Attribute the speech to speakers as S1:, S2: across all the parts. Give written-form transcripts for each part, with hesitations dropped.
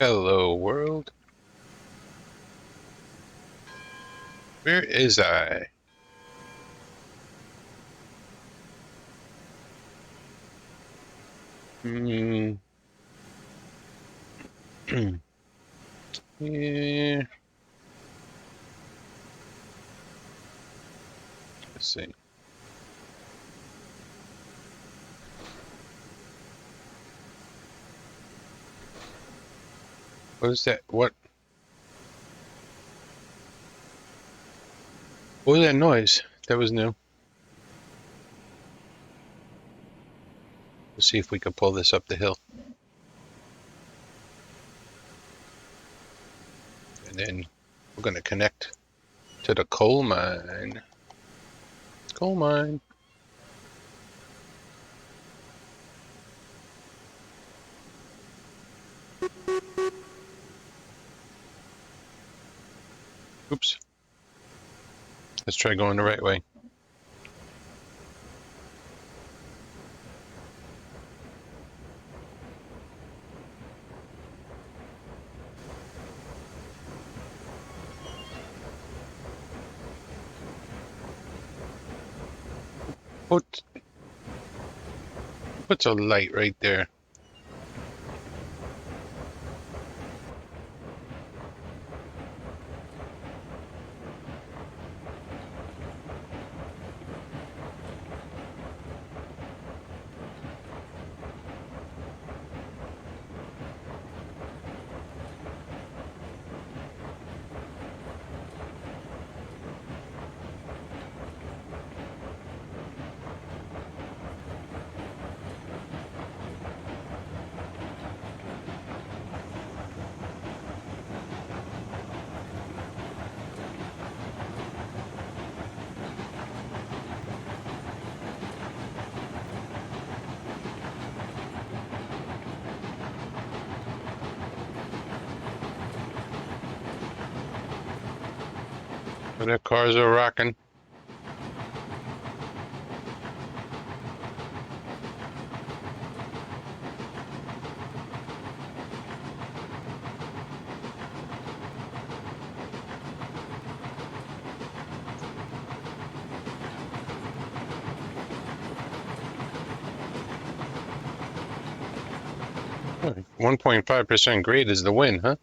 S1: Hello, world. Where is I? Hmm. Yeah. Let's see. What is that? What was that noise? That was new. Let's see if we can pull this up the hill. And then we're going to connect to the coal mine. Coal mine. Oops. Let's try going the right way. Put, puts a light right there. So the cars are rocking. Oh, 1.5% grade is the win, huh?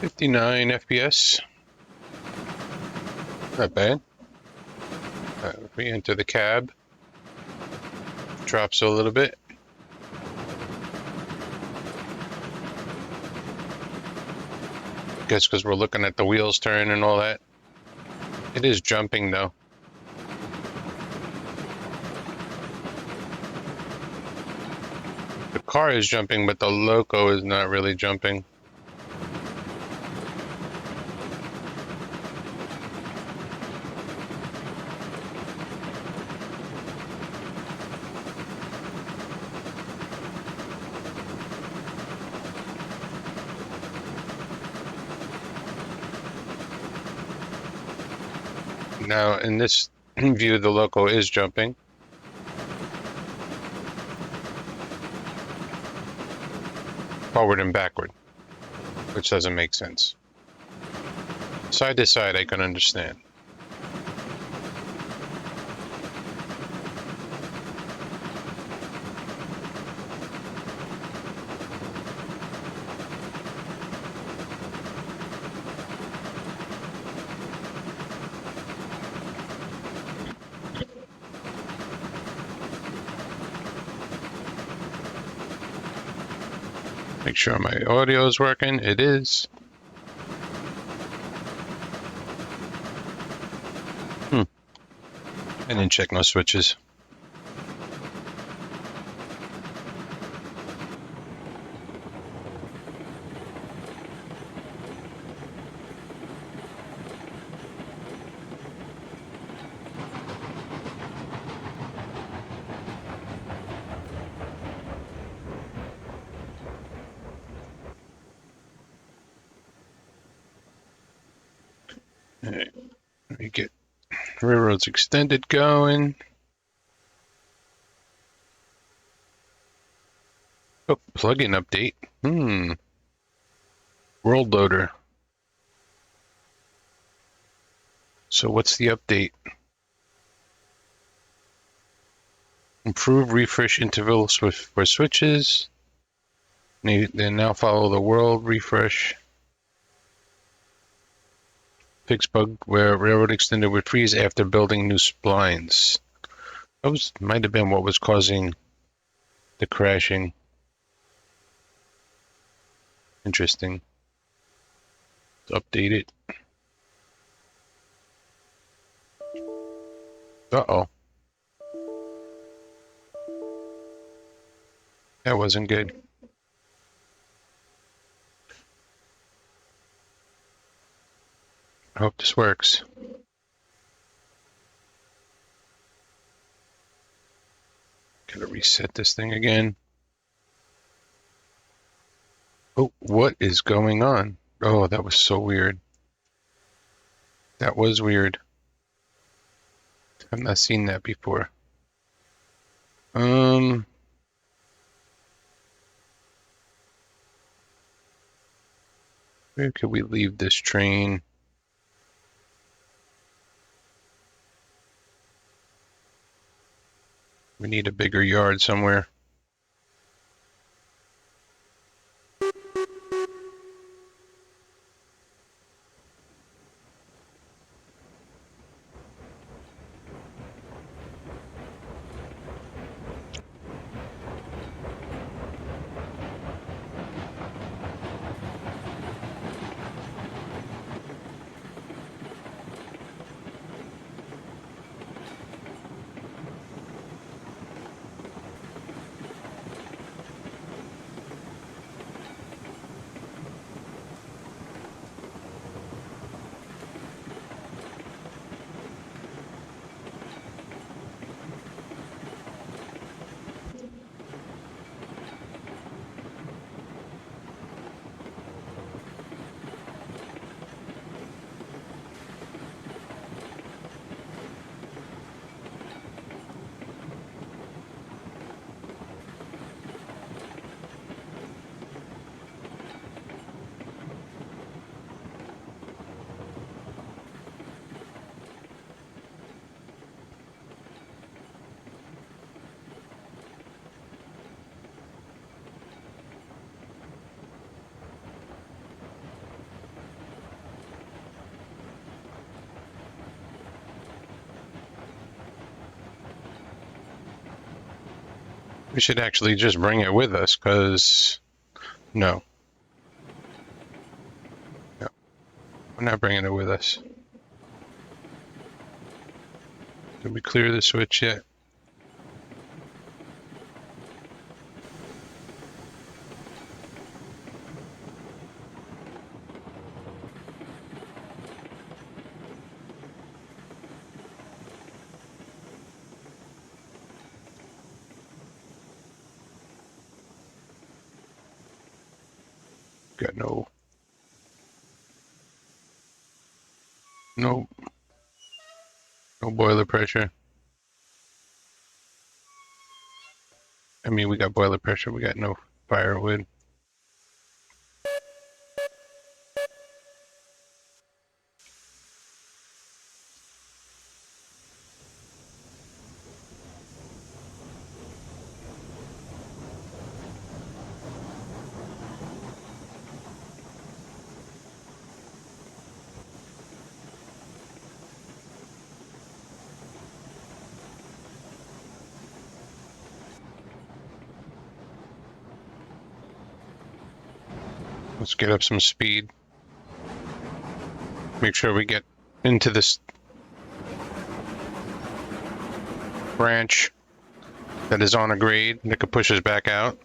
S1: 59 FPS. Not bad. We enter the cab. Drops a little bit. Guess because we're looking at the wheels turn and all that. It is jumping though. The car is jumping, but the loco is not really jumping. Now, in this view, the loco is jumping. Forward and backward, which doesn't make sense. Side to side, I can understand. Make sure my audio is working. It is. I didn't check no switches. All right. Let me get Railroads Extended going. Oh, plugin update. World loader. So what's the update? Improve refresh intervals for switches. They now follow the world refresh. Fix bug where Railroad Extended would freeze after building new splines. That might have been what was causing the crashing. Interesting. Let's update it. Uh-oh. That wasn't good. I hope this works. Gotta reset this thing again. Oh, what is going on? Oh, that was so weird. That was weird. I've not seen that before. Where could we leave this train? We need a bigger yard somewhere. We should actually just bring it with us, because no, no, we're not bringing it with us. Did we clear the switch yet? Got no, no boiler pressure. I mean, we got boiler pressure. We got no firewood. Let's get up some speed. Make sure we get into this branch that is on a grade that could push us back out.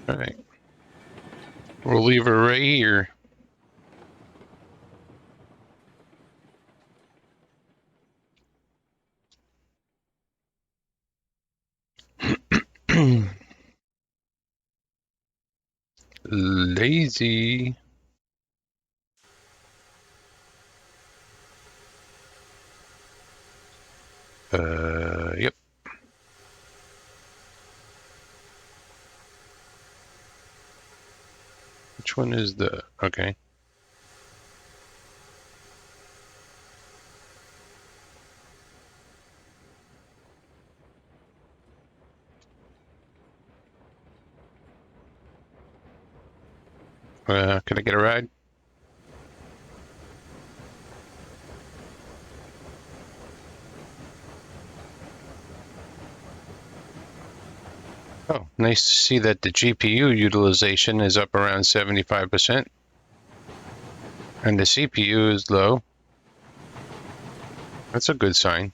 S1: All right. We'll leave her right here. Lazy. Yep. Which one is the, okay. Can I get a ride? Oh, nice to see that the GPU utilization is up around 75%. And the CPU is low. That's a good sign.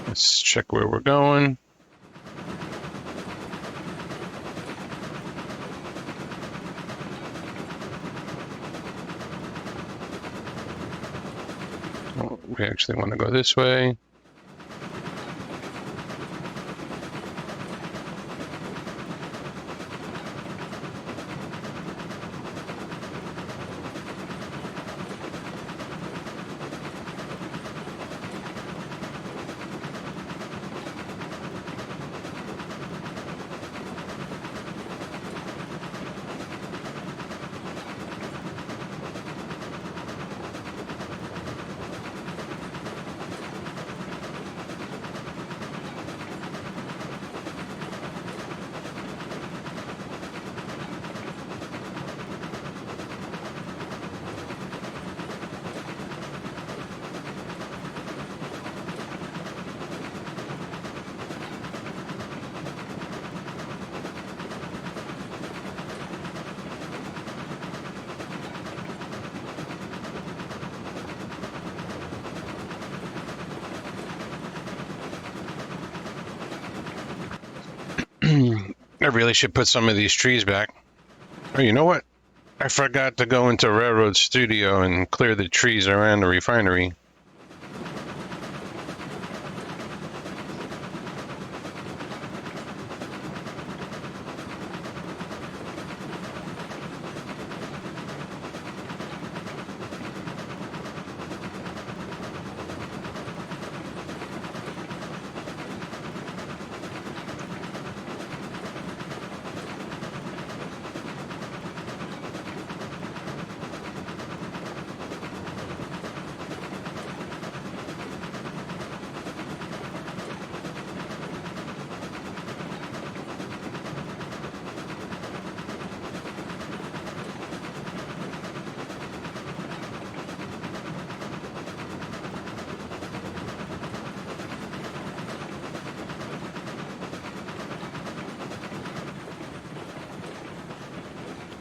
S1: Let's check where we're going. Oh, we actually want to go this way. I really should put some of these trees back. Oh, you know what? I forgot to go into Railroad Studio and clear the trees around the refinery.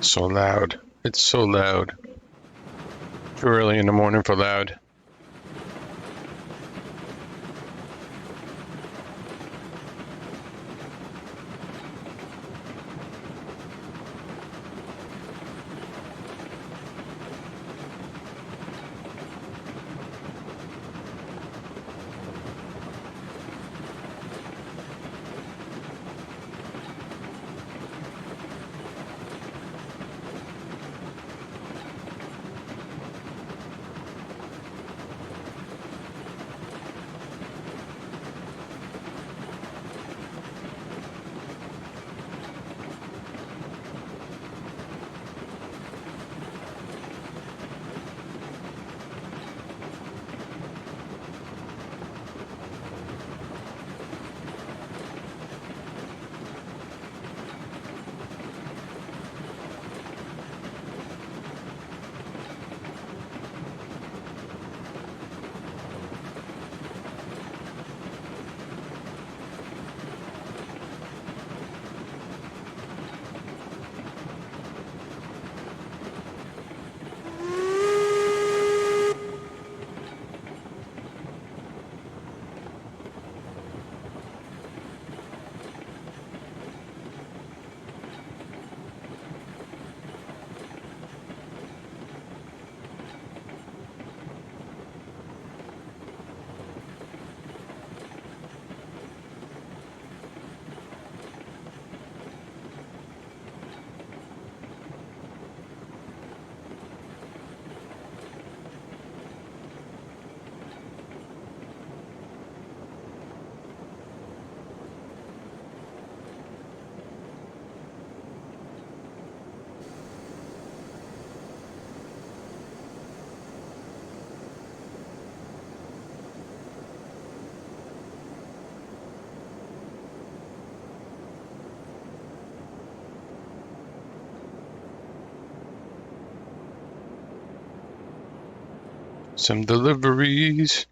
S1: So loud. It's so loud. Too early in the morning for loud. Some deliveries.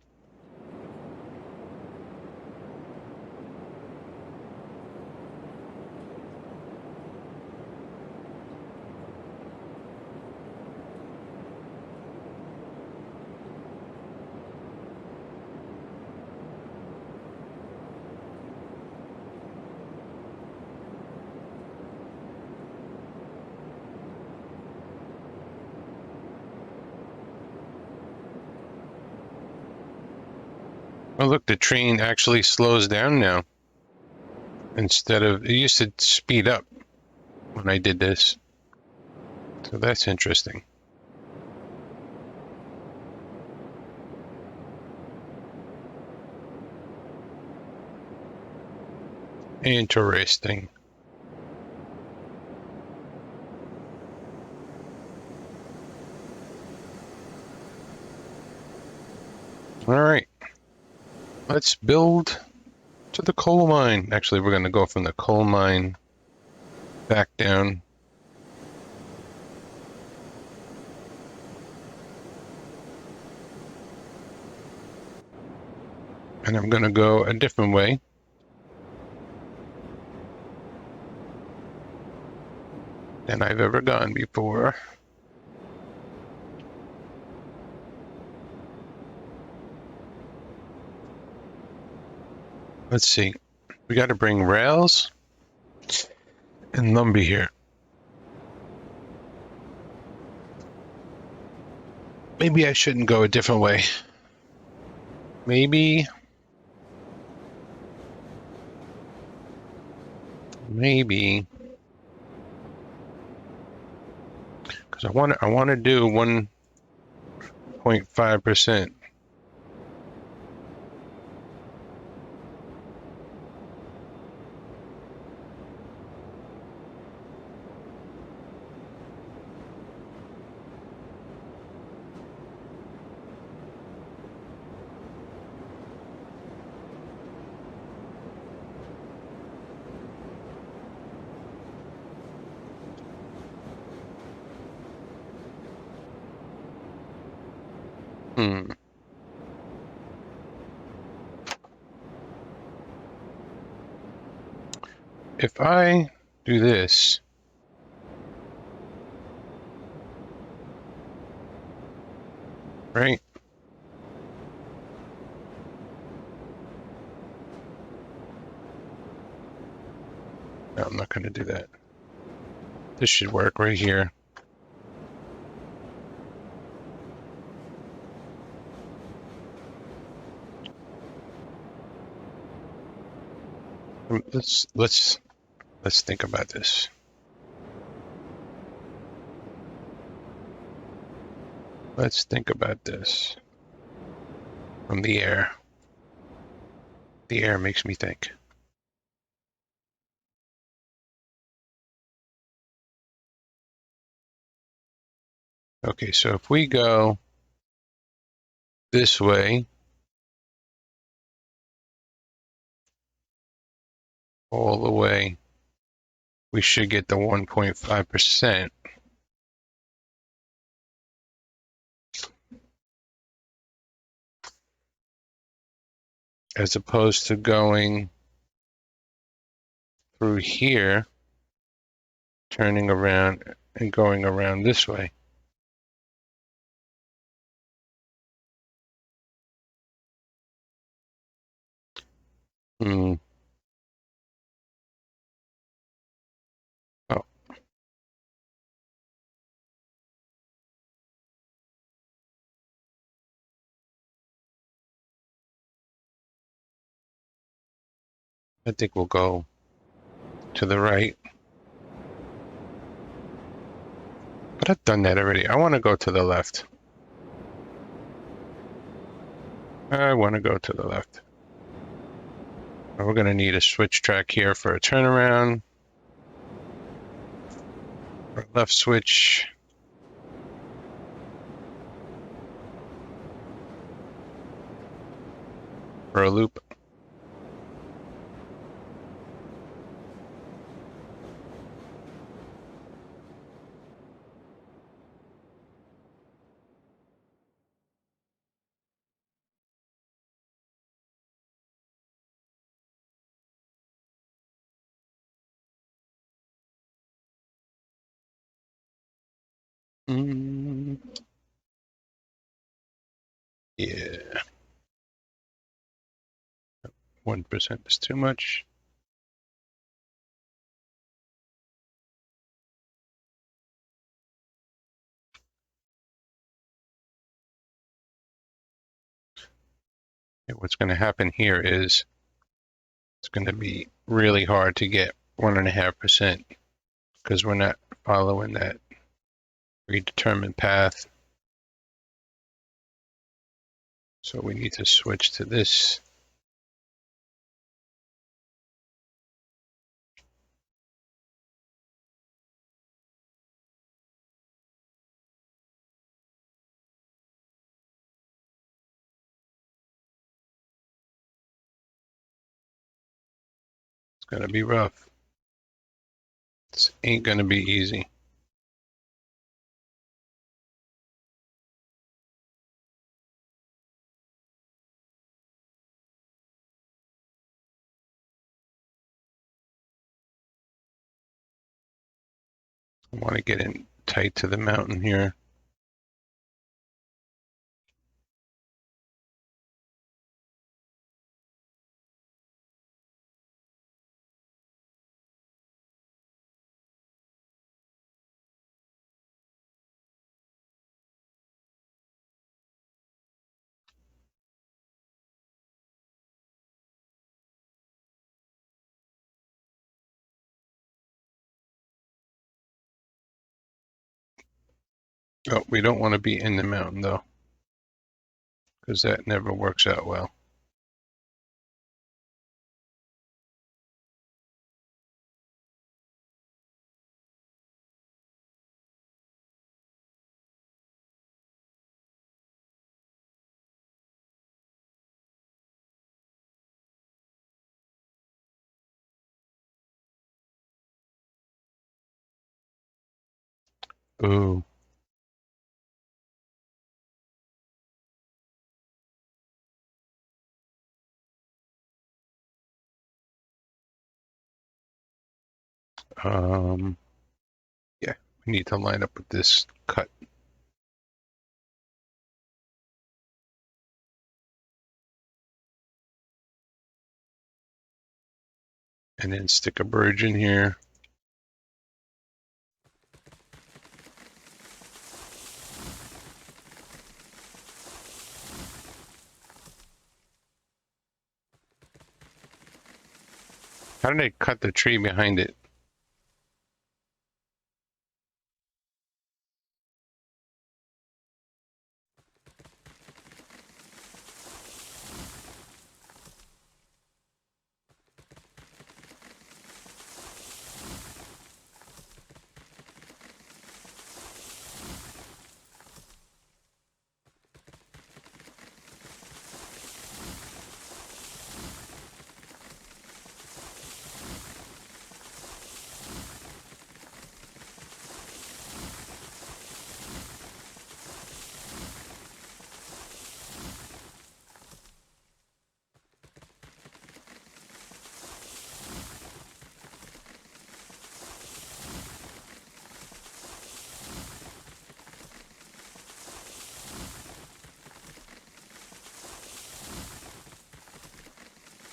S1: Oh, look, the train actually slows down now. Instead of, it used to speed up when I did this. So that's interesting. Interesting. All right. Let's build to the coal mine. Actually, we're going to go from the coal mine back down. And I'm going to go a different way than I've ever gone before. Let's see. We got to bring rails and lumber here. Maybe I shouldn't go a different way. Maybe. Because I want to do 1.5%. If I do this, right? No, I'm not going to do that. This should work right here. Let's think about this. Let's think about this from the air. The air makes me think. Okay, so if we go this way, all the way, we should get the 1.5%, as opposed to going through here, turning around and going around this way. Hmm. Oh, I think we'll go to the right. But I've done that already. I want to go to the left. I want to go to the left. We're going to need a switch track here for a turnaround. Or left switch. For a loop. Mm, yeah, 1% is too much. Okay, what's going to happen here is it's going to be really hard to get 1.5% because we're not following that predetermined path. So we need to switch to this. It's going to be rough. This ain't going to be easy. I want to get in tight to the mountain here. Oh, we don't want to be in the mountain though, because that never works out well. Ooh. Yeah, we need to line up with this cut. and then stick a bridge in here. How did they cut the tree behind it?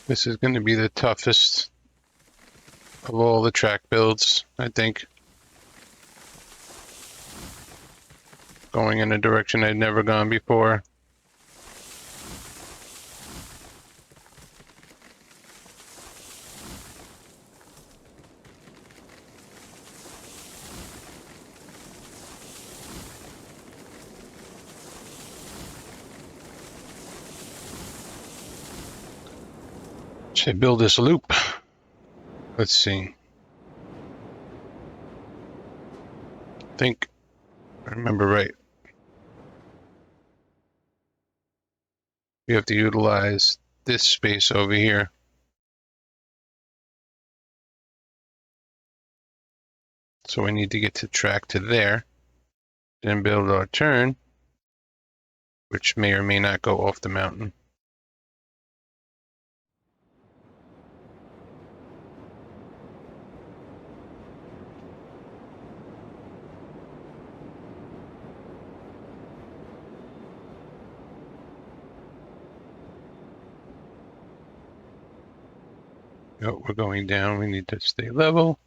S1: This is going to be the toughest of all the track builds, I think. Going in a direction I'd never gone before. Should I build this loop? Let's see. I think I remember right. We have to utilize this space over here. So we need to get the track to there, then build our turn, which may or may not go off the mountain. Oh, we're going down. We need to stay level.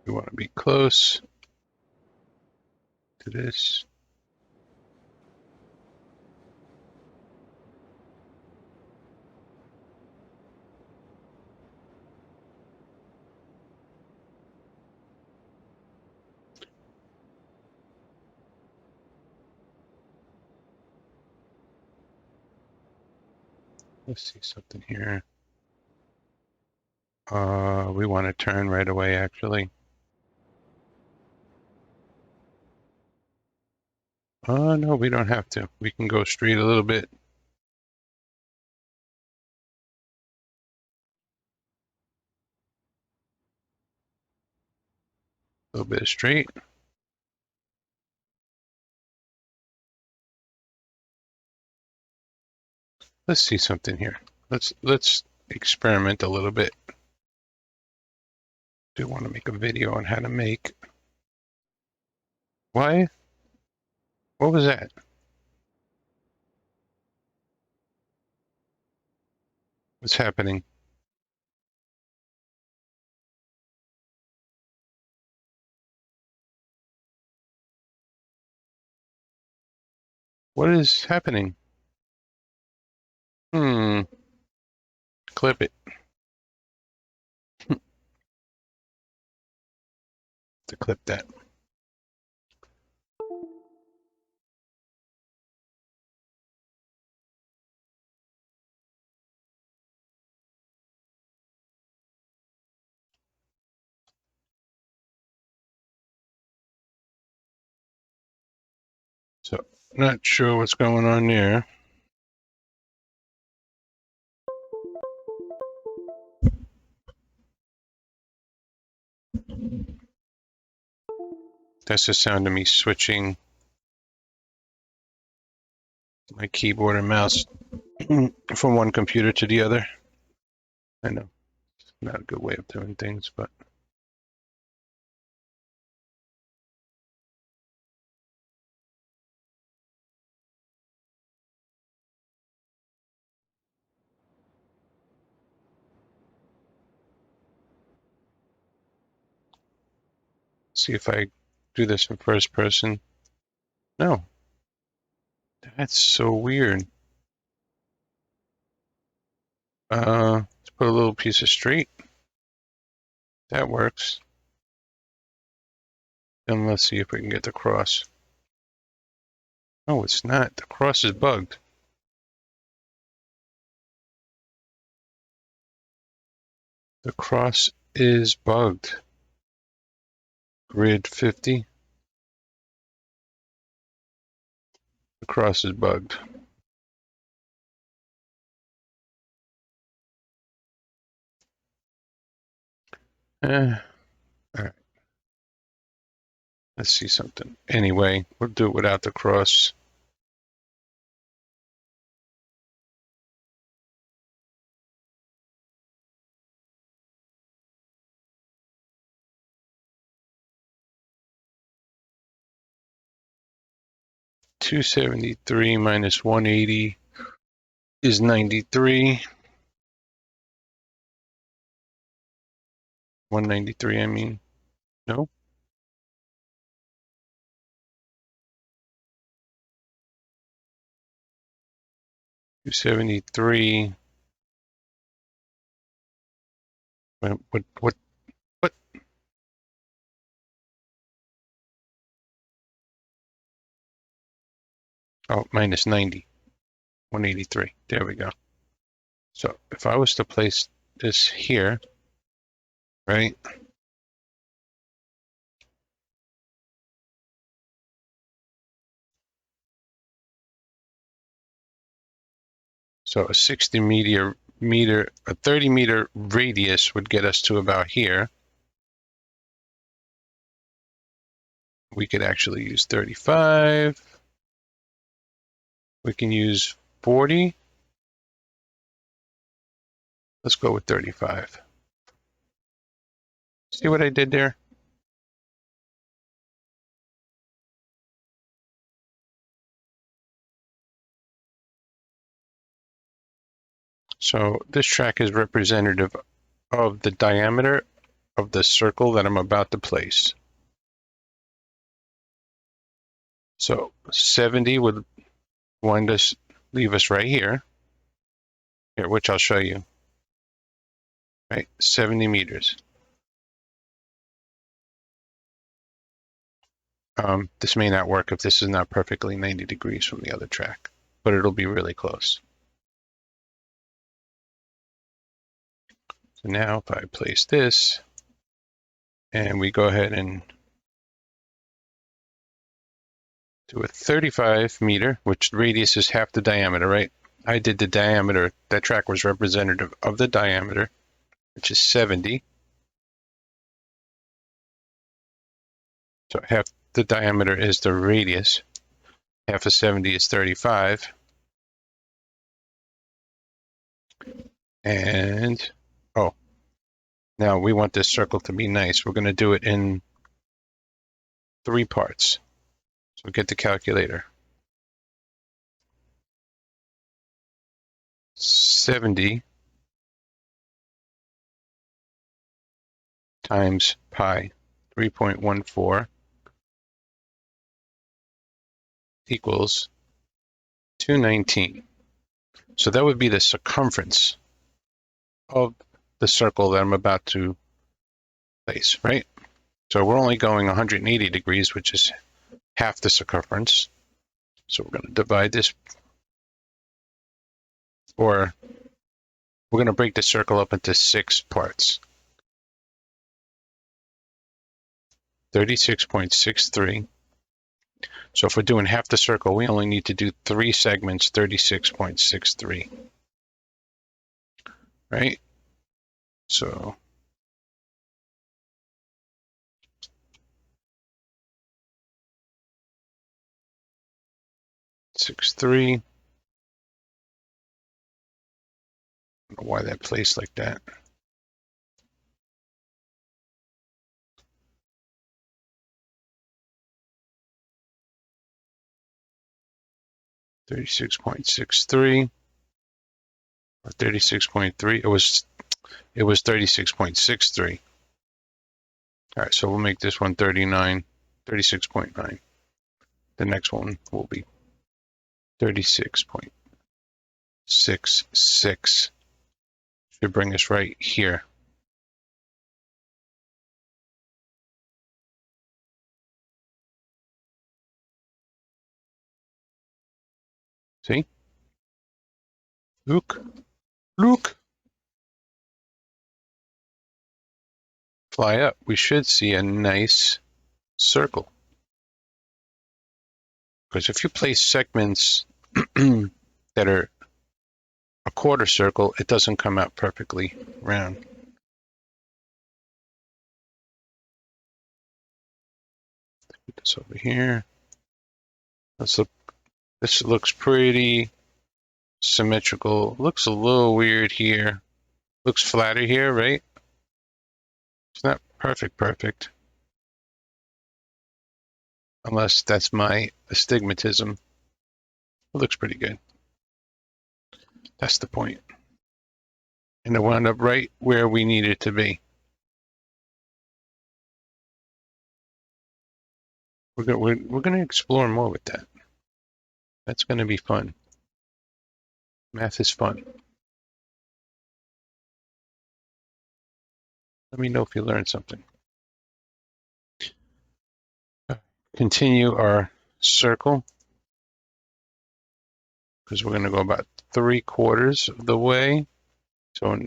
S1: We want to be close to this. Let's see something here. We want to turn right away, actually. No, we don't have to. We can go straight a little bit. A little bit of straight. Let's see something here. Let's experiment a little bit. Do want to make a video on how to make. Why? What was that? What's happening? What is happening? Clip it. To clip that. So, not sure what's going on there. That's the sound of me switching my keyboard and mouse from one computer to the other. I know, it's not a good way of doing things, but see if I do this in first person. No. That's so weird. Let's put a little piece of straight. That works. Then let's see if we can get the cross. Oh, it's not. The cross is bugged. The cross is bugged. Grid 50. The cross is bugged. All right. Let's see something. Anyway, we'll do it without the cross. $273 minus 180 is 93. 193, I mean. No? 273. What? Oh, minus 90. 183. There we go. So if I was to place this here, right? So a 30 meter radius would get us to about here. We could actually use 35. We can use 40. Let's go with 35. See what I did there? So this track is representative of the diameter of the circle that I'm about to place. So 70 would leave us right here, which I'll show you. Right, 70 meters. This may not work if this is not perfectly 90 degrees from the other track, but it'll be really close. So now if I place this, and we go ahead and do a 35 meter, which radius is half the diameter, right? I did the diameter. That track was representative of the diameter, which is 70. So half the diameter is the radius. Half of 70 is 35. And, oh, now we want this circle to be nice. We're going to do it in 3 parts. So get the calculator. 70 times pi, 3.14, equals 219. So that would be the circumference of the circle that I'm about to place, right? So we're only going 180 degrees, which is half the circumference. So we're going to divide this, or we're going to break the circle up into 6 parts. 36.63. So if we're doing half the circle, we only need to do 3 segments, 36.63. Right? So six three. I don't know why that placed like that. $36.63 or 36.3. It was 36.63. All right, so we'll make this one 39, 36.9. The next one will be 36.66. Should bring us right here. See? Look, look. Fly up. We should see a nice circle. Because if you place segments that are a quarter circle, it doesn't come out perfectly round. Put this over here. Let's look. This looks pretty symmetrical. Looks a little weird here. Looks flatter here, right? It's not perfect. Unless that's my astigmatism. It looks pretty good. That's the point. And it wound up right where we need it to be. We're going to explore more with that. That's going to be fun. Math is fun. Let me know if you learned something. Continue our circle because we're going to go about 3/4 of the way. So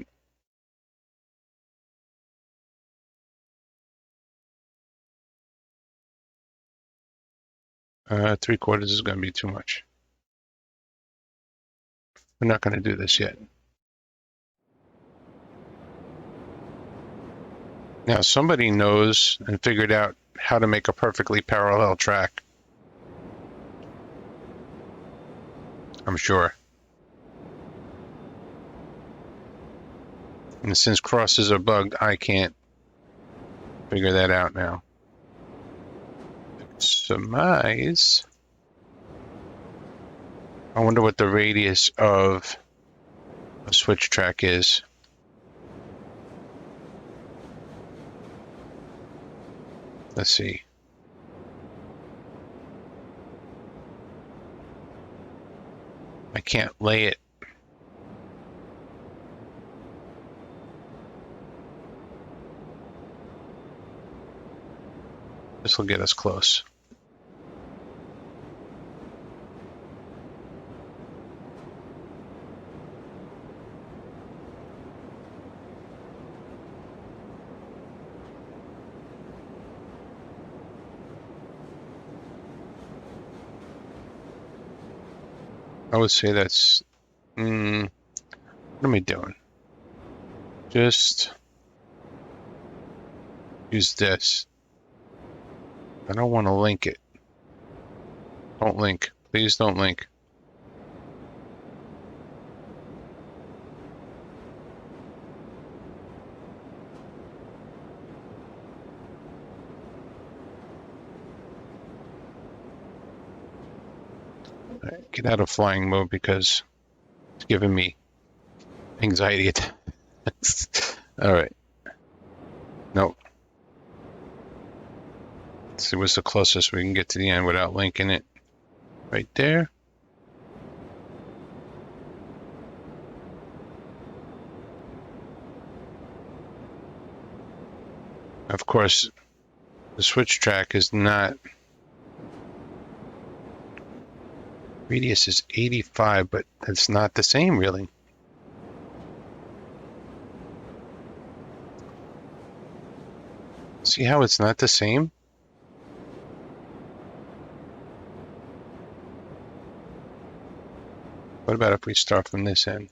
S1: 3/4 is going to be too much. We're not going to do this yet. Now somebody knows and figured out how to make a perfectly parallel track. I'm sure. And since crosses are bugged, I can't figure that out now. Surmise. I wonder what the radius of a switch track is. Let's see. I can't lay it. This will get us close. I would say that's, what am I doing? Just use this. I don't want to link it. Don't link. Please don't link. Right, get out of flying mode because it's giving me anxiety attacks. All right. Nope. Let's see what's the closest we can get to the end without linking it. Right there. Of course, the switch track is not. Radius is 85, but it's not the same, really. See how it's not the same? What about if we start from this end?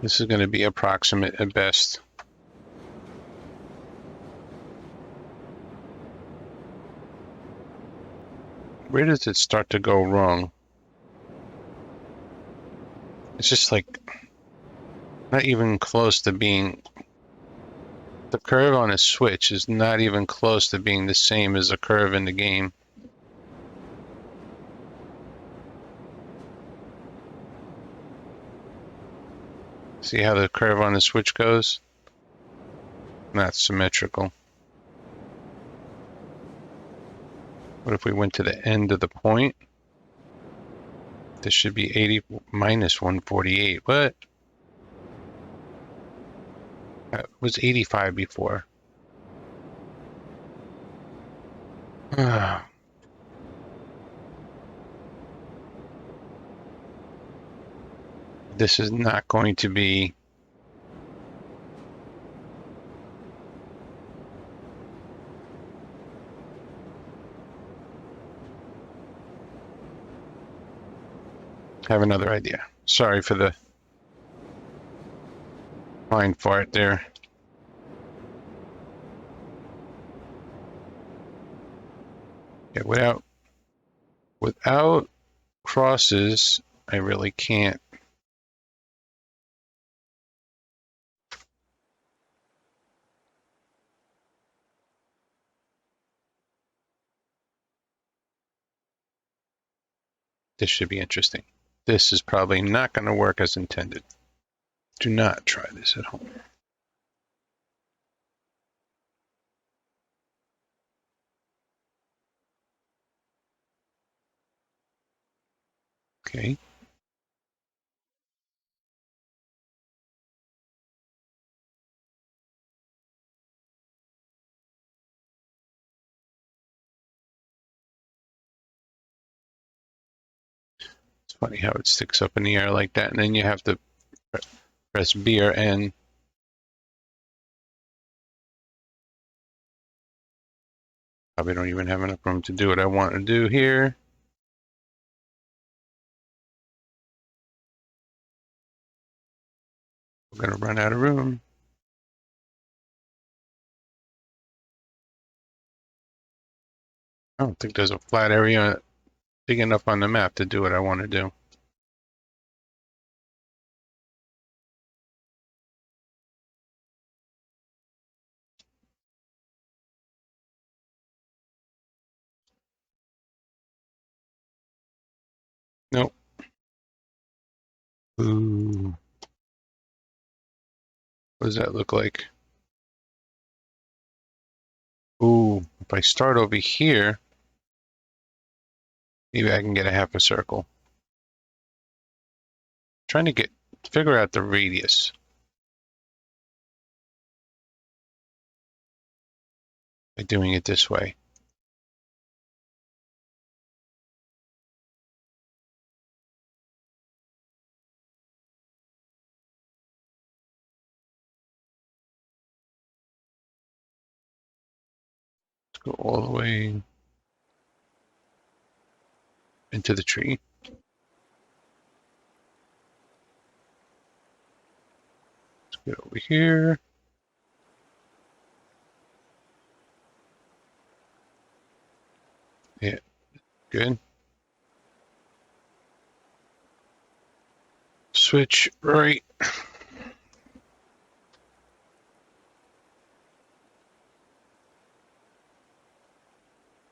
S1: This is going to be approximate at best. Where does it start to go wrong? It's just like not even close to being, the curve on a switch is not even close to being the same as the curve in the game. See how the curve on the switch goes? Not symmetrical. What if we went to the end of the point? This should be 80 minus 148. What? That was 85 before. This is not going to be. Have another idea. Sorry for the mind fart there. Yeah, without crosses, I really can't. This should be interesting. This is probably not going to work as intended. Do not try this at home. Okay. It's funny how it sticks up in the air like that, and then you have to press B or N. Probably don't even have enough room to do what I want to do here. We're going to run out of room. I don't think there's a flat area big enough on the map to do what I want to do. Nope. Ooh. What does that look like? Ooh, if I start over here, maybe I can get a half a circle. Trying to figure out the radius by doing it this way. Let's go all the way into the tree. Let's get over here. Yeah, good. Switch right.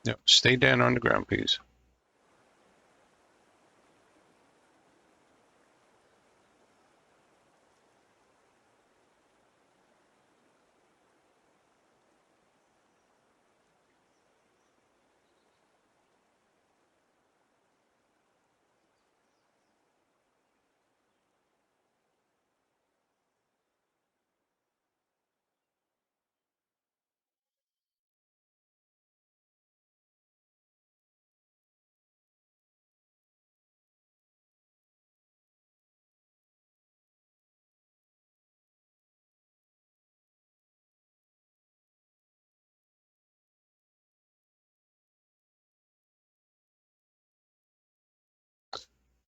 S1: No, stay down on the ground, please.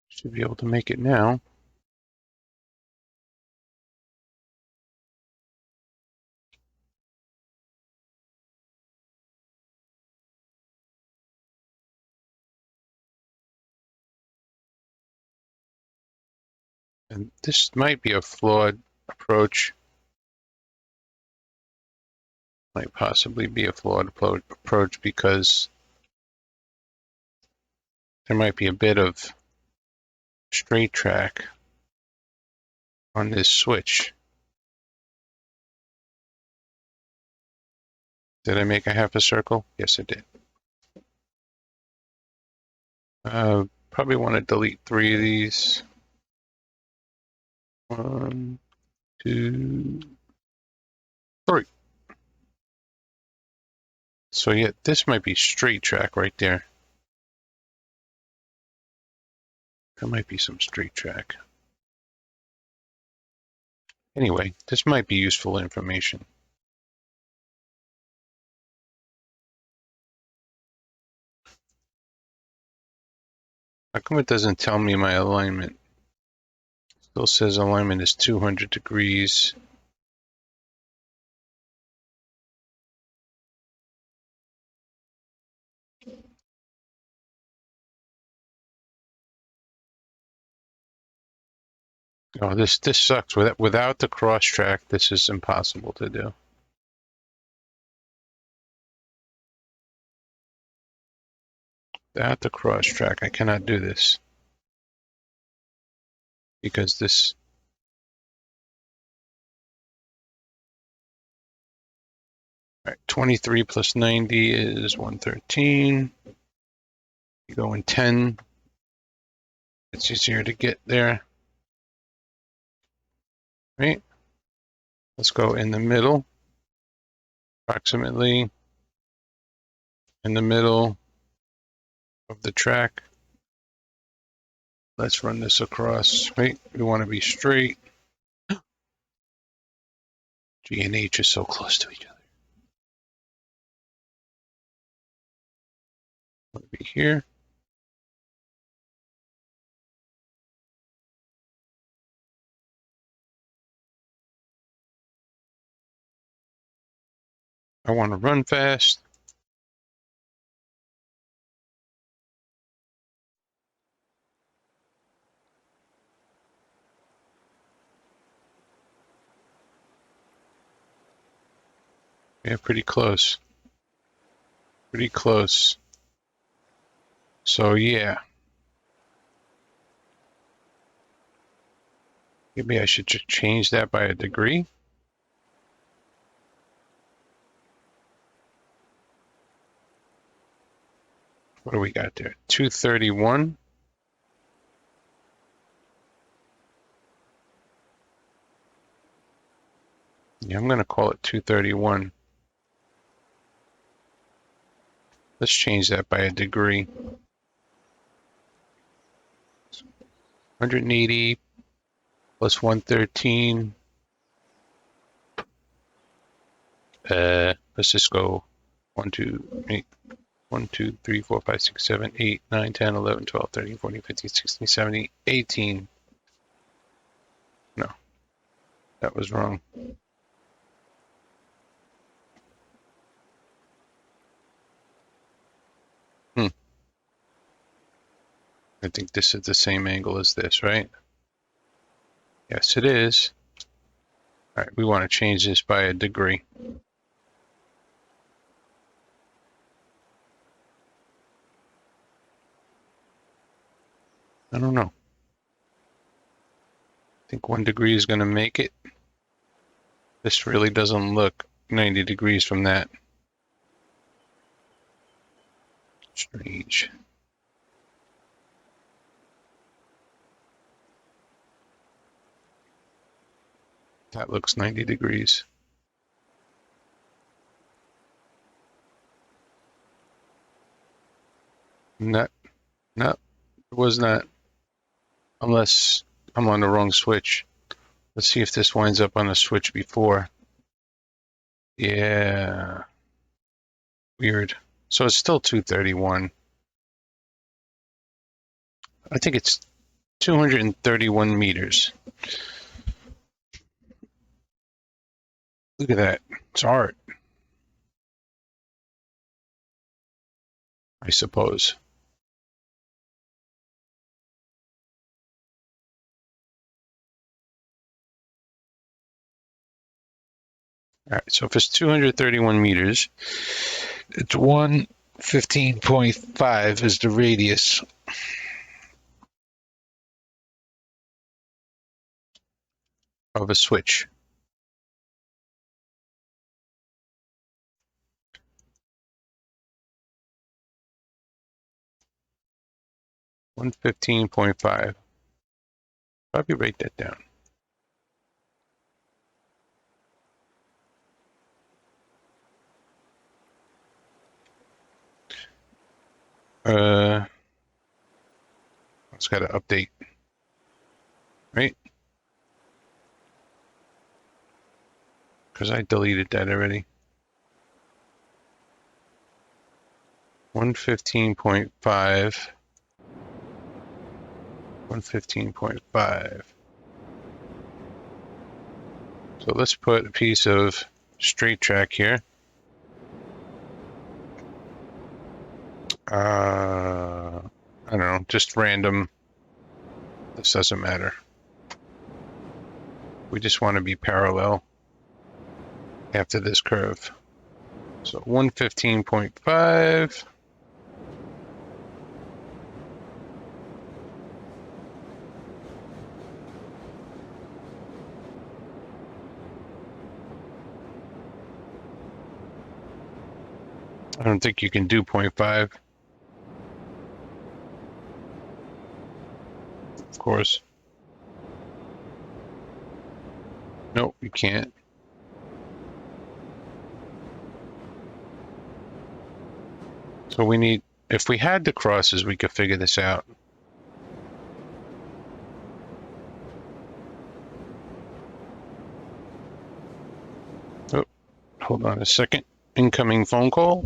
S1: Should be able to make it now. And this might be a flawed approach. Might possibly be a flawed approach because there might be a bit of straight track on this switch. Did I make a half a circle? Yes, I did. Probably want to delete 3 of these. 1, 2, 3. So yeah, this might be straight track right there. There might be some straight track. Anyway, this might be useful information. How come it doesn't tell me my alignment? Still says alignment is 200 degrees. Oh, this sucks. Without the cross track, this is impossible to do. Without the cross track, I cannot do this. Because this... All right, 23 plus 90 is 113. You go in 10. It's easier to get there. Right? Let's go in the middle. Approximately in the middle of the track. Let's run this across. Right? We want to be straight. G and H is so close to each other. Want to be here. I want to run fast. Yeah, pretty close. Pretty close. So yeah. Maybe I should just change that by a degree. What do we got there? 231. Yeah, I'm going to call it 231. Let's change that by a degree. 180 plus 113. Let's just go 1, 2, 8, 1, 2, 3, 4, 5, 6, 7, 8, 9, 10, 11, 12, 13, 14, 15, 16, 17, 18. No, that was wrong. I think this is the same angle as this, right? Yes, it is. All right, we want to change this by a degree. I don't know. I think 1 degree is going to make it. This really doesn't look 90 degrees from that. Strange. That looks 90 degrees. Not, no, it was not. Unless I'm on the wrong switch. Let's see if this winds up on a switch before. Yeah. Weird. So it's still 231. I think it's 231 meters. Look at that. It's art, I suppose. All right, so if it's 231 meters, it's 115.5 is the radius of a switch. $115.5. Probably write that down. It's got to update, right? Because I deleted that already. 115.5. 115.5. So let's put a piece of straight track here. I don't know, just random. This doesn't matter. We just want to be parallel after this curve. So 115.5. I don't think you can do 0.5. Of course. Nope, you can't. So we need, if we had the crosses, we could figure this out. Oh, hold on a second. Incoming phone call.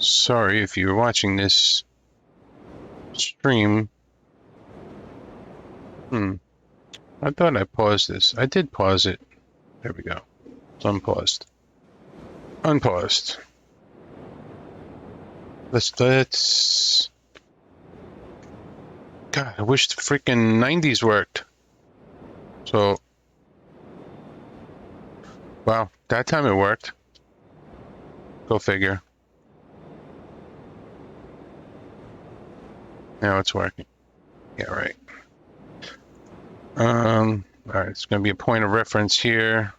S1: Sorry if you're watching this stream. I thought I paused this. I did pause it. There we go. It's unpaused. Unpaused. Let's... God, I wish the freaking 90s worked. So... Wow, that time it worked. Go figure. Now it's working. Yeah, right. Alright, it's going to be a point of reference here.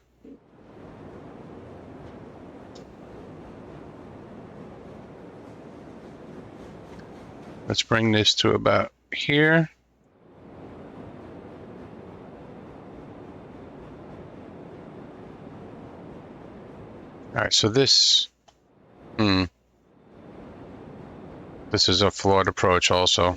S1: Let's bring this to about here. Alright, so this... This is a flawed approach also.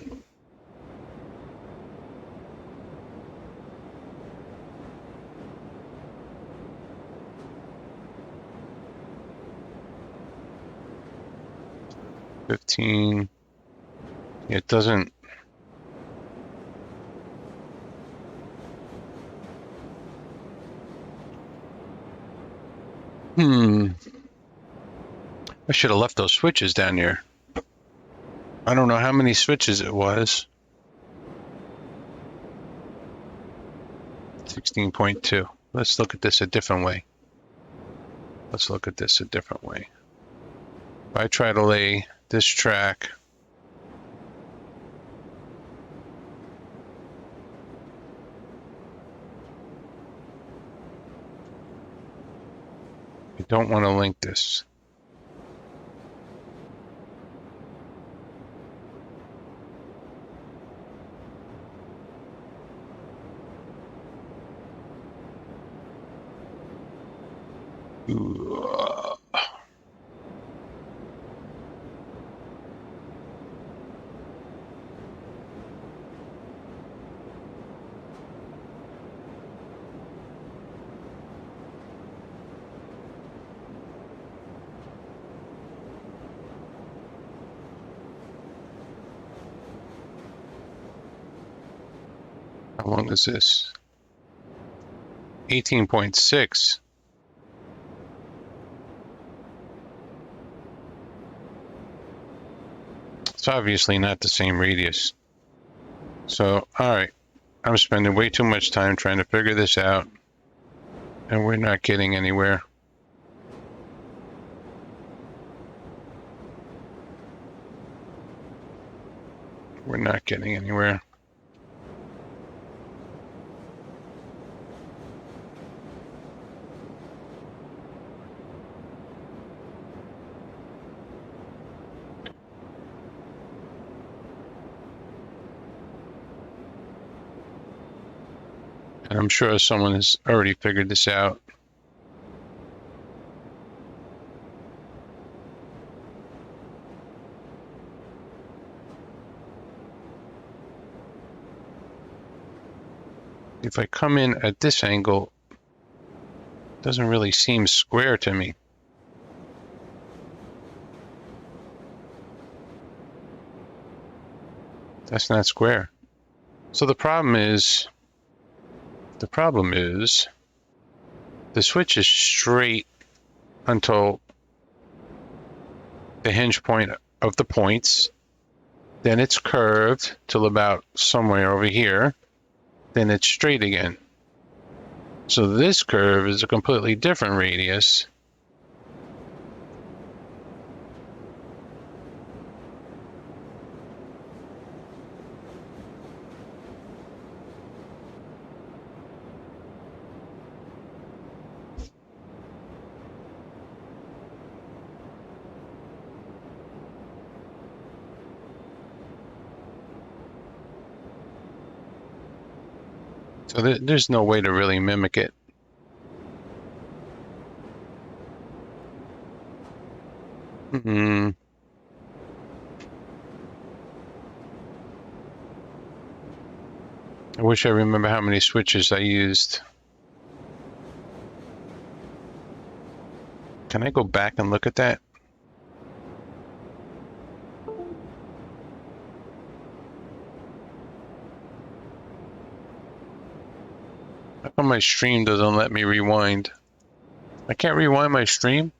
S1: $15. It doesn't. I should have left those switches down here. I don't know how many switches it was. 16.2. Let's look at this a different way. Let's look at this a different way. If I try to lay this track I don't want to link this. How long is this? 18.6. It's obviously not the same radius. So, alright. I'm spending way too much time trying to figure this out. And we're not getting anywhere. We're not getting anywhere. And I'm sure someone has already figured this out. If I come in at this angle, it doesn't really seem square to me. That's not square. So the problem is the switch is straight until the hinge point of the points. Then it's curved till about somewhere over here. Then it's straight again. So this curve is a completely different radius. So there's no way to really mimic it. I wish I remember how many switches I used. Can I go back and look at that? my stream doesn't let me rewind. I can't rewind my stream?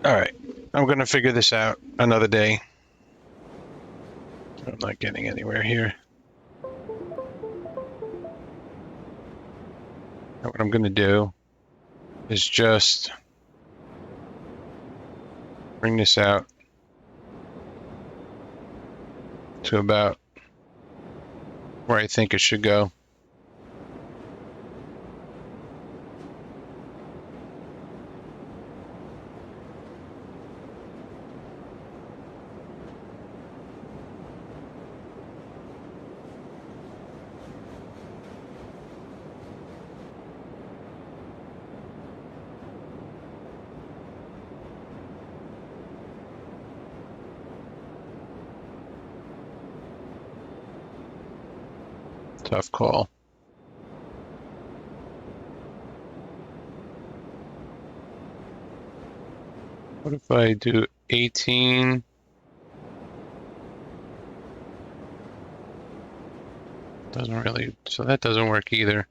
S1: All right. I'm going to figure this out another day. I'm not getting anywhere here. What I'm going to do is just bring this out to about where I think it should go. Tough call. What if I do 18? Doesn't really, so that doesn't work either.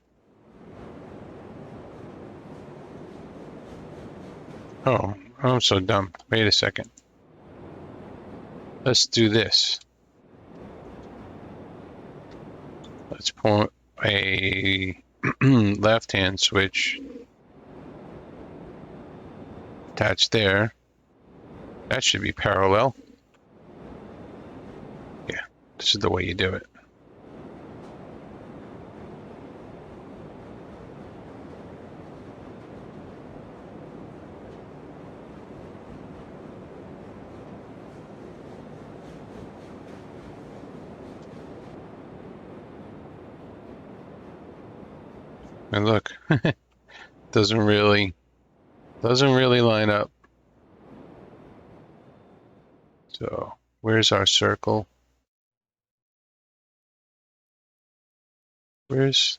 S1: Oh, I'm so dumb. Wait a second. Let's do this. Let's pull a left-hand switch. Attach there. That should be parallel. Yeah, this is the way you do it. And look, doesn't really line up. So where's our circle? It's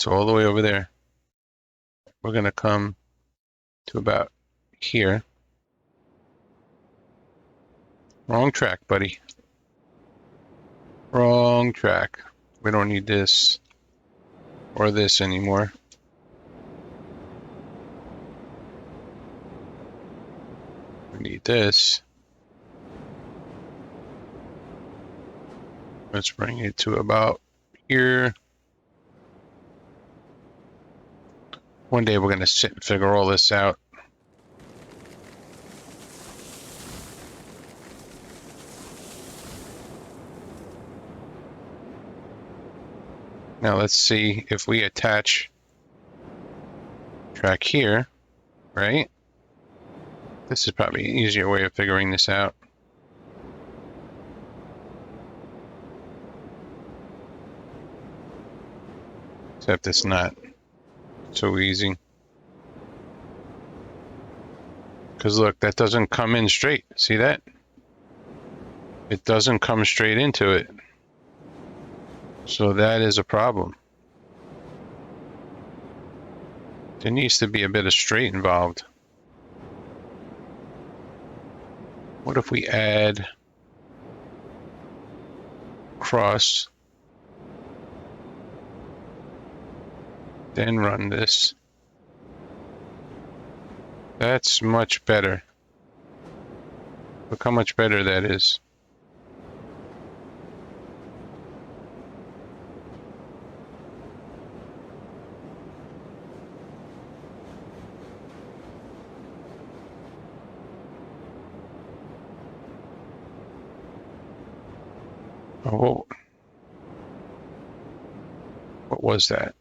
S1: all the way over there. We're gonna come to about here. Wrong track, buddy. Wrong track. We don't need this or this anymore. We need this. Let's bring it to about here. One day we're going to sit and figure all this out. Now let's see if we attach track here, right? This is probably an easier way of figuring this out. Except it's not so easy. Because look, that doesn't come in straight. See that? It doesn't come straight into it. So that is a problem. There needs to be a bit of straight involved. What if we add cross, then run this? That's much better. Look how much better that is. Oh, what was that?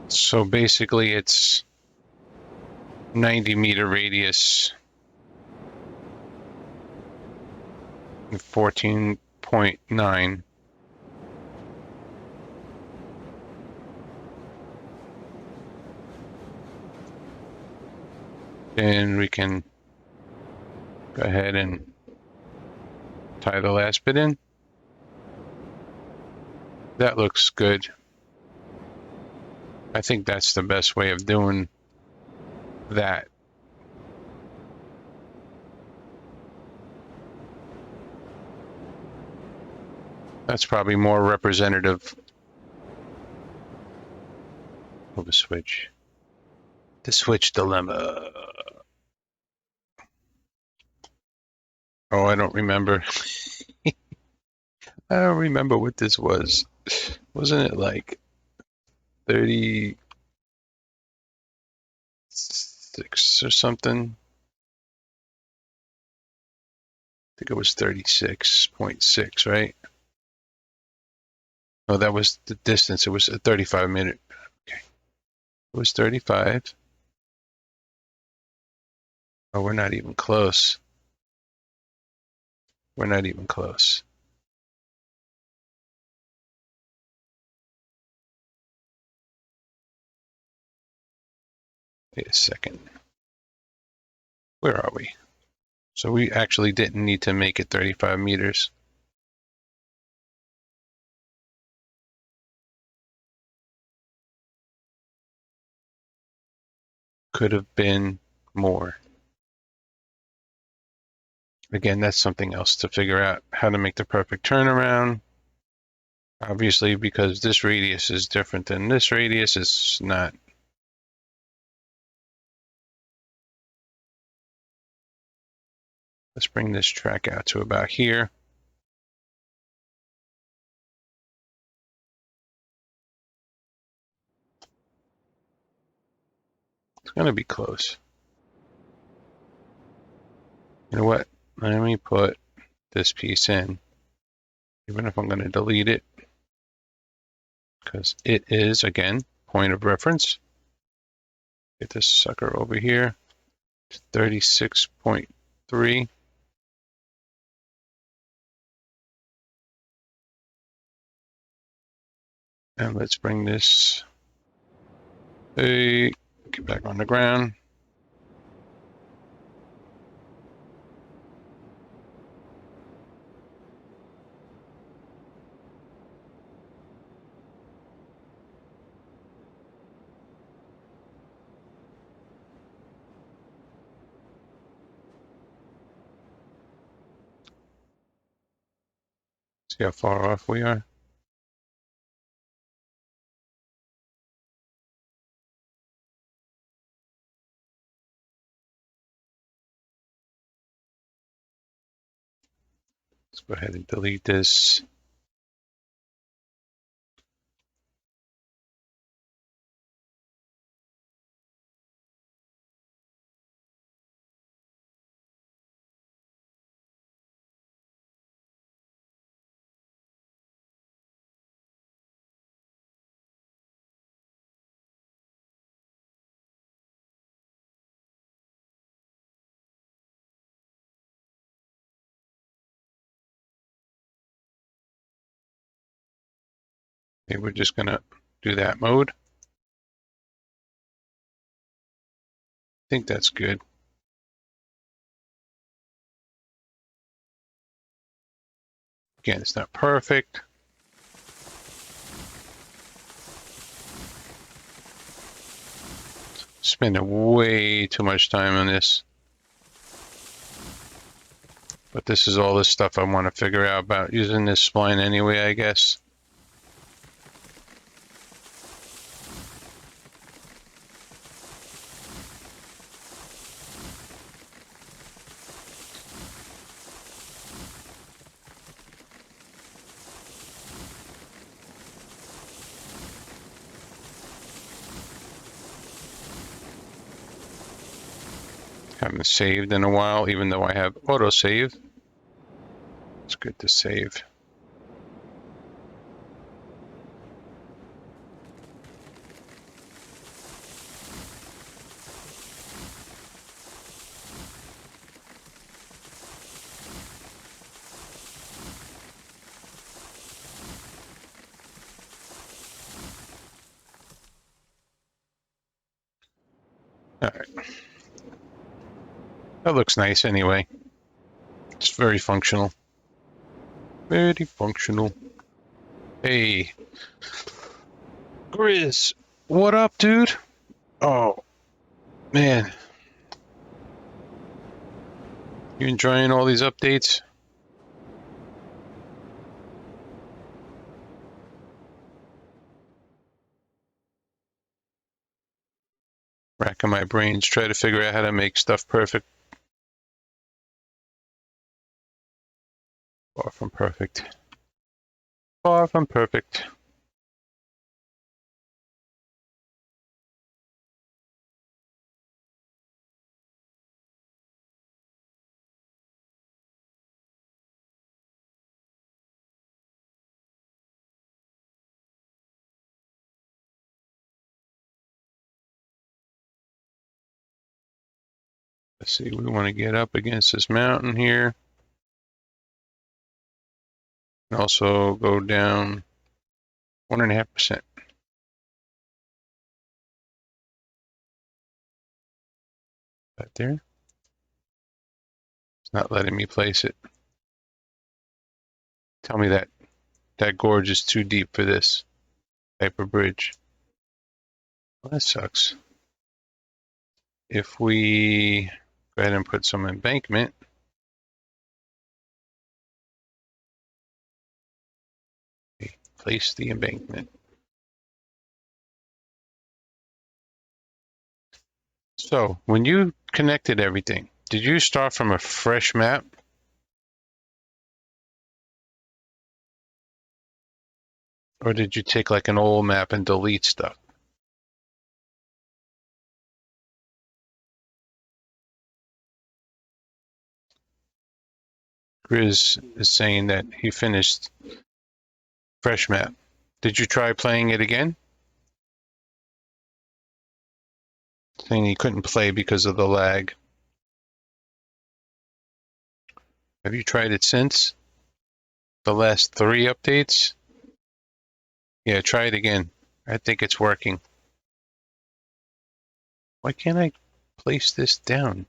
S1: So basically it's 90-meter radius, 14.9. And we can go ahead and Tie the last bit in. That looks good. I think that's the best way of doing that. That's probably more representative of a switch. The switch dilemma. Oh, I don't remember. I don't remember what this was. Wasn't it like 36 or something? I think it was 36.6, right? No, that was the distance. It was a 35-minute. Okay. It was 35. Oh, we're not even close. We're not even close. Wait a second. Where are we? So we actually didn't need to make it 35 meters. Could have been more. Again, that's something else to figure out, how to make the perfect turnaround. Obviously, because this radius is different than this radius, it's not. Let's bring this track out to about here. It's going to be close. You know what? Let me put this piece in, even if I'm going to delete it, because it is, again, point of reference. Get this sucker over here, 36.3. And let's bring this, hey, get back on the ground. See how far off we are. Let's go ahead and delete this. Okay, we're just gonna do that mode. I think that's good. Again, it's not perfect. Spending way too much time on this. But this is all the stuff I want to figure out about using this spline anyway, I guess. Haven't saved in a while, even though I have autosave. It's good to save. All right. That looks nice anyway. It's very functional. Very functional. Hey, Grizz, what up, dude? Oh, man. You enjoying all these updates? Racking my brains, try to figure out how to make stuff perfect. Far from perfect. Far from perfect. Let's see, we want to get up against this mountain here. And also go down 1.5%. Right there. It's not letting me place it. Tell me that gorge is too deep for this type of bridge. Well, that sucks. If we go ahead and put some embankment, place the embankment. So when you connected everything, did you start from a fresh map? Or did you take like an old map and delete stuff? Grizz is saying that he finished fresh map. Did you try playing it again? Saying he couldn't play because of the lag. Have you tried it since? The last 3 updates? Yeah, try it again. I think it's working. Why can't I place this down?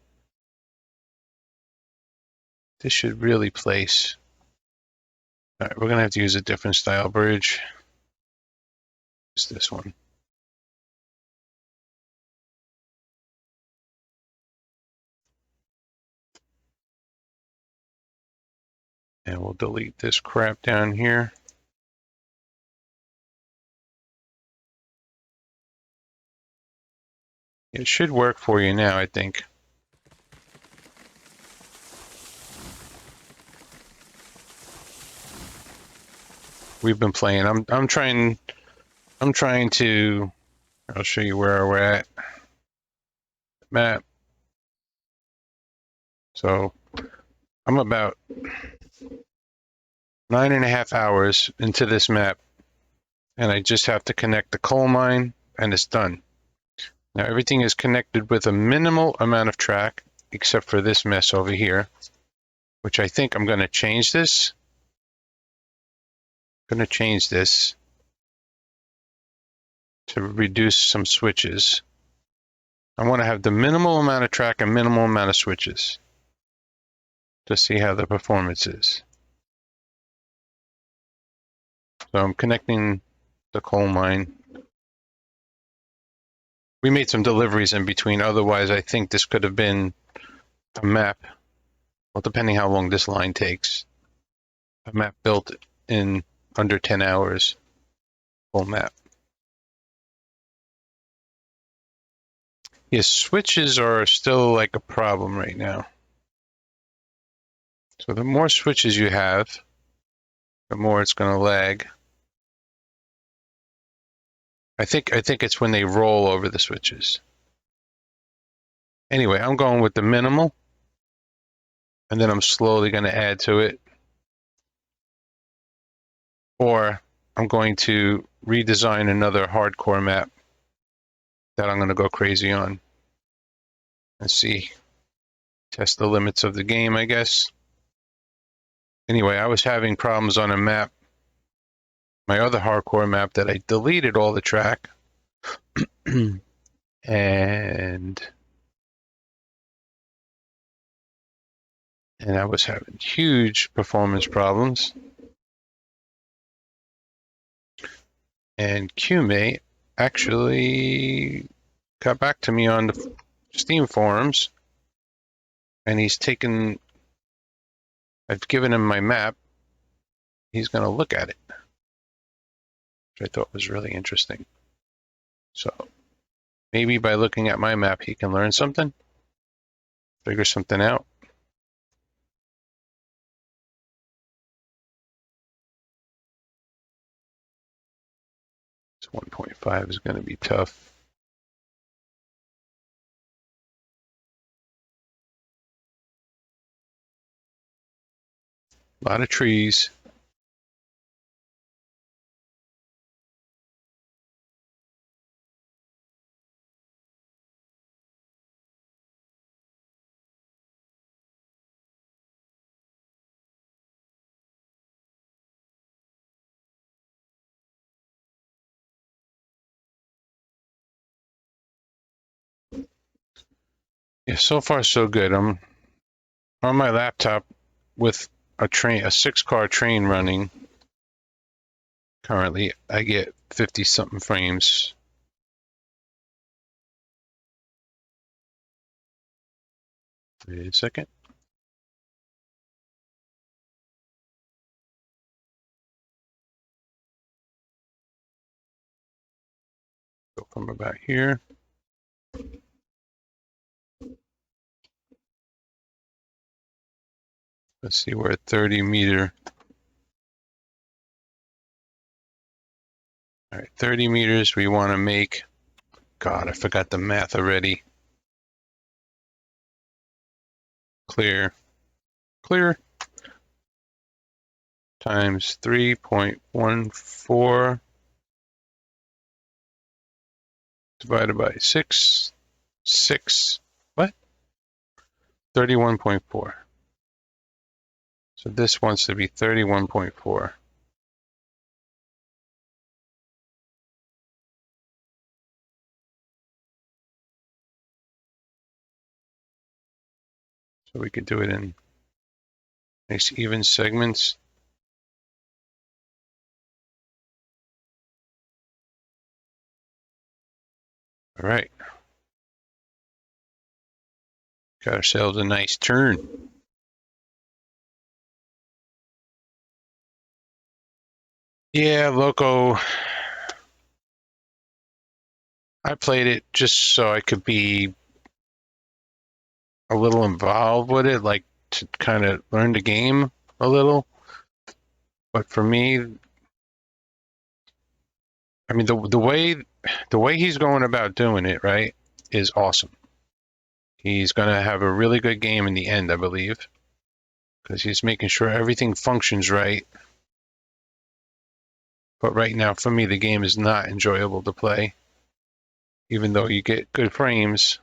S1: This should really place. All right, we're gonna have to use a different style bridge. It's this one. And we'll delete this crap down here. It should work for you now, I think. We've been playing. I'm trying to. I'll show you where we're at. Map. So I'm about 9.5 hours into this map, and I just have to connect the coal mine, and it's done. Now everything is connected with a minimal amount of track, except for this mess over here, which I think I'm going to change this. I'm going to change this to reduce some switches. I want to have the minimal amount of track and minimal amount of switches to see how the performance is. So I'm connecting the coal mine. We made some deliveries in between. Otherwise, I think this could have been a map. Well, depending how long this line takes. A map built in under 10 hours. Full map. Yes, switches are still like a problem right now. So the more switches you have, the more it's going to lag. I think it's when they roll over the switches. Anyway, I'm going with the minimal, and then I'm slowly going to add to it. Or I'm going to redesign another hardcore map that I'm going to go crazy on and see. Test the limits of the game, I guess. Anyway, I was having problems on a map, my other hardcore map, that I deleted all the track. and I was having huge performance problems. And QMate actually got back to me on the Steam forums, and he's taken, I've given him my map. He's going to look at it, which I thought was really interesting. So maybe by looking at my map, he can learn something, figure something out. So 1.5 is going to be tough. A lot of trees. Yeah, so far so good. I'm on my laptop with a 6-car train running. Currently, I get 50 something frames. Wait a second. Go from about here. Let's see, we're at 30 meter. All right, 30 meters. We want to make, God, I forgot the math already. Clear times 3.14 divided by 6, what? 31.4. So this wants to be 31.4. So we could do it in nice even segments. All right. Got ourselves a nice turn. Yeah, Loco. I played it just so I could be a little involved with it, like to kind of learn the game a little. But for me, I mean, the way he's going about doing it, right, is awesome. He's going to have a really good game in the end, I believe, because he's making sure everything functions right. But right now, for me, the game is not enjoyable to play. Even though you get good frames,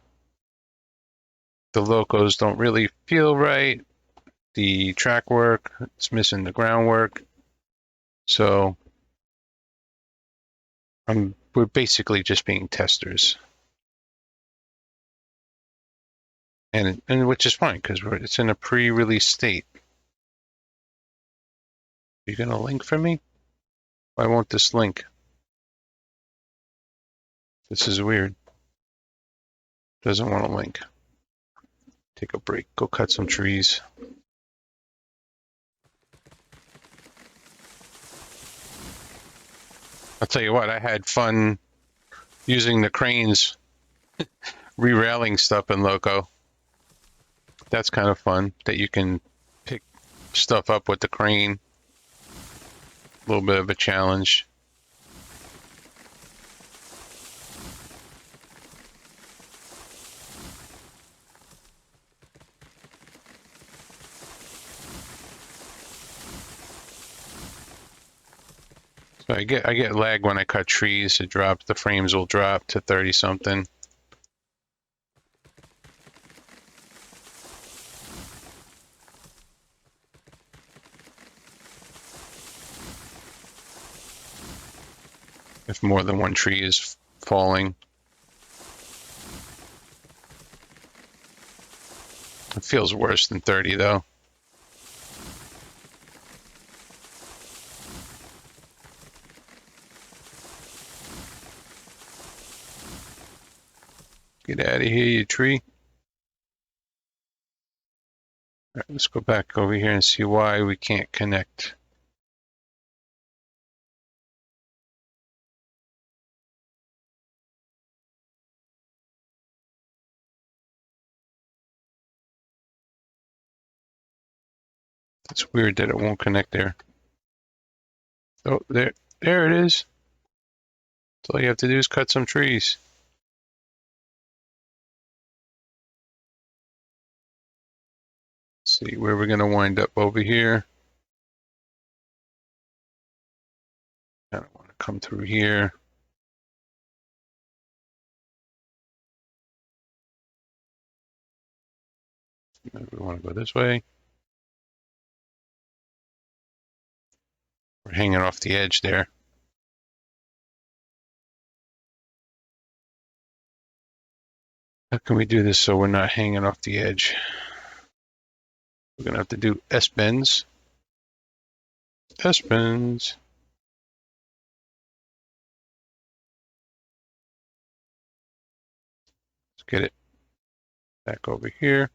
S1: the locos don't really feel right. The track work, it's missing the groundwork. So we're basically just being testers. And which is fine because it's in a pre-release state. Are you going to link for me? Why won't this link? This is weird. Doesn't want to link. Take a break. Go cut some trees. I'll tell you what, I had fun using the cranes, re-railing stuff in Loco. That's kind of fun that you can pick stuff up with the crane. A little bit of a challenge. So I get lag when I cut trees. It drops, the frames will drop to 30 something. If more than one tree is falling. It feels worse than 30 though. Get out of here, you tree. All right, let's go back over here and see why we can't connect. It's weird that it won't connect there. Oh, there it is. So all you have to do is cut some trees. Let's see where we're going to wind up over here. I don't want to come through here. Maybe we want to go this way. We're hanging off the edge there. How can we do this so we're not hanging off the edge? We're going to have to do S-bends. S-bends. Let's get it back over here.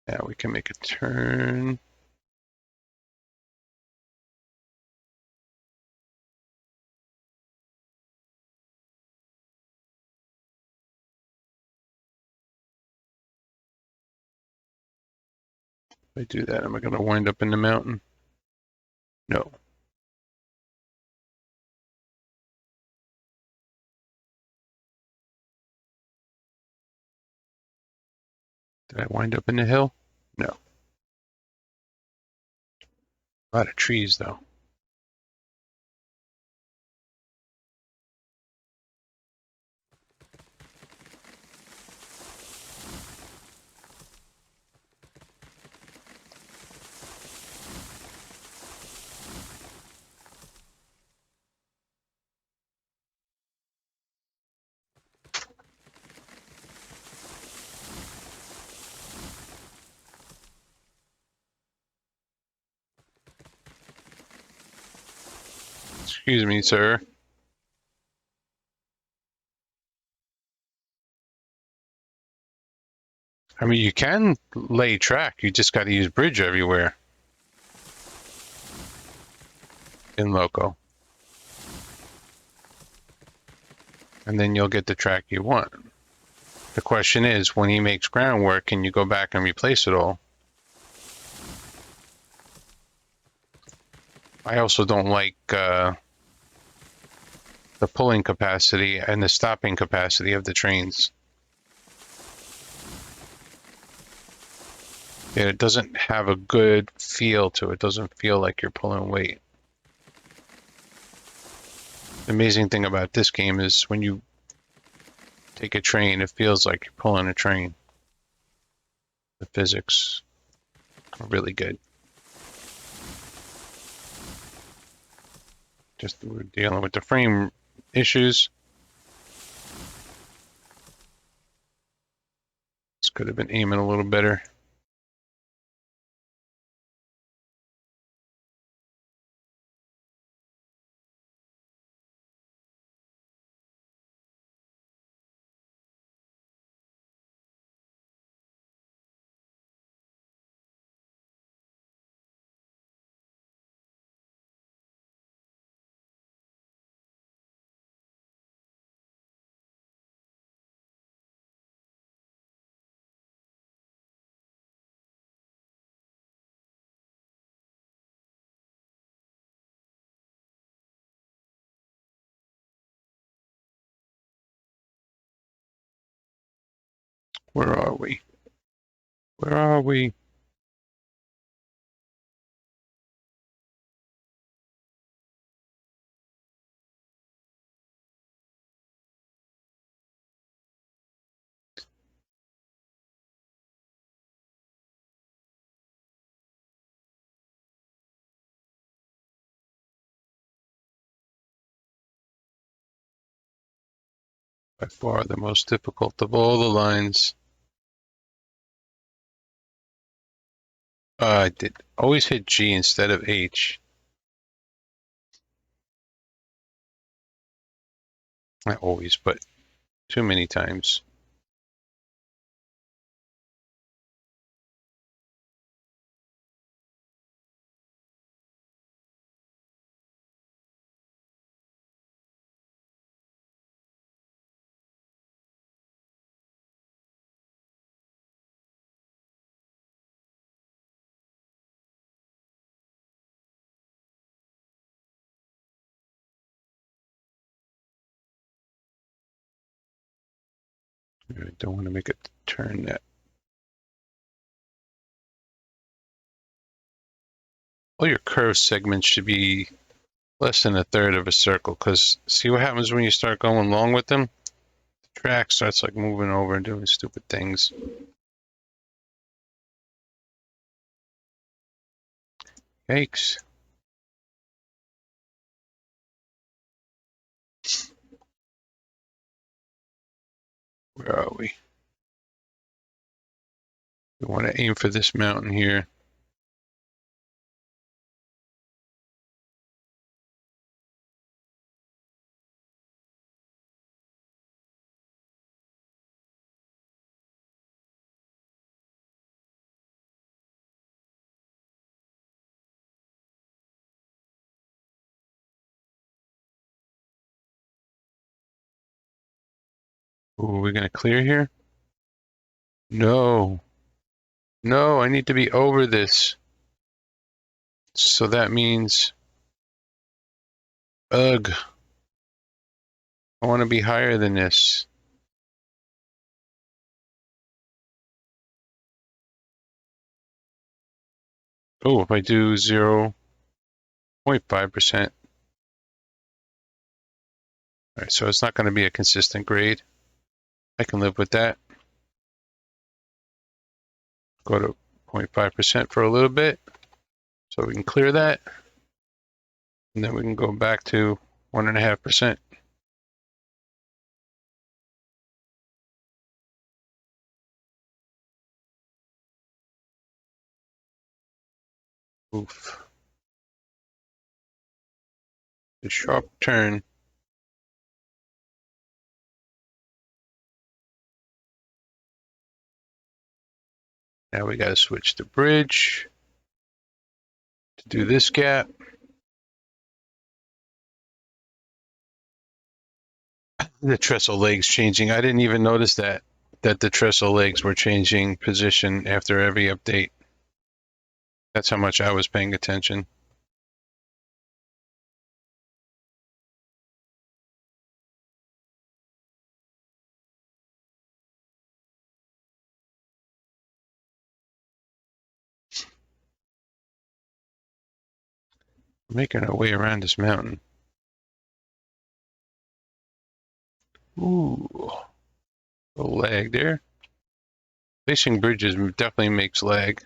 S1: Now we can make a turn. If I do that, am I going to wind up in the mountain? No. Did I wind up in the hill? No. A lot of trees, though. Excuse me, sir. I mean, you can lay track. You just got to use bridge everywhere in Loco. And then you'll get the track you want. The question is, when he makes groundwork, can you go back and replace it all? I also don't like the pulling capacity and the stopping capacity of the trains. It doesn't have a good feel to it. It doesn't feel like you're pulling weight. The amazing thing about this game is when you take a train, it feels like you're pulling a train. The physics are really good. Just we're dealing with the frame issues. This could have been aiming a little better. Where are we? Where are we? By far the most difficult of all the lines. I did always hit G instead of H. Not always, but too many times. I don't want to make it turn that. All your curved segments should be less than a third of a circle, because see what happens when you start going long with them? The track starts like moving over and doing stupid things. Yikes. Where are we? We want to aim for this mountain here. Ooh, we're gonna clear here? No. No, I need to be over this. So that means, ugh, I want to be higher than this. Oh, if I do 0.5%. All right, so it's not going to be a consistent grade. I can live with that. Go to 0.5% for a little bit, so we can clear that. And then we can go back to 1.5%. Oof. A sharp turn. Now we got to switch the bridge to do this gap. The trestle legs changing. I didn't even notice that the trestle legs were changing position after every update. That's how much I was paying attention. We're making our way around this mountain. Ooh, a lag there. Placing bridges definitely makes lag.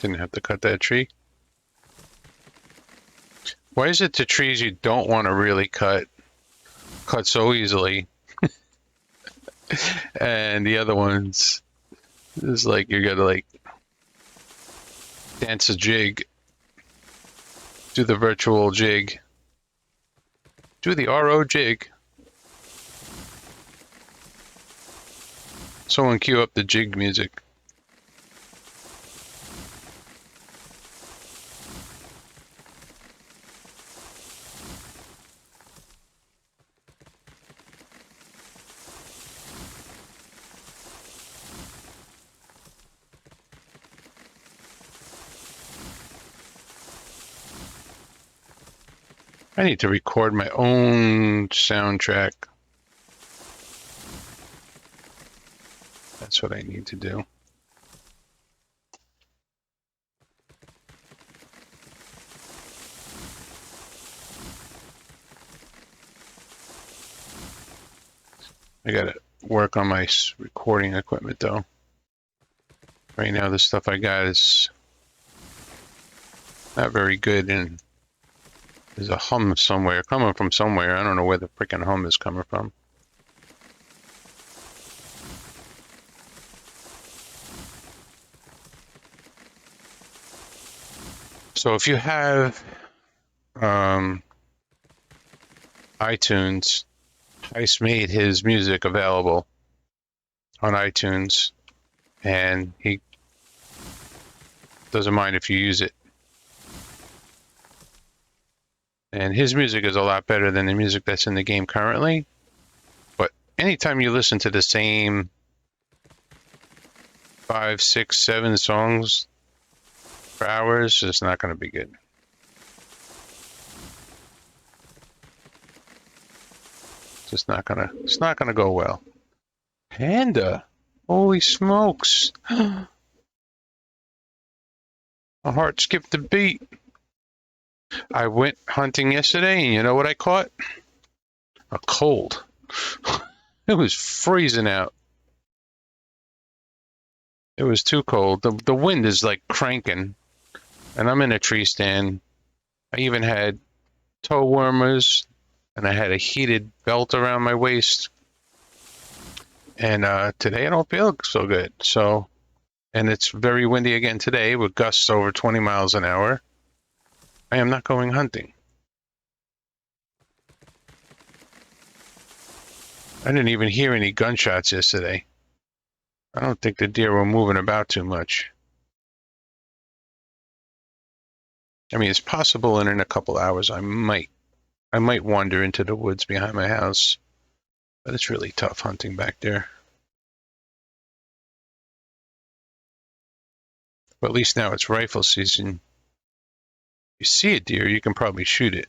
S1: Didn't have to cut that tree. Why is it the trees you don't want to really cut so easily, and the other ones is like you gotta like dance a jig, do the virtual jig, do the RO jig. Someone cue up the jig music. I need to record my own soundtrack. That's what I need to do. I gotta work on my recording equipment though. Right now the stuff I got is not very good, and there's a hum somewhere, coming from somewhere. I don't know where the freaking hum is coming from. So if you have iTunes, Heist made his music available on iTunes, and he doesn't mind if you use it. And his music is a lot better than the music that's in the game currently. But anytime you listen to the same 5, 6, 7 songs for hours, it's not going to be good. It's not gonna go well. Panda, holy smokes! My heart skipped a beat. I went hunting yesterday, and you know what I caught? A cold. It was freezing out. It was too cold. The wind is like cranking, and I'm in a tree stand. I even had toe warmers, and I had a heated belt around my waist. And today I don't feel so good. So, and it's very windy again today with gusts over 20 miles an hour. I am not going hunting. I didn't even hear any gunshots yesterday. I don't think the deer were moving about too much. I mean, it's possible, and in a couple hours I might wander into the woods behind my house, but it's really tough hunting back there. But at least now it's rifle season. You see a deer, you can probably shoot it.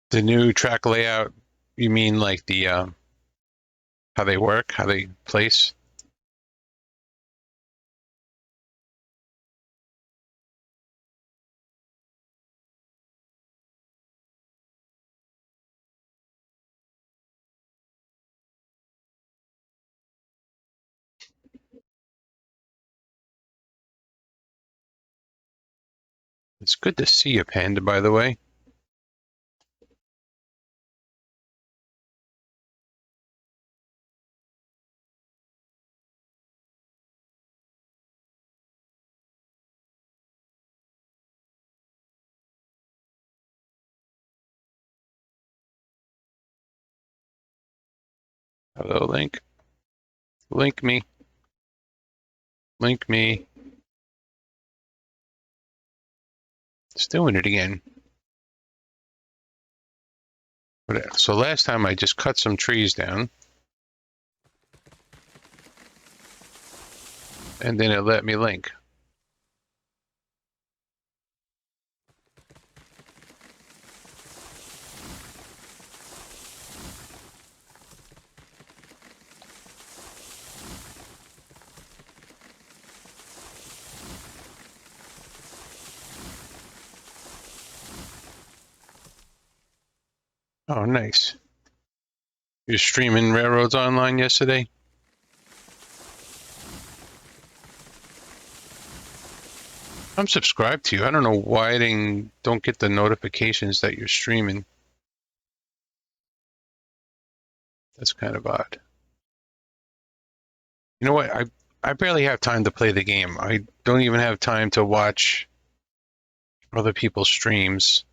S1: The new track layout, you mean like the how they work, how they place? It's good to see you, Panda, by the way. Hello, Link. Link me. Link me. It's doing it again. So last time I just cut some trees down, and then it let me link. Oh, nice. You're streaming Railroads Online yesterday? I'm subscribed to you. I don't know why I don't get the notifications that you're streaming. That's kind of odd. You know what? I barely have time to play the game. I don't even have time to watch other people's streams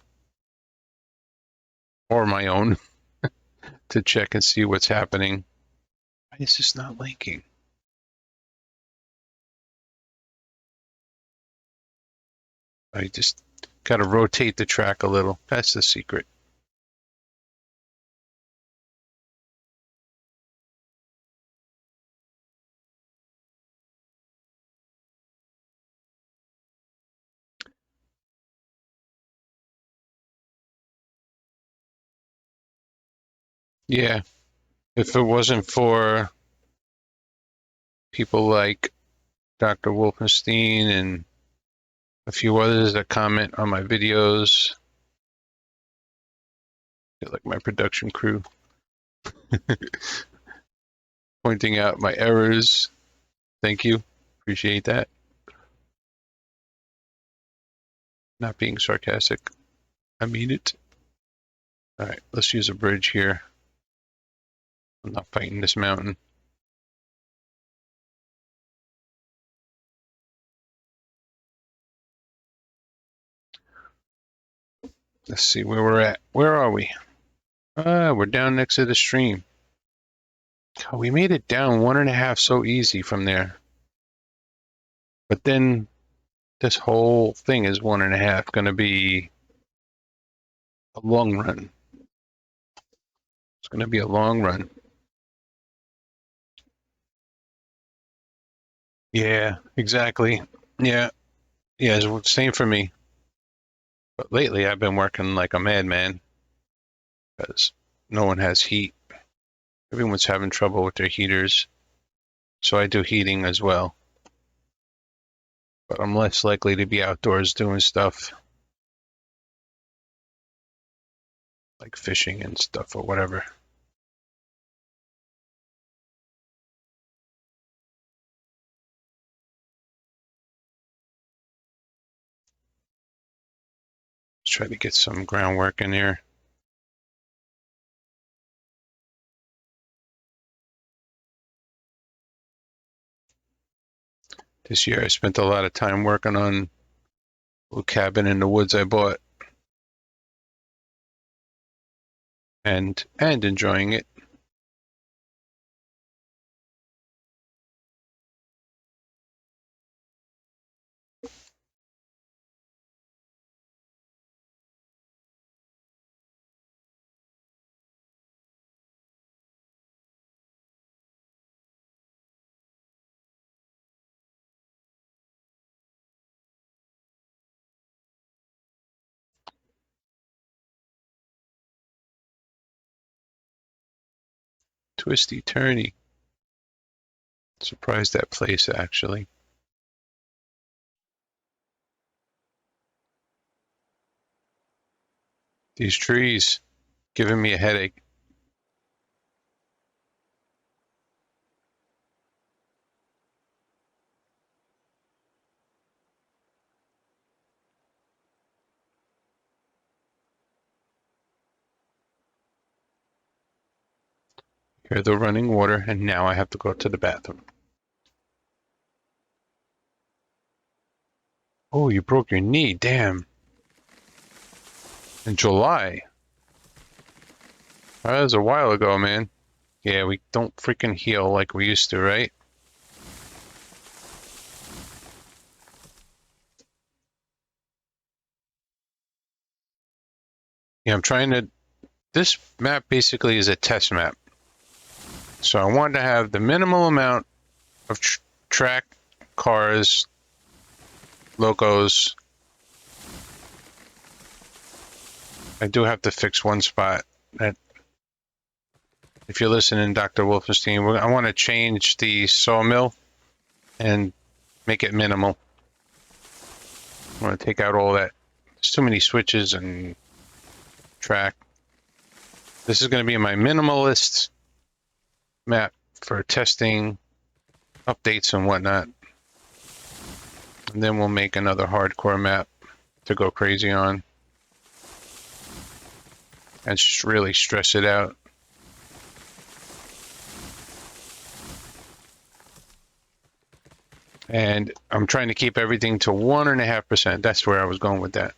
S1: or my own to check and see what's happening. Why is this not linking? I just got to rotate the track a little. That's the secret. Yeah, if it wasn't for people like Dr. Wolfenstein and a few others that comment on my videos, like my production crew, pointing out my errors. Thank you. Appreciate that. Not being sarcastic. I mean it. All right, let's use a bridge here. I'm not fighting this mountain. Let's see where we're at. Where are we? We're down next to the stream. Oh, we made it down 1.5 so easy from there. But then this whole thing is 1.5 going to be a long run. It's going to be a long run. Yeah, exactly. Yeah, yeah, it's same for me. But lately I've been working like a madman because no one has heat. Everyone's having trouble with their heaters. So I do heating as well. But I'm less likely to be outdoors doing stuff like fishing and stuff or whatever. Let's try to get some groundwork in here. This year I spent a lot of time working on a little cabin in the woods I bought and enjoying it. Twisty turny. Surprised that place actually. These trees giving me a headache. Hear the running water, and now I have to go to the bathroom. Oh, you broke your knee, damn. In July. That was a while ago, man. Yeah, we don't freaking heal like we used to, right? Yeah, I'm trying to. This map basically is a test map. So I wanted to have the minimal amount of track, cars, locos. I do have to fix one spot. That, if you're listening, Dr. Wolfenstein, I want to change the sawmill and make it minimal. I want to take out all that. There's too many switches and track. This is going to be my minimalist map for testing, updates, and whatnot. And then we'll make another hardcore map to go crazy on and just really stress it out. And I'm trying to keep everything to 1.5%. That's where I was going with that.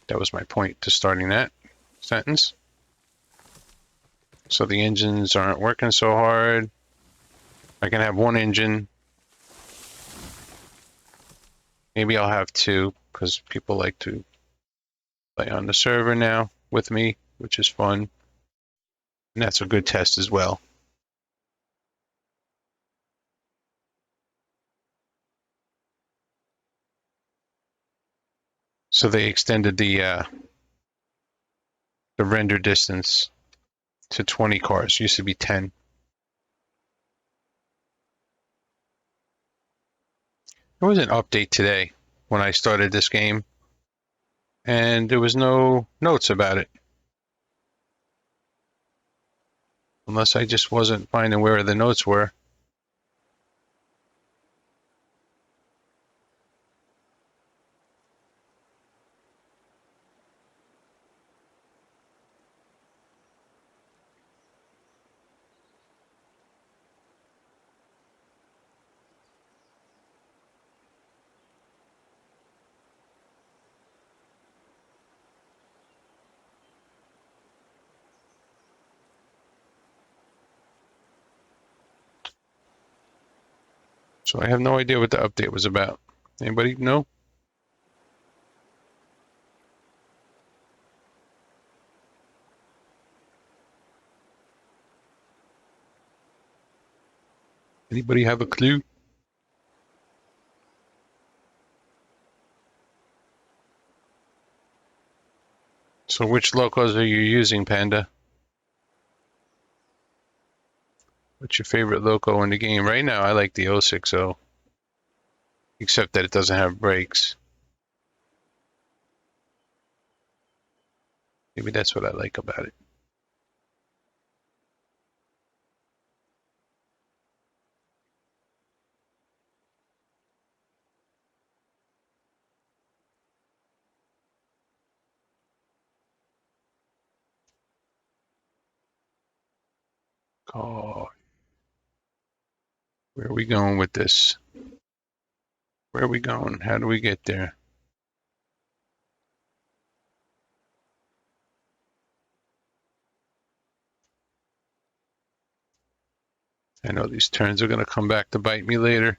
S1: That was my point to starting that sentence. So the engines aren't working so hard. I can have one engine. Maybe I'll have two because people like to play on the server now with me, which is fun. And that's a good test as well. So they extended the render distance to 20 cars. It used to be 10. There was an update today when I started this game, and there was no notes about it. Unless I just wasn't finding where the notes were. So I have no idea what the update was about. Anybody know? Anybody have a clue? So which locos are you using, Panda? What's your favorite loco in the game? Right now, I like the 060, except that it doesn't have brakes. Maybe that's what I like about it. Oh, where are we going with this? Where are we going? How do we get there? I know these turns are going to come back to bite me later.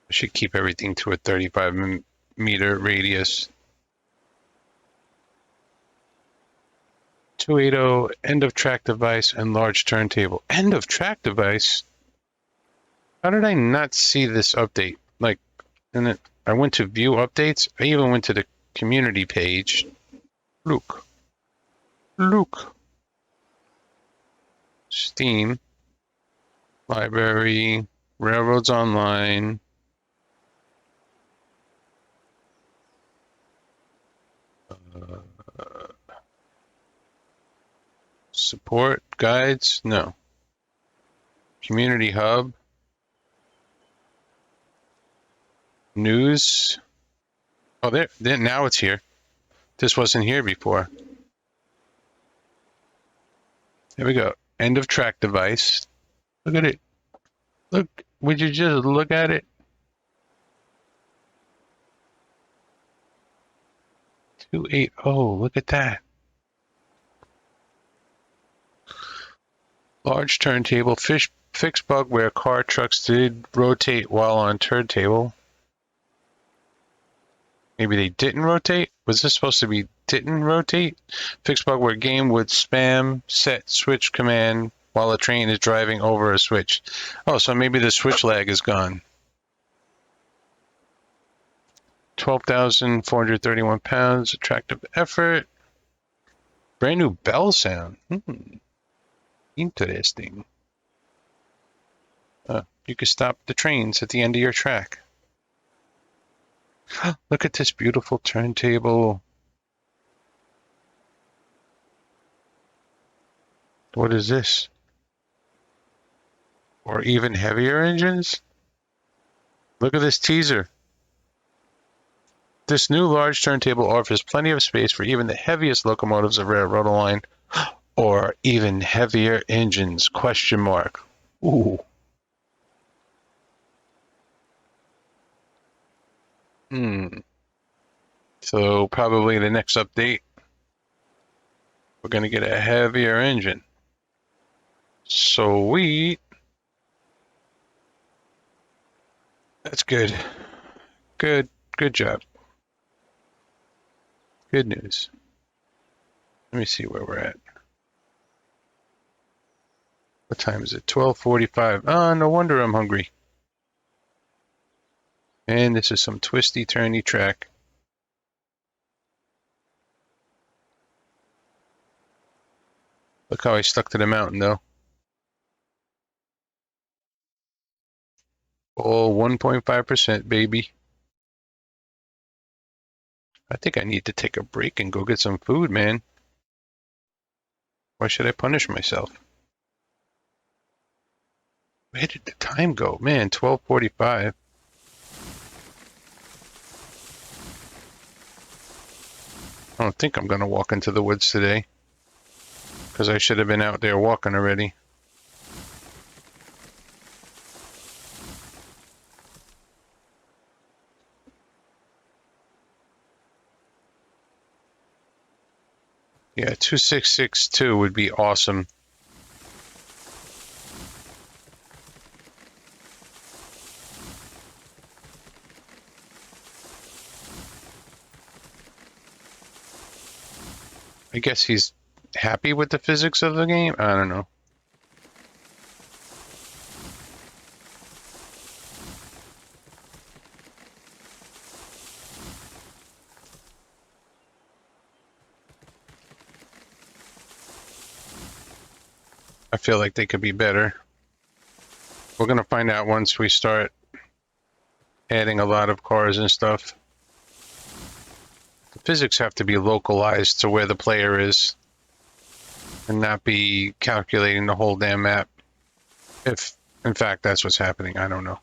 S1: I should keep everything to a 35-meter radius. 280, end of track device, and large turntable. End of track device? How did I not see this update? Like, and then I went to view updates. I even went to the community page. Look. Steam, library, railroads online. Support guides? No. Community hub. News. Oh, there. Now it's here. This wasn't here before. There we go. End of track device. Look at it. Look. Would you just look at it? 280. Look at that. Large turntable. Fixed bug where car trucks did rotate while on turntable. Maybe they didn't rotate? Was this supposed to be didn't rotate? Fixed bug where game would spam set switch command while a train is driving over a switch. Oh, so maybe the switch lag is gone. 12,431 pounds. Attractive effort. Brand new bell sound. Interesting. You can stop the trains at the end of your track. Look at this beautiful turntable. What is this? Or even heavier engines? Look at this teaser. This new large turntable offers plenty of space for even the heaviest locomotives of railroad line. or even heavier engines, question mark. Ooh. So probably the next update, we're going to get a heavier engine. Sweet. That's good. Good job. Good news. Let me see where we're at. What time is it? 12:45. Oh, no wonder I'm hungry. And this is some twisty, turny track. Look how I stuck to the mountain, though. Oh, 1.5%, baby. I think I need to take a break and go get some food, man. Why should I punish myself? Where did the time go? Man, 12:45. I don't think I'm going to walk into the woods today, because I should have been out there walking already. Yeah, 2662 would be awesome. I guess he's happy with the physics of the game? I don't know. I feel like they could be better. We're going to find out once we start adding a lot of cars and stuff. The physics have to be localized to where the player is and not be calculating the whole damn map. If, in fact, that's what's happening, I don't know.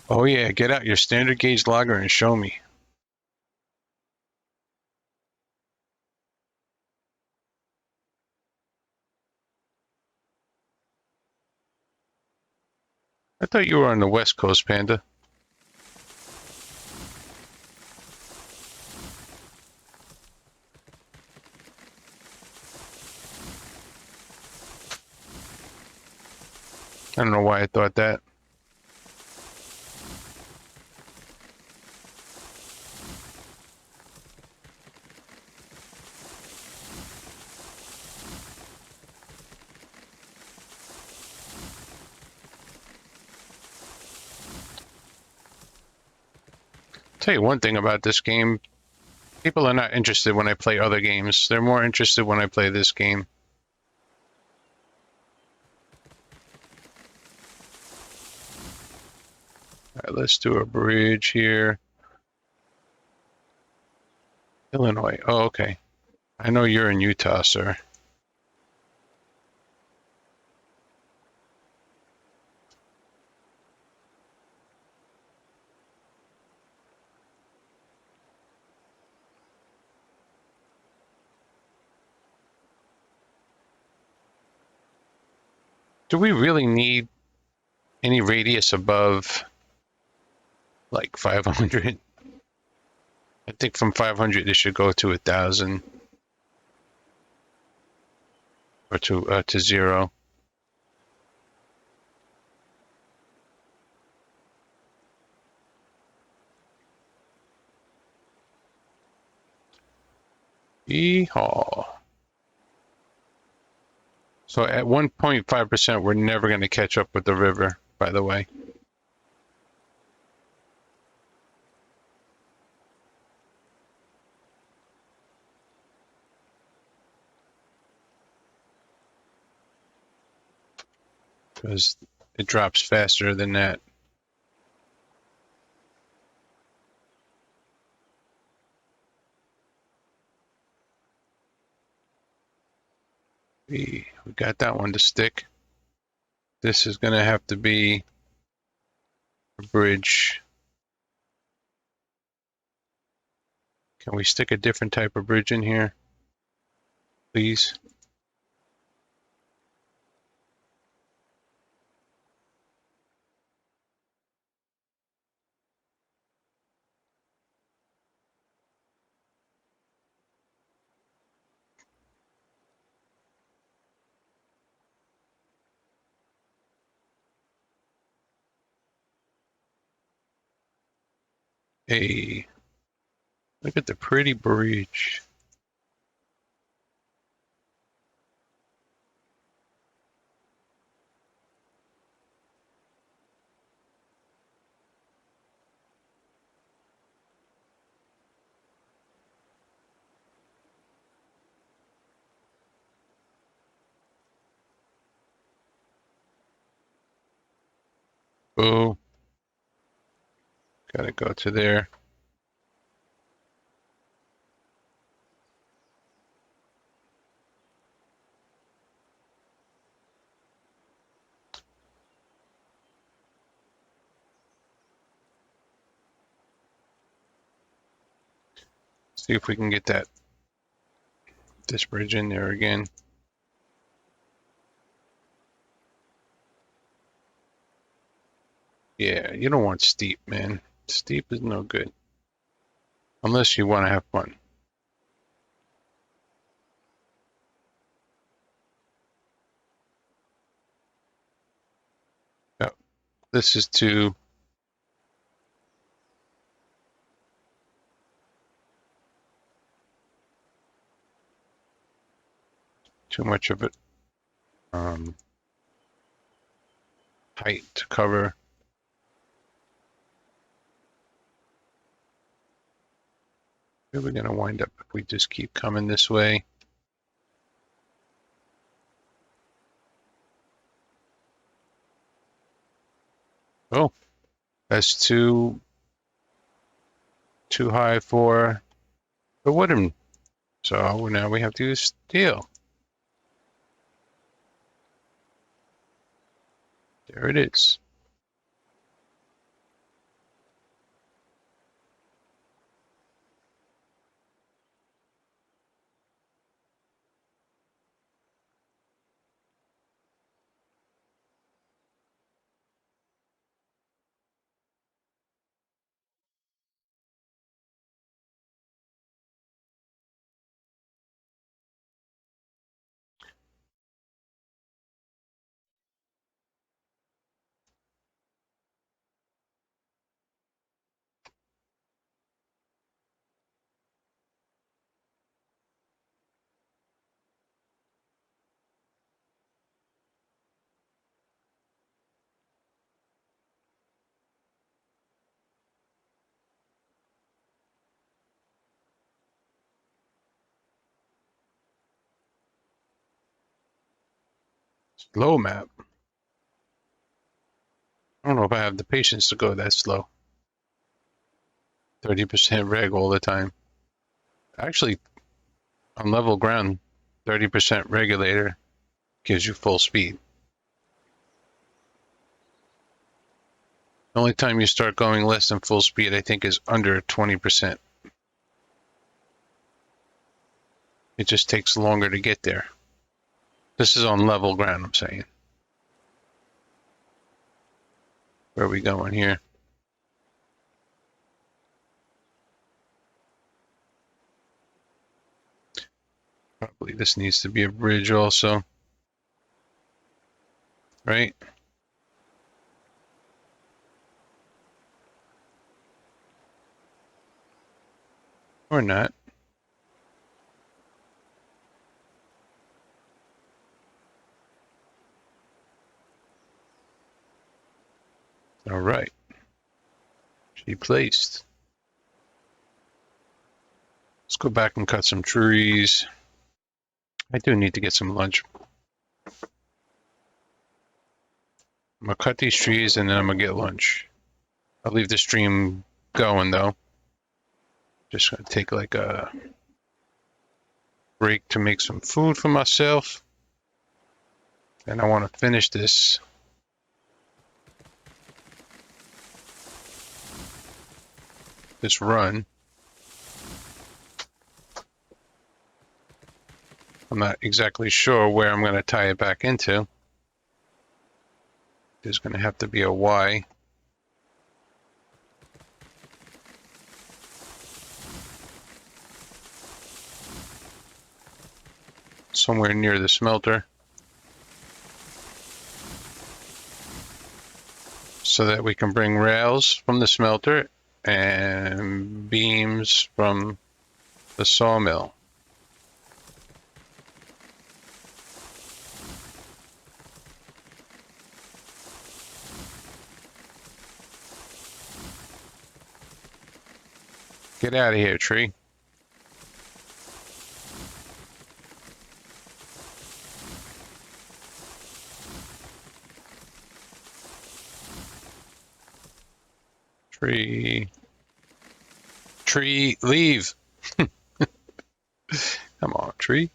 S1: Oh yeah, get out your standard gauge logger and show me. I thought you were on the West Coast, Panda. I don't know why I thought that. Tell you one thing about this game, people are not interested when I play other games. They're more interested when I play this game. All right, let's do a bridge here. Illinois. Oh, okay. I know you're in Utah, sir. Do we really need any radius above like 500? I think from 500 it should go to 1,000 or to 0. Yeehaw. So at 1.5%, we're never going to catch up with the river, by the way. Because it drops faster than that. We got that one to stick. This is going to have to be a bridge. Can we stick a different type of bridge in here, please? Hey, look at the pretty bridge. Oh, gotta go to there. See if we can get this bridge in there again. Yeah, you don't want steep, man. Steep is no good. Unless you want to have fun. Oh, this is too much of it. Height to cover. Where are we gonna wind up if we just keep coming this way? Oh, that's too high for the wooden. So now we have to use steel. There it is. Slow map. I don't know if I have the patience to go that slow. 30% reg all the time. Actually, on level ground, 30% regulator gives you full speed. The only time you start going less than full speed, I think, is under 20%. It just takes longer to get there. This is on level ground, I'm saying. Where are we going here? Probably this needs to be a bridge also. Right? Or not. All right. She placed. Let's go back and cut some trees. I do need to get some lunch. I'm gonna cut these trees and then I'm gonna get lunch. I'll leave the stream going though. Just gonna take like a break to make some food for myself. And I want to finish this run. I'm not exactly sure where I'm going to tie it back into. There's going to have to be a Y. Somewhere near the smelter. So that we can bring rails from the smelter and beams from the sawmill. Get out of here, tree. Tree. Tree, leave. Come on, tree.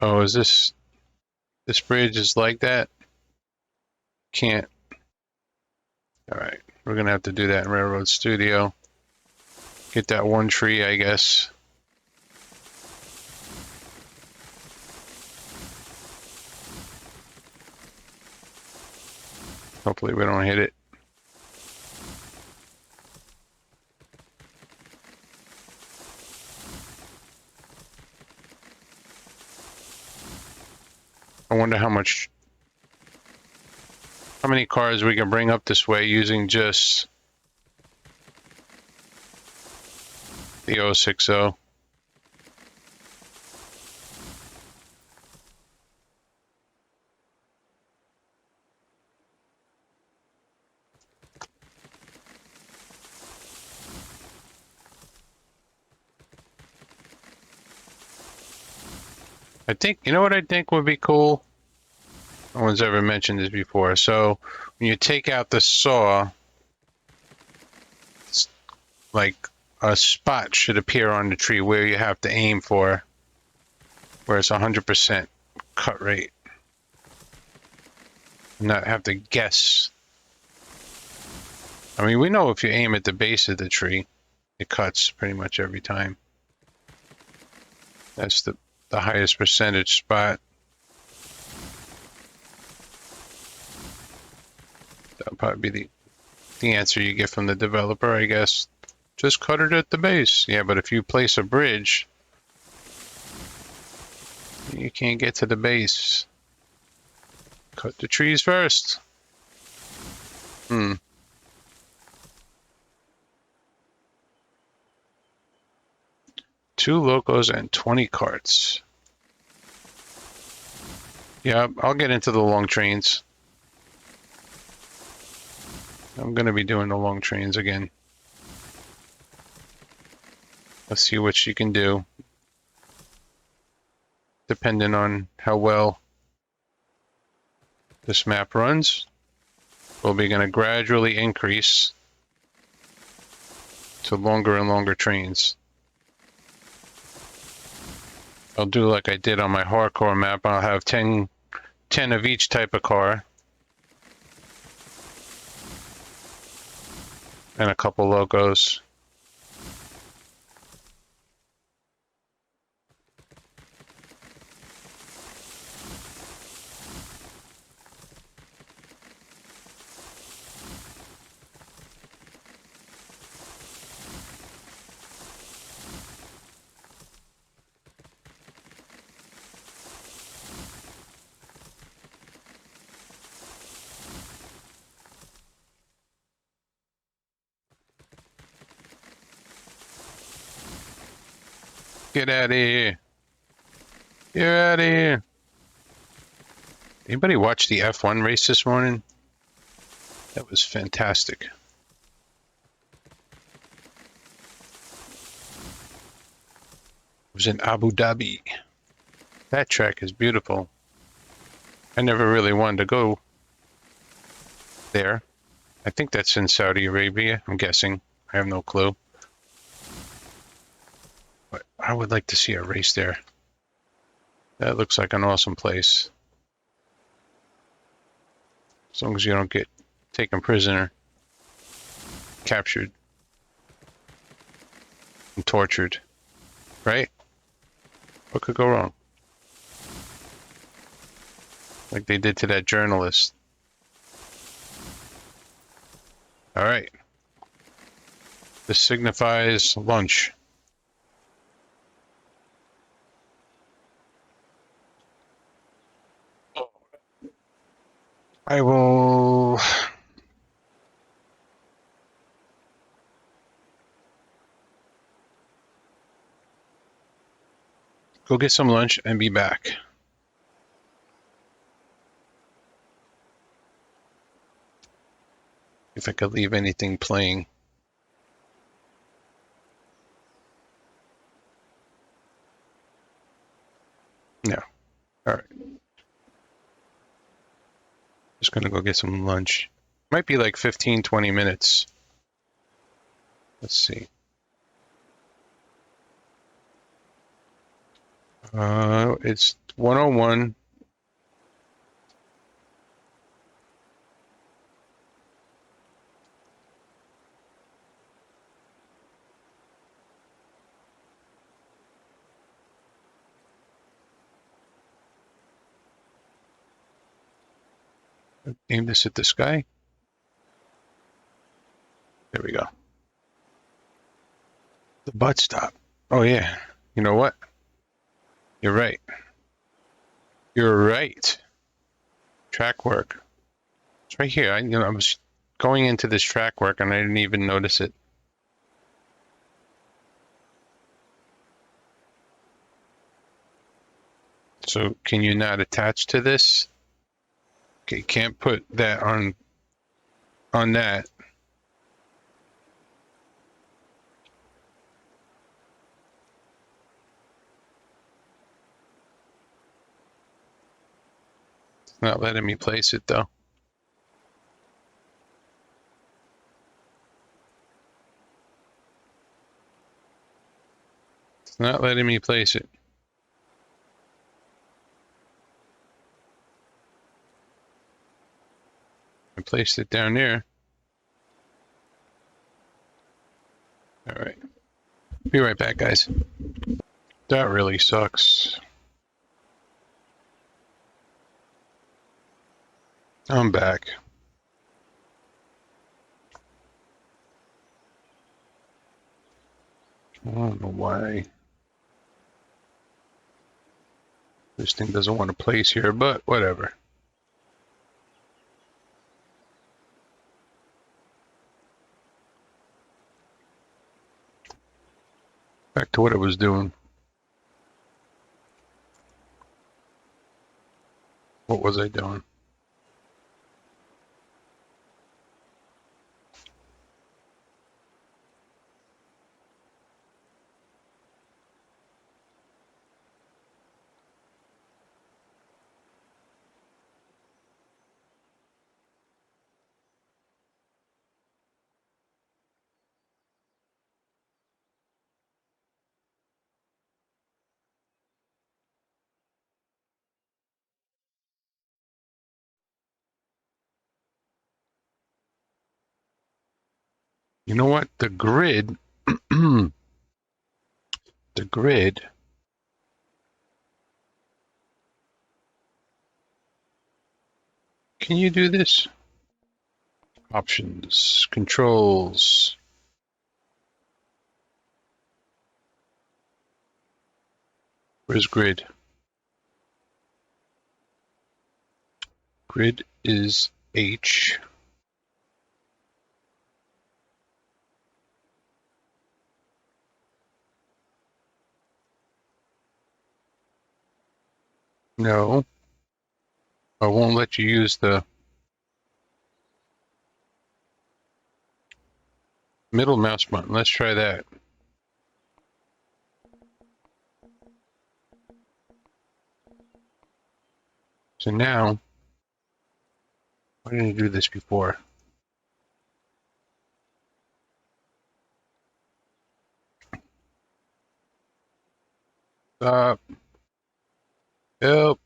S1: Oh, is this bridge is like that? Can't. All right, we're gonna have to do that in Railroad Studio. Get that one tree, I guess. Hopefully we don't hit it. I wonder how many cars we can bring up this way using just the 060. I think, you know what I think would be cool? No one's ever mentioned this before. So when you take out the saw, it's like a spot should appear on the tree where you have to aim for, where it's 100% cut rate. Not have to guess. I mean, we know if you aim at the base of the tree, it cuts pretty much every time. That's the highest percentage spot. That'll probably be the answer you get from the developer, I guess. Just cut it at the base. Yeah, but if you place a bridge, you can't get to the base. Cut the trees first. 2 locos and 20 carts. Yeah, I'll get into the long trains. I'm going to be doing the long trains again. Let's see what she can do. Depending on how well this map runs, we'll be going to gradually increase to longer and longer trains. I'll do like I did on my hardcore map. I'll have 10 of each type of car. And a couple locos. Get out of here. Get out of here. Anybody watch the F1 race this morning? That was fantastic. It was in Abu Dhabi. That track is beautiful. I never really wanted to go there. I think that's in Saudi Arabia, I'm guessing. I have no clue. But I would like to see a race there. That looks like an awesome place. As long as you don't get taken prisoner, captured, and tortured. Right? What could go wrong? Like they did to that journalist. All right. This signifies lunch. I will go get some lunch and be back. If I could leave anything playing. No. All right. Just gonna go get some lunch. Might be like 15, 20 minutes. Let's see. It's 101. Aim this at the sky. There we go. The butt stop. Oh yeah. You know what? You're right. You're right. Track work. It's right here. I was going into this track work and I didn't even notice it. So can you not attach to this? Okay, can't put that on that. It's not letting me place it though. It's not letting me place it. I placed it down there. All right. Be right back, guys. That really sucks. I'm back. I don't know why this thing doesn't want to place here, but whatever. Back to what I was doing. What was I doing? You know what? The grid, the grid, can you do this? Options, controls. Where's grid? Grid is H. No, I won't let you use the middle mouse button. Let's try that. So now, why didn't I do this before? Stop. Help.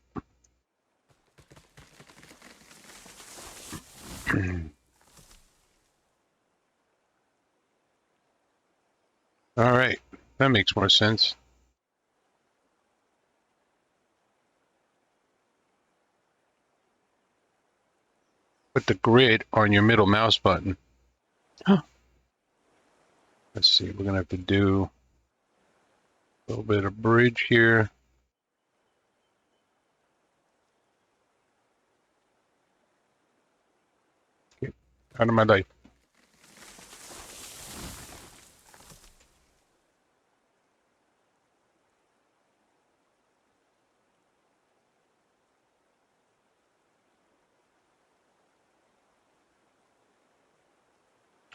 S1: All right. That makes more sense. Put the grid on your middle mouse button. Huh. Let's see. We're going to have to do a little bit of bridge here. Get out of my life.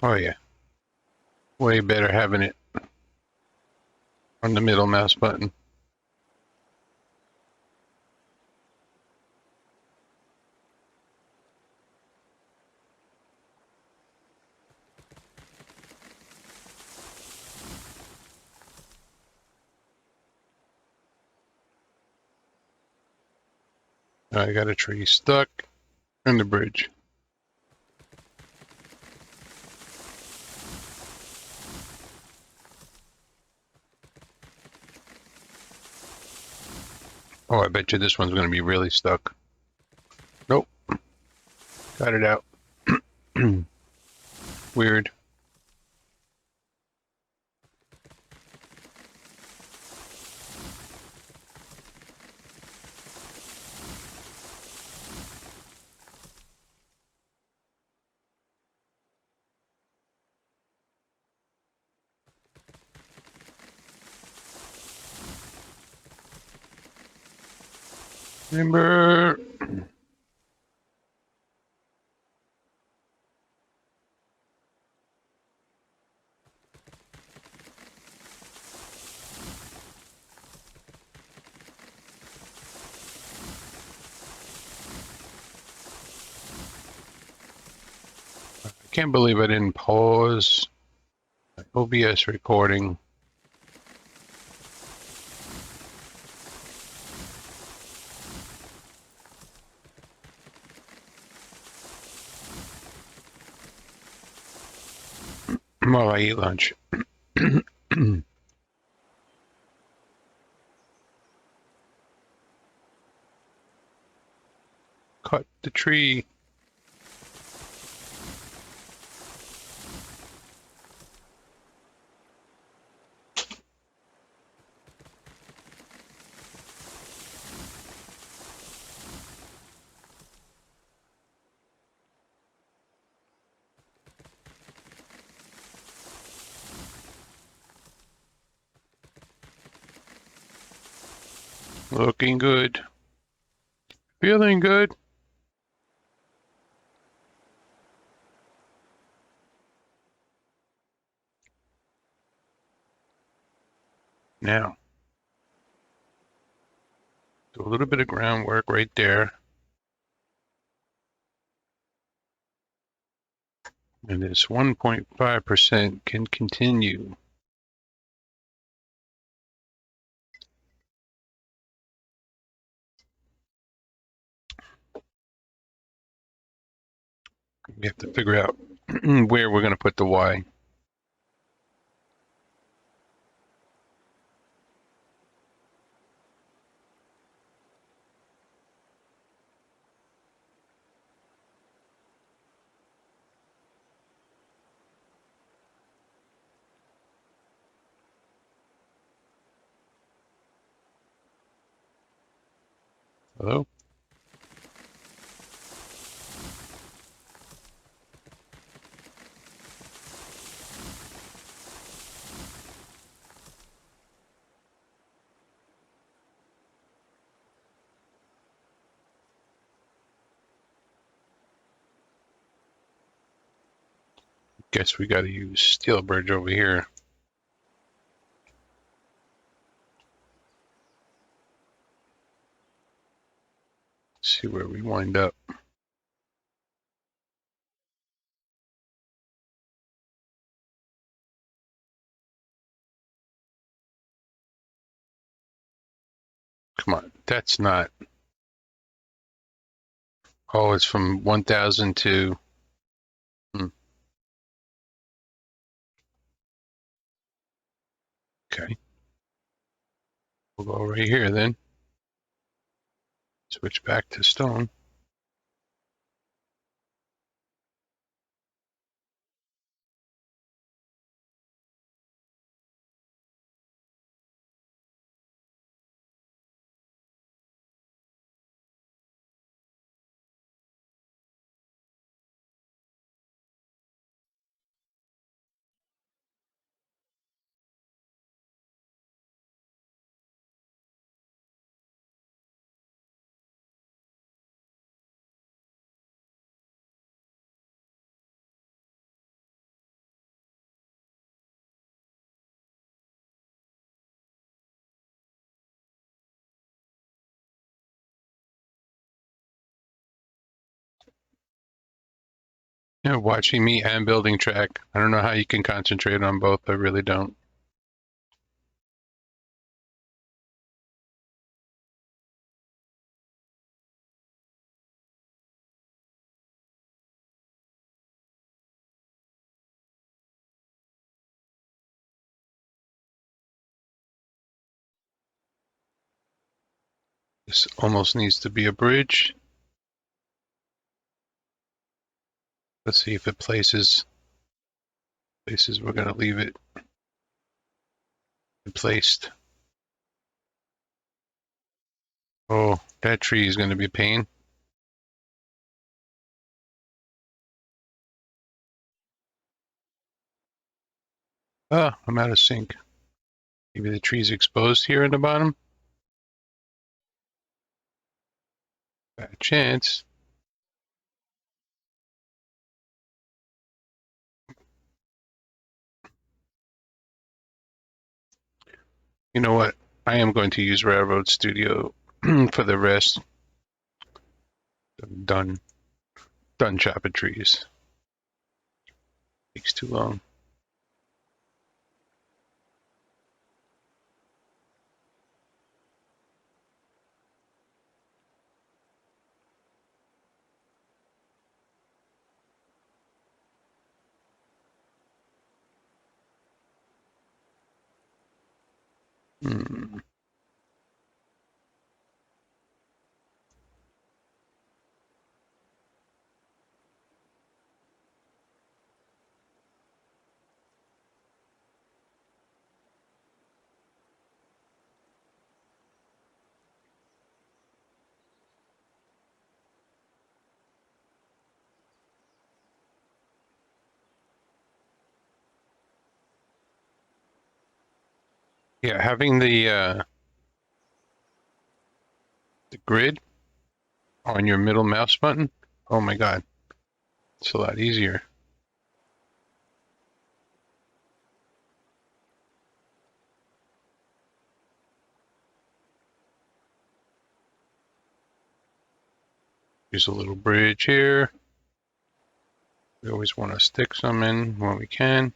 S1: Oh, yeah. Way better having it on the middle mouse button. I got a tree stuck in the bridge. Oh, I bet you this one's going to be really stuck. Nope. Got it out. Weird. Remember. I can't believe I didn't pause my OBS recording. While I eat lunch. Cut the tree. Looking good. Feeling good. Now, do a little bit of groundwork right there. And this 1.5% can continue. We have to figure out where we're going to put the Y. Hello? Guess we got to use steel bridge over here. See where we wind up. that's not. Oh, it's from 1,000 to. Hmm, okay, we'll go right here then. Switch back to stone. Yeah, watching me and building track. I don't know how you can concentrate on both. I really don't. This almost needs to be a bridge. Let's see if it places. Places we're gonna leave it placed. Oh, that tree is gonna be a pain. Oh, I'm out of sync. Maybe the tree's exposed here in the bottom. Bad chance. You know what? I am going to use Railroad Studio for the rest. I'm done chopping trees. Takes too long. Hmm. Yeah, having the grid on your middle mouse button. Oh my God, it's a lot easier. Use a little bridge here. We always want to stick some in when we can.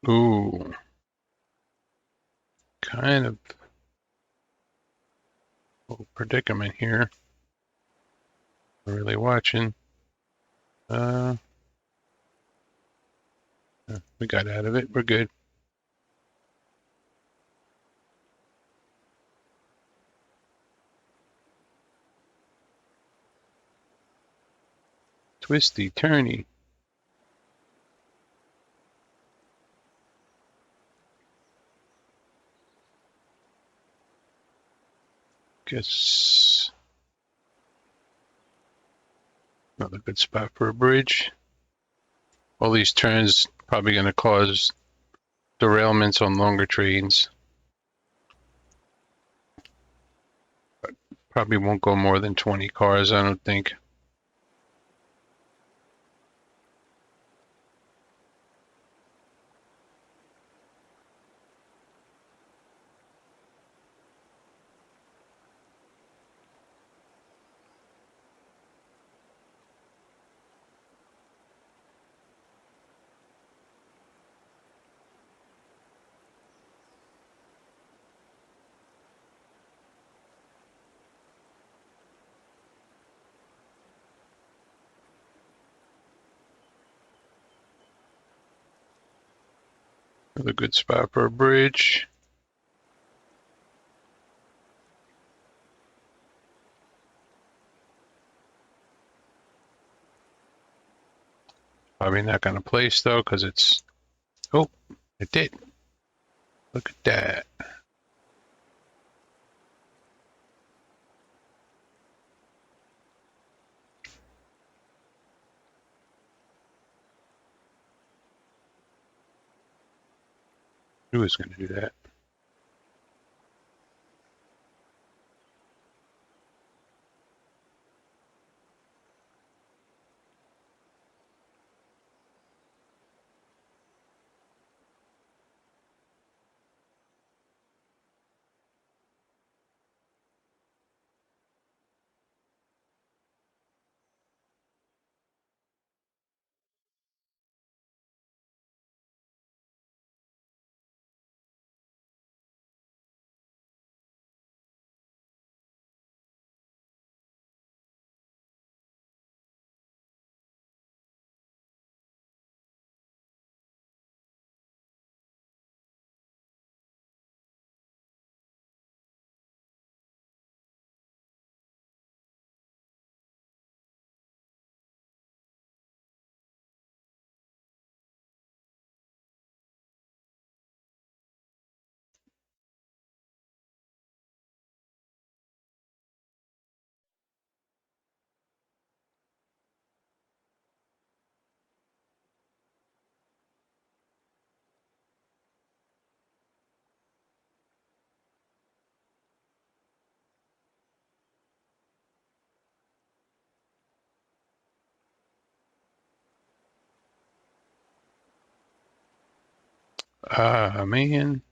S1: Ooh, kind of a little predicament here. Not really watching. Uh, we got out of it. We're good. Twisty, turny. Guess Another good spot for a bridge. All these turns probably going to cause derailments on longer trains. Probably won't go more than 20 cars, I don't think. Another good spot for a bridge. Probably not going to place though, because it's, oh, it did. Look at that. Who was going to do that? Ah, man.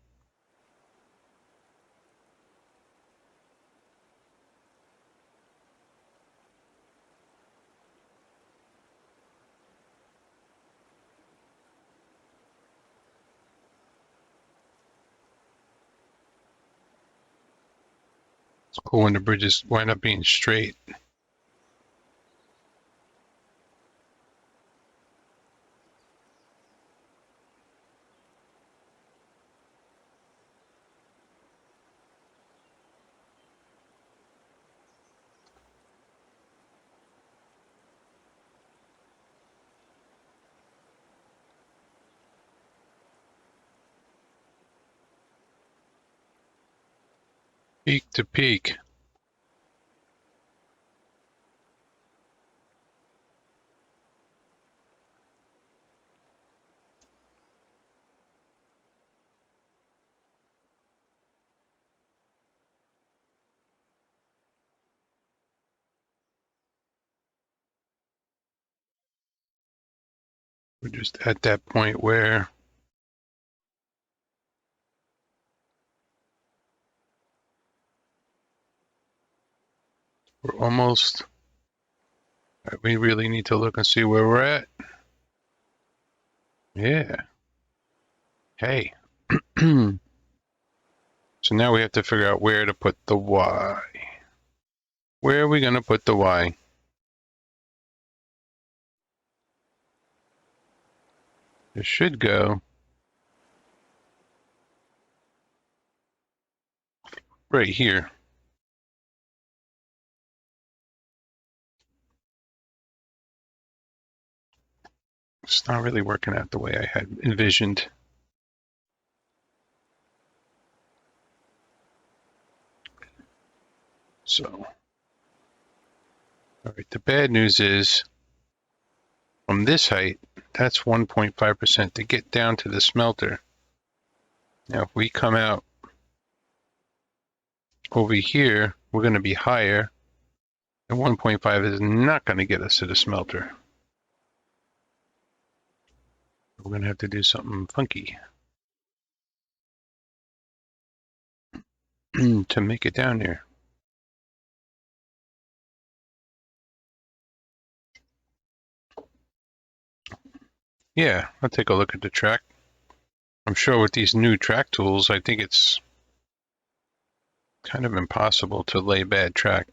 S1: It's cool when the bridges wind up being straight. Peak to peak. We're just at that point where we're almost, we really need to look and see where we're at. Yeah. Hey. So now we have to figure out where to put the Y. Where are we going to put the Y? It should go right here. It's not really working out the way I had envisioned. So, all right, the bad news is from this height, that's 1.5% to get down to the smelter. Now, if we come out over here, we're going to be higher, and 1.5 is not going to get us to the smelter. We're going to have to do something funky to make it down there. Yeah, I'll take a look at the track. I'm sure with these new track tools, I think it's kind of impossible to lay bad track.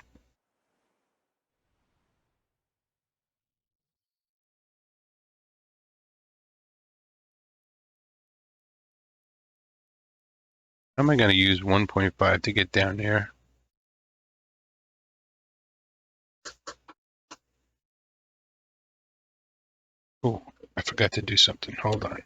S1: How am I going to use 1.5 to get down there? Oh, I forgot to do something. Hold on.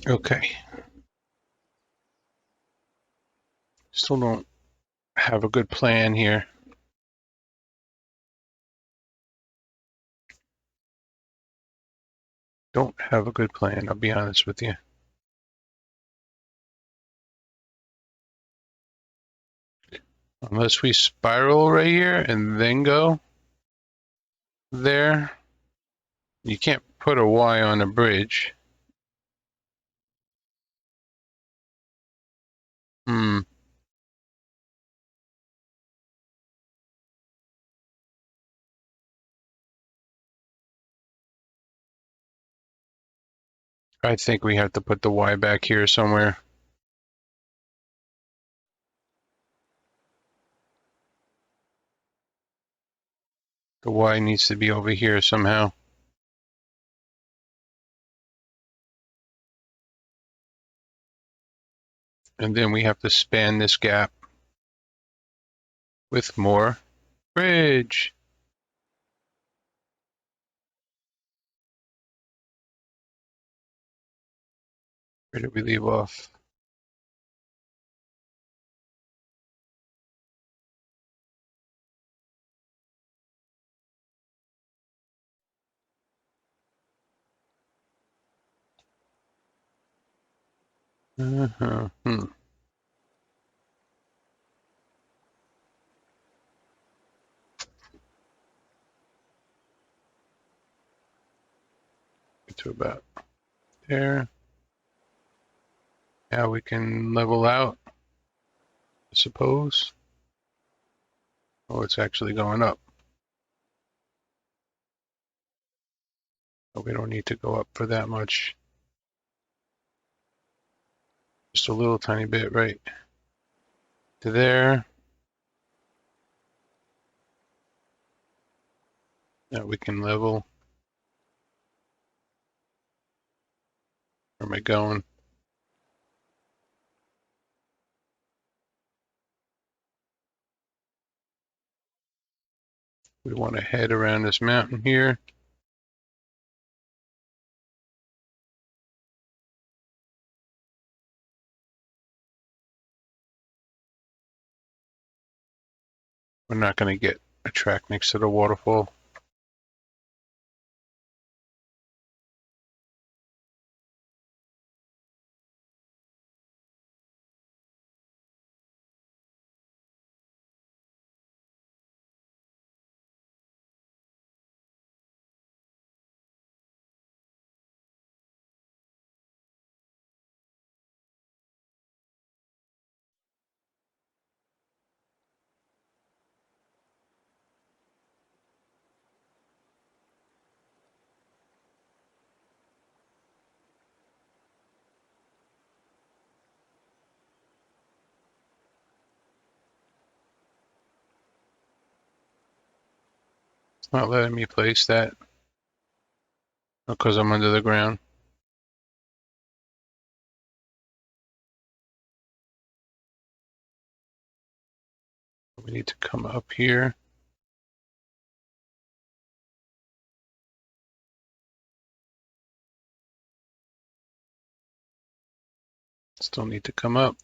S1: Okay. Still don't have a good plan here. Don't have a good plan, I'll be honest with you. Unless we spiral right here and then go there. You can't put a Y on a bridge. I think we have to put the Y back here somewhere. The Y needs to be over here somehow. And then we have to span this gap with more bridge. Where did we leave off? Get to about there. Now we can level out, I suppose. Oh, it's actually going up. But we don't need to go up for that much. Just a little tiny bit right to there. Now we can level. Where am I going? We want to head around this mountain here. We're not going to get a track next to the waterfall. Not letting me place that because I'm under the ground. We need to come up here. Still need to come up.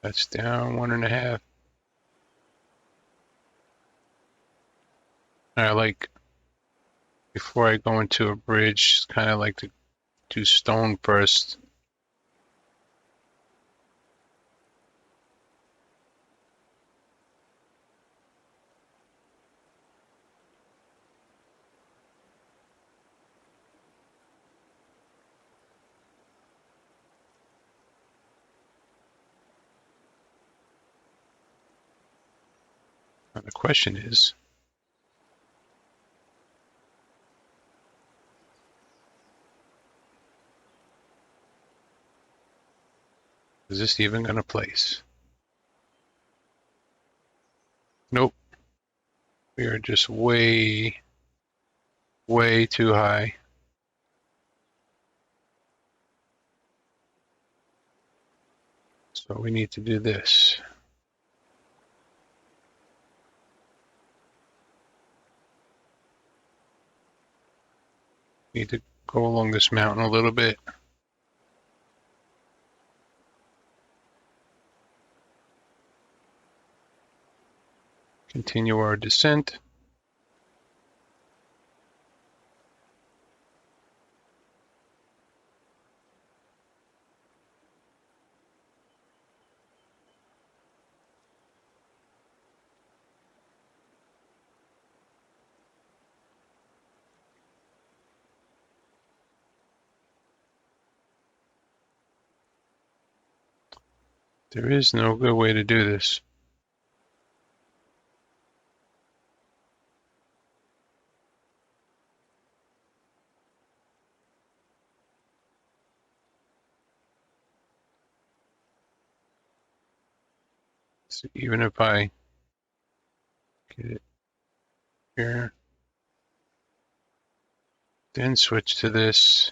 S1: That's down 1.5. I like, before I go into a bridge, kind of like to do stone first. Now the question is this even going to place? Nope. We are just way, way too high. So we need to do this. Need to go along this mountain a little bit. Continue our descent. There is no good way to do this. So even if I get it here, then switch to this,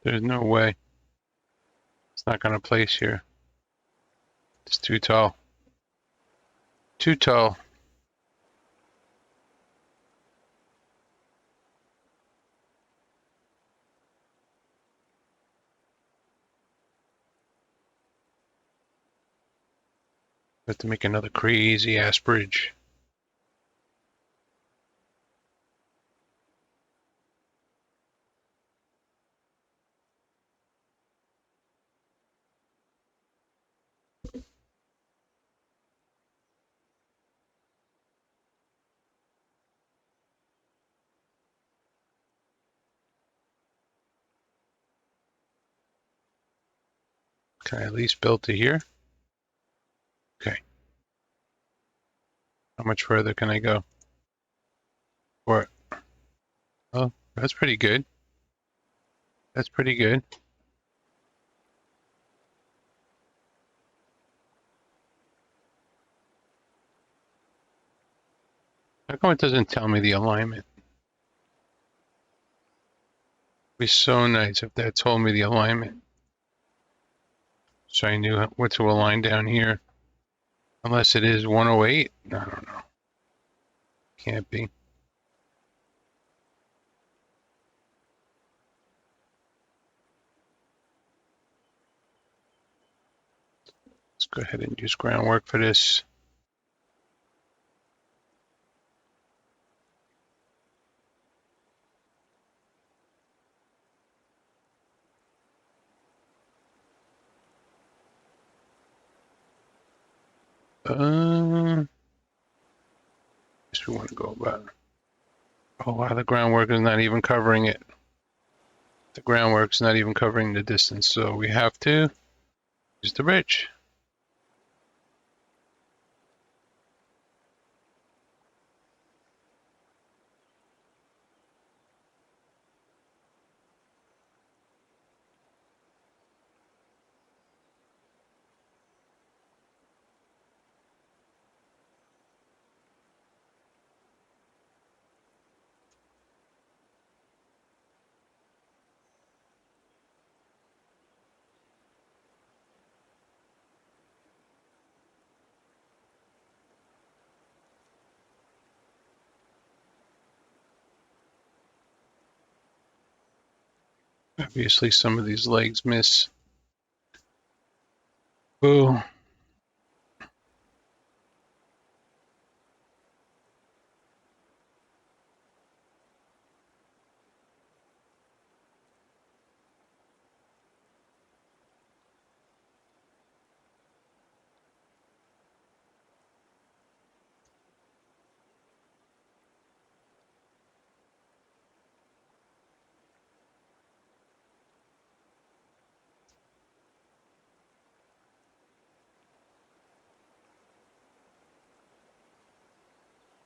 S1: there's no way. It's not going to place here. It's too tall. Too tall. Have to make another crazy ass bridge. Can I at least build to here? Okay. How much further can I go? Or, oh, that's pretty good. That's pretty good. How come it doesn't tell me the alignment? It'd be so nice if that told me the alignment. So I knew what to align down here. Unless it is 108. I don't know. Can't be. Let's go ahead and use groundwork for this. Guess we want to go about. Oh wow, the groundwork is not even covering it. The groundwork's not even covering the distance, so we have to use the bridge. Obviously, some of these legs miss. Boo.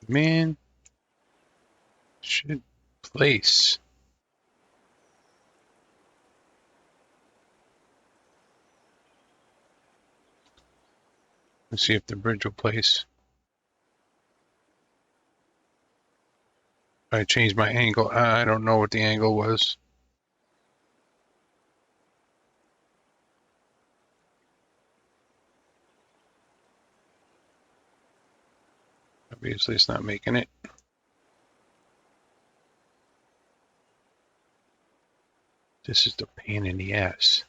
S1: Man, should place. Let's see if the bridge will place. I changed my angle. I don't know what the angle was. Obviously, it's not making it. This is the pain in the ass.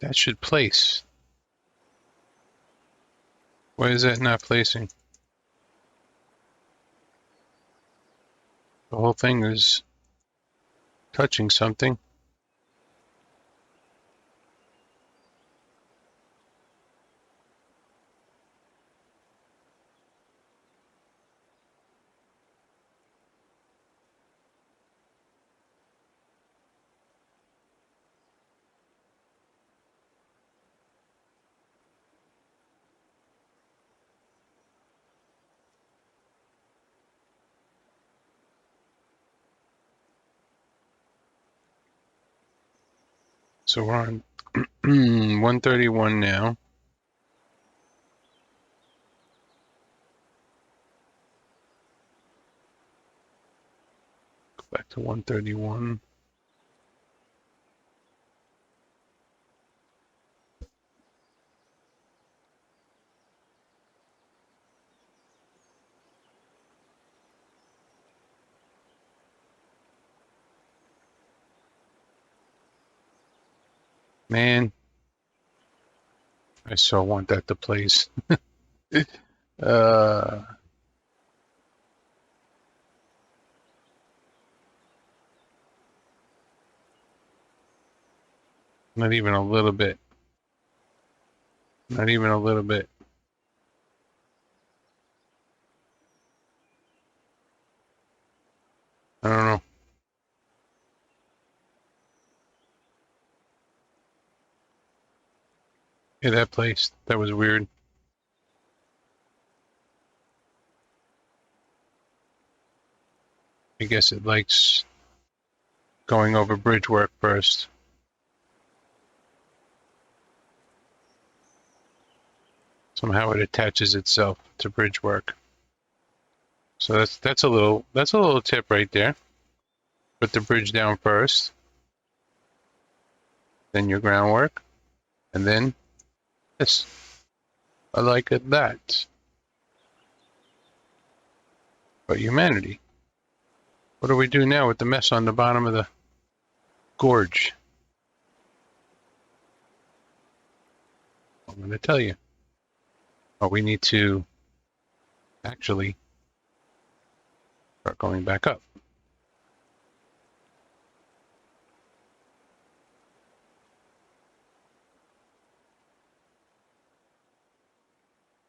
S1: That should place. Why is that not placing? The whole thing is touching something. So we're on 131 now. Go back to 131. Man, I so want that to place. uh, Not even a little bit. Not even a little bit. I don't know. Yeah, that placed. That was weird. I guess it likes going over bridge work first. Somehow it attaches itself to bridge work. So that's a little tip right there. Put the bridge down first, then your groundwork, and then this. I like it that. But humanity. What do we do now with the mess on the bottom of the gorge? I'm going to tell you. Oh, we need to actually start going back up.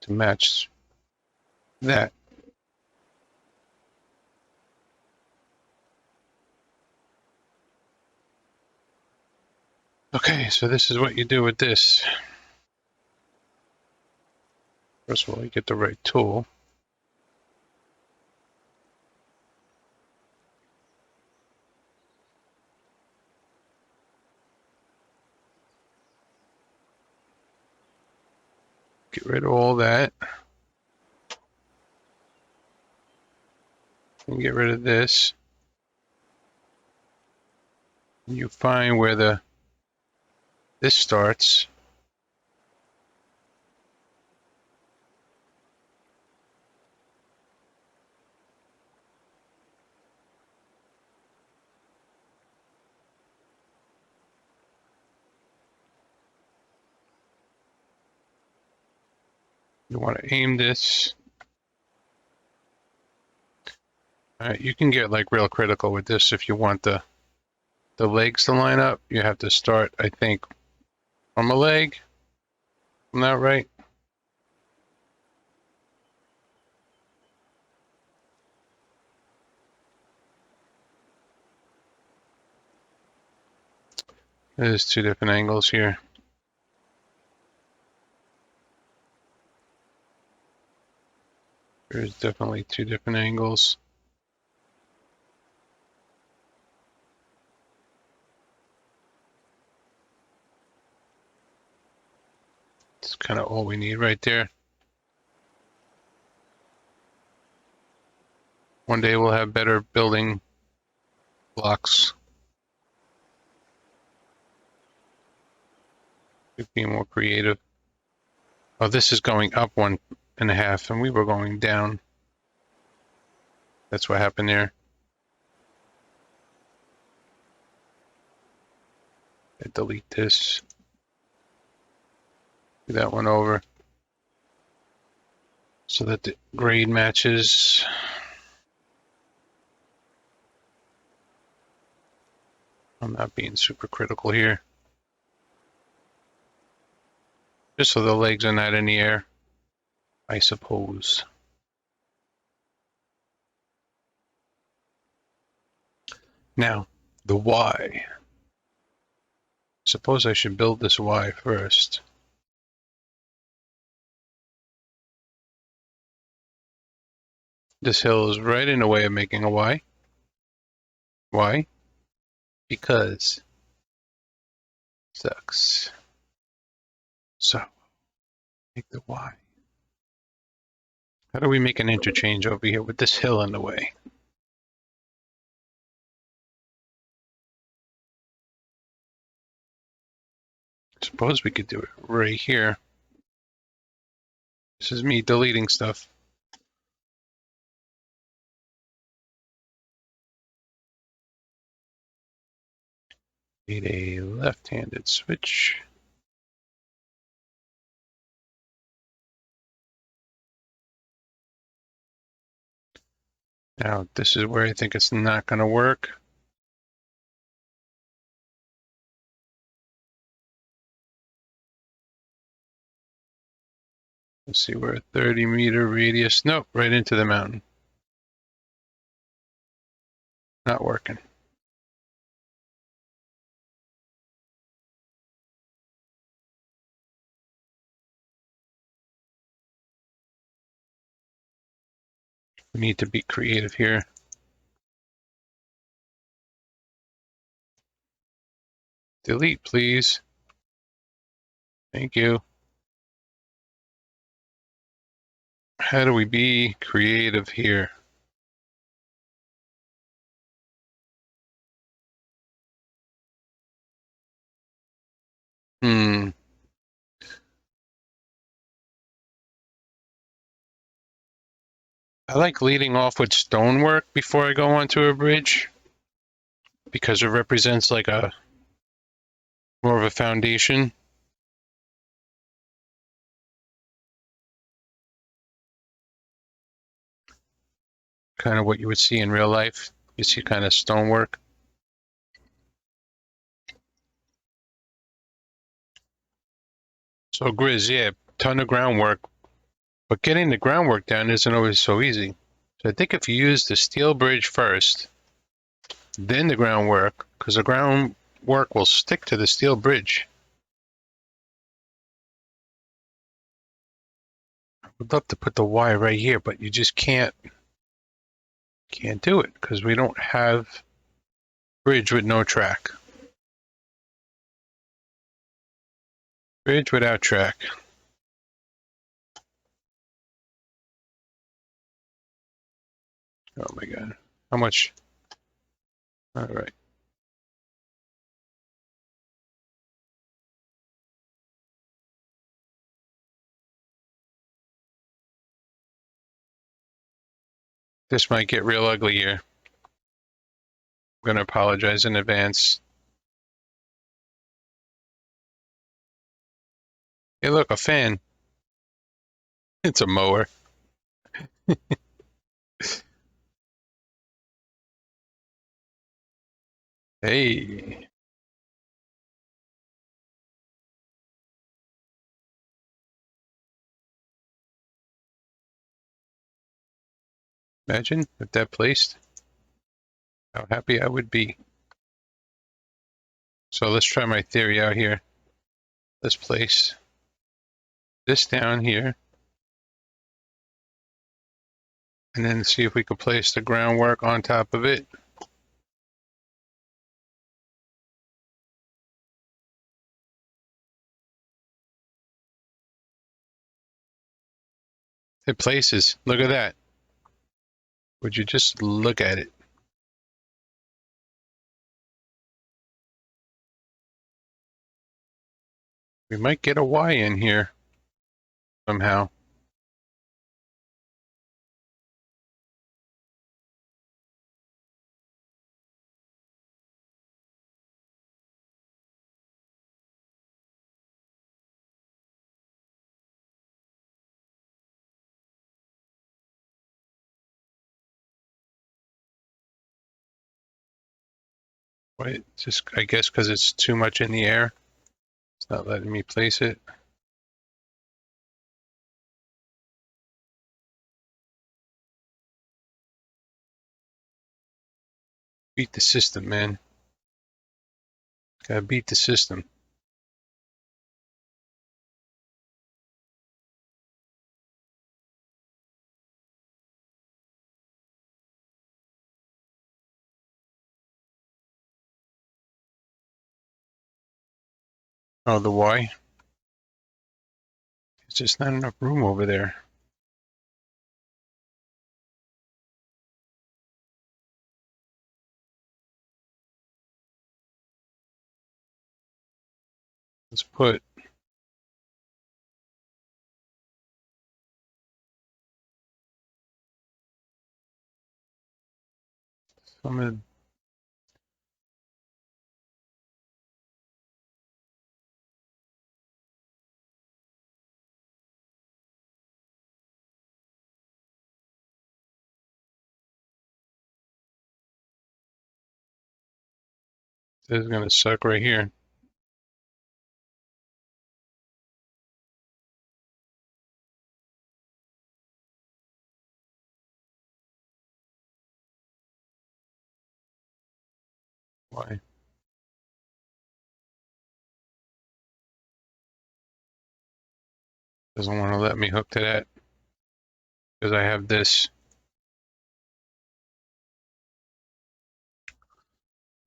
S1: to match that. Okay, so this is what you do with this. First of all, you get the right tool. Get rid of all that. And get rid of this. And you find where this starts. You want to aim this. All right, you can get like real critical with this if you want the legs to line up. You have to start, I think, from a leg. Am I not right? There's two different angles here. There's definitely two different angles. It's kind of all we need right there. One day we'll have better building blocks. Be more creative. Oh, this is going up 1.5, and we were going down. That's what happened there. I delete this. Do that one over so that the grade matches. I'm not being super critical here. Just so the legs are not in the air, I suppose. Now, the Y. Suppose I should build this Y first. This hill is right in the way of making a Y. Why? Because sucks. So, make the Y. How do we make an interchange over here with this hill in the way? Suppose we could do it right here. This is me deleting stuff. Need a left-handed switch. Now, this is where I think it's not going to work. Let's see, we're a 30-meter radius. Nope, right into the mountain. Not working. We need to be creative here. Delete, please. Thank you. How do we be creative here? I like leading off with stonework before I go onto a bridge because it represents like a more of a foundation. Kind of what you would see in real life. You see kind of stonework. So Grizz, yeah, ton of groundwork. But getting the groundwork down isn't always so easy. So I think if you use the steel bridge first, then the groundwork, because the groundwork will stick to the steel bridge. I would love to put the Y right here, but you just can't do it because we don't have bridge with no track. Bridge without track. Oh my god. How much? All right. This might get real ugly here. I'm going to apologize in advance. Hey, look, a fan. It's a mower. Hey, imagine if that placed, how happy I would be. So let's try my theory out here. Let's place this down here, and then see if we could place the groundwork on top of it. It places. Look at that. Would you just look at it? We might get a Y in here somehow. Wait, just I guess because it's too much in the air. It's not letting me place it. Beat the system, man. Gotta beat the system. Oh, the Y? It's just not enough room over there. Let's put some of this is gonna suck right here. Why? Doesn't want to let me hook to that because I have this.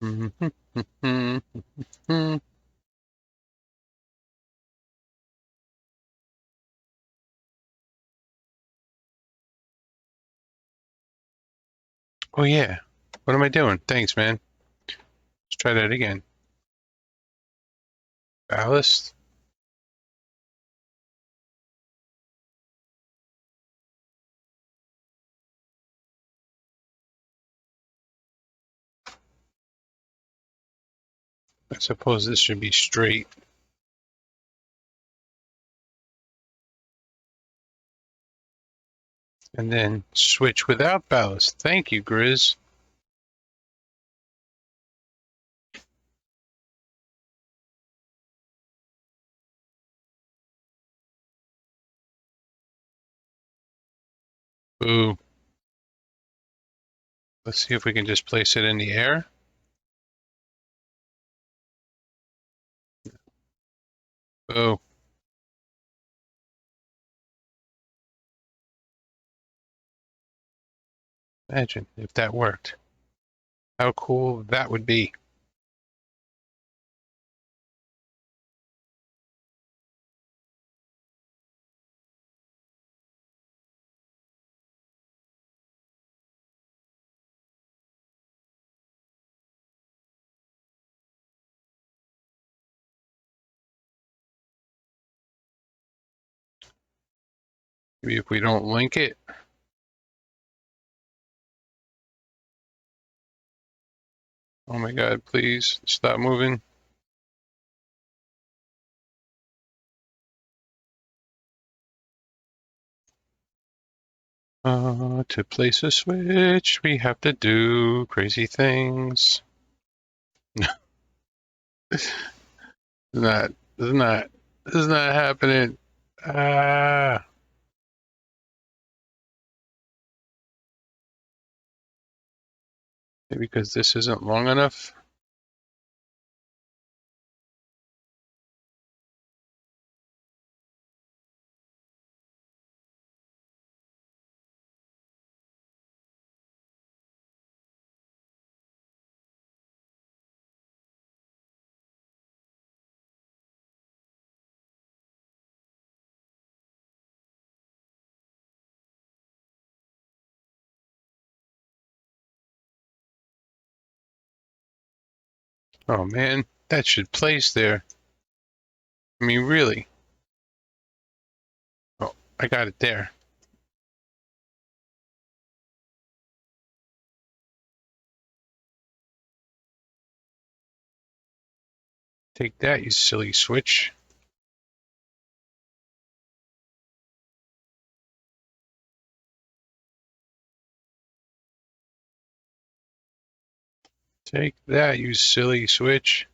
S1: Oh yeah. What am I doing? Thanks, man. Let's try that again. Ballast. I suppose this should be straight. And then switch without ballast. Thank you, Grizz. Ooh. Let's see if we can just place it in the air. Oh, imagine if that worked. How cool that would be. Maybe if we don't link it. Oh my God, please stop moving. To place a switch, we have to do crazy things. It's not, this is not happening. Ah, maybe because this isn't long enough. Oh man, that should place there. I mean, really. Oh, I got it there. Take that, you silly switch. Take that, you silly switch.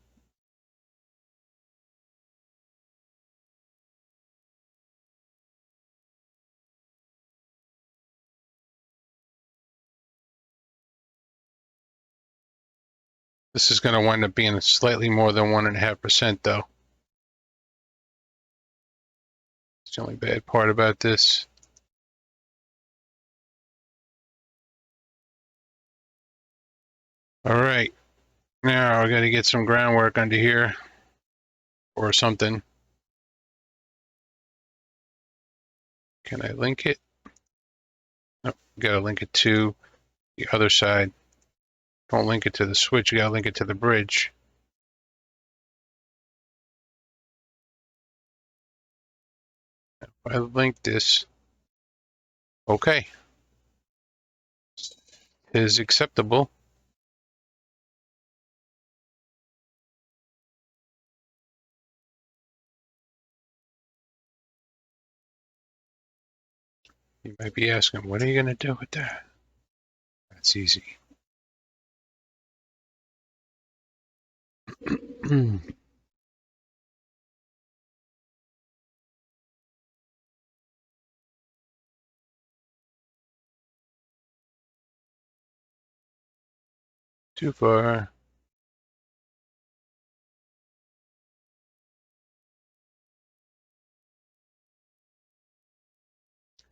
S1: This is going to wind up being slightly more than 1.5%, though. It's the only bad part about this. All right, now I got to get some groundwork under here or something. Can I link it? No, got to link it to the other side. Don't link it to the switch. You got to link it to the bridge. I link this. Okay, is acceptable. You might be asking, what are you going to do with that? That's easy. Too far.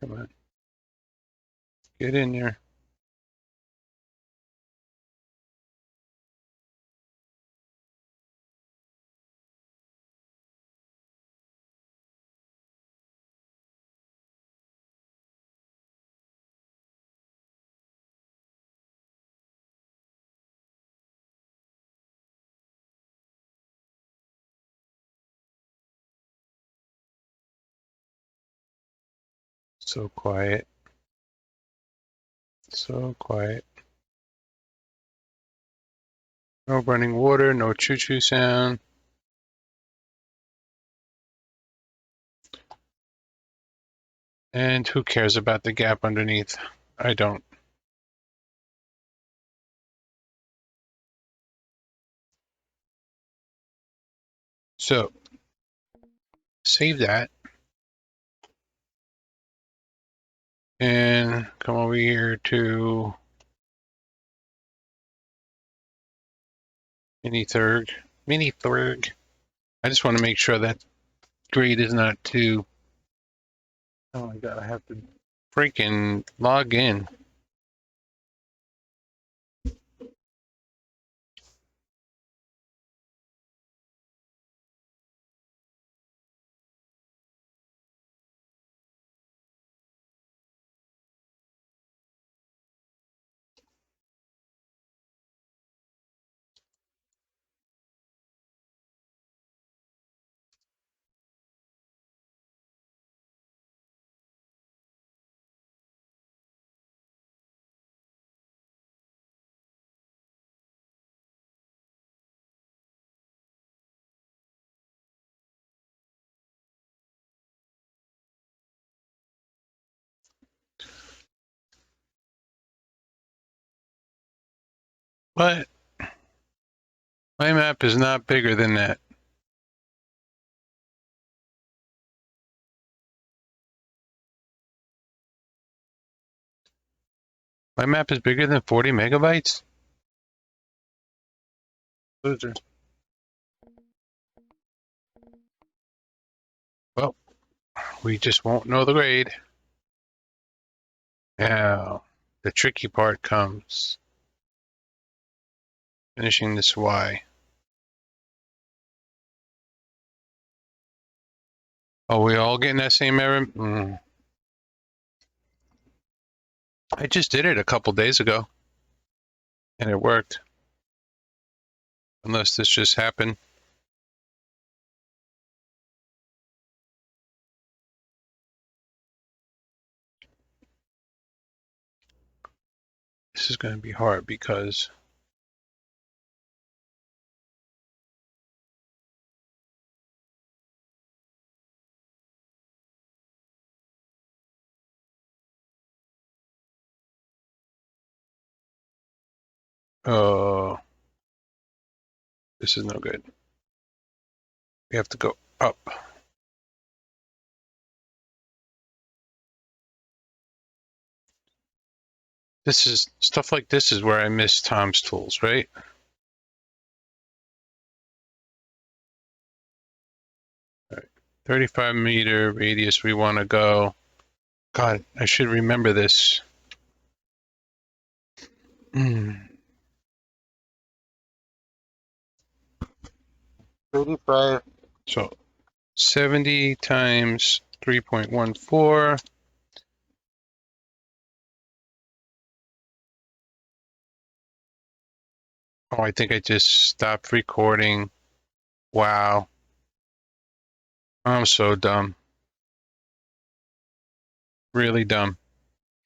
S1: Come on. Get in there. So quiet. So quiet. No running water, no choo-choo sound. And who cares about the gap underneath? I don't. So, save that. and come over here to mini third. Mini third. I just want to make sure that grade is not too. Oh my god, I have to freaking log in. But my map is not bigger than that. My map is bigger than 40 megabytes? Loser. Well, we just won't know the grade. Now, the tricky part comes. Finishing this Y. Are we all getting that same error? I just did it a couple days ago, and it worked. Unless this just happened. This is going to be hard because oh, this is no good. We have to go up. This is stuff like this is where I miss Tom's tools, right? All right. 35-meter radius we want to go. God, I should remember this. 35. So 70 times 3.14. Oh, I think I just stopped recording. Wow. I'm so dumb. Really dumb.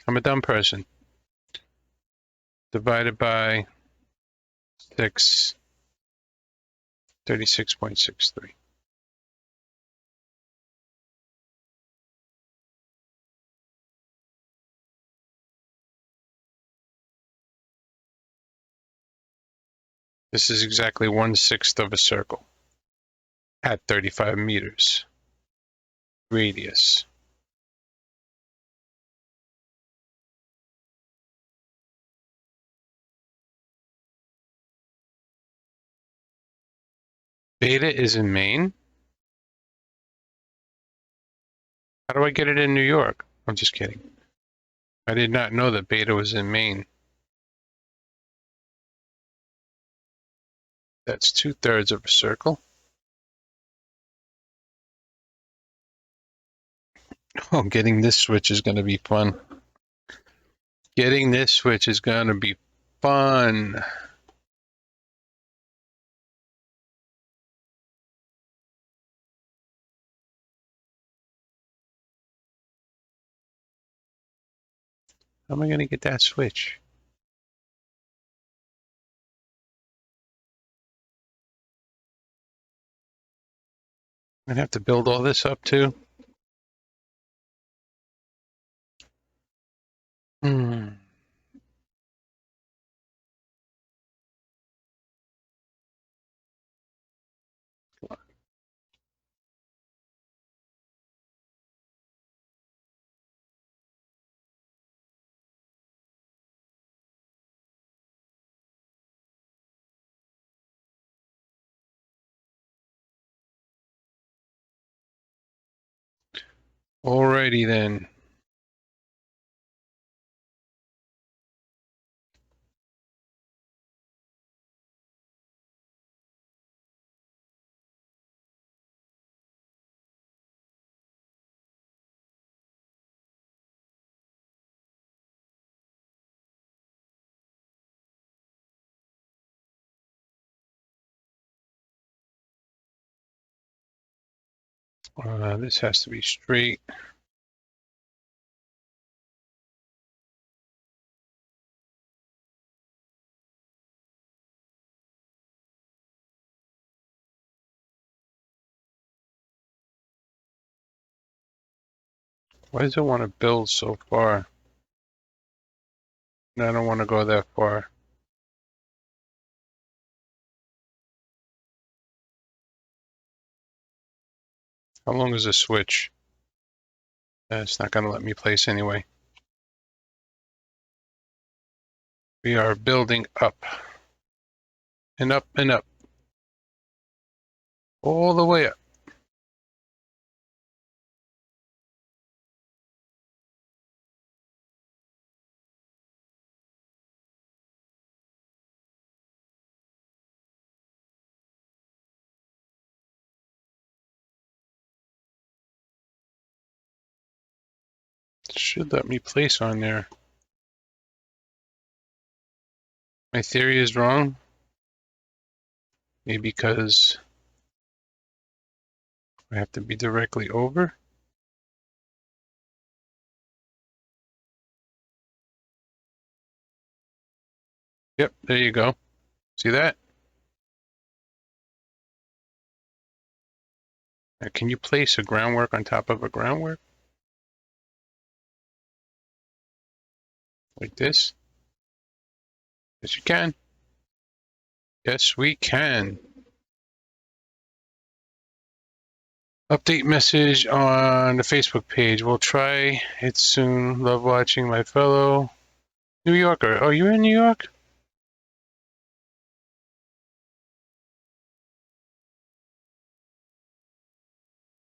S1: I'm a dumb person. Divided by 6, 36.63. This is exactly 1/6 of a circle at 35 meters radius. Beta is in Maine? How do I get it in New York? I'm just kidding. I did not know that beta was in Maine. That's 2/3 of a circle. Oh, getting this switch is going to be fun. Getting this switch is going to be fun. How am I going to get that switch? I'm going to have to build all this up too. Hmm. Alrighty then. This has to be straight. Why does it want to build so far? I don't want to go that far. How long is the switch? It's not going to let me place anyway. We are building up. And up and up. All the way up. Should let me place on there. My theory is wrong. Maybe because I have to be directly over. Yep, there you go. See that? Now, can you place a groundwork on top of a groundwork? Like this? Yes, you can. Yes, we can. Update message on the Facebook page. We'll try it soon. Love watching my fellow New Yorker. Oh, you're in New York?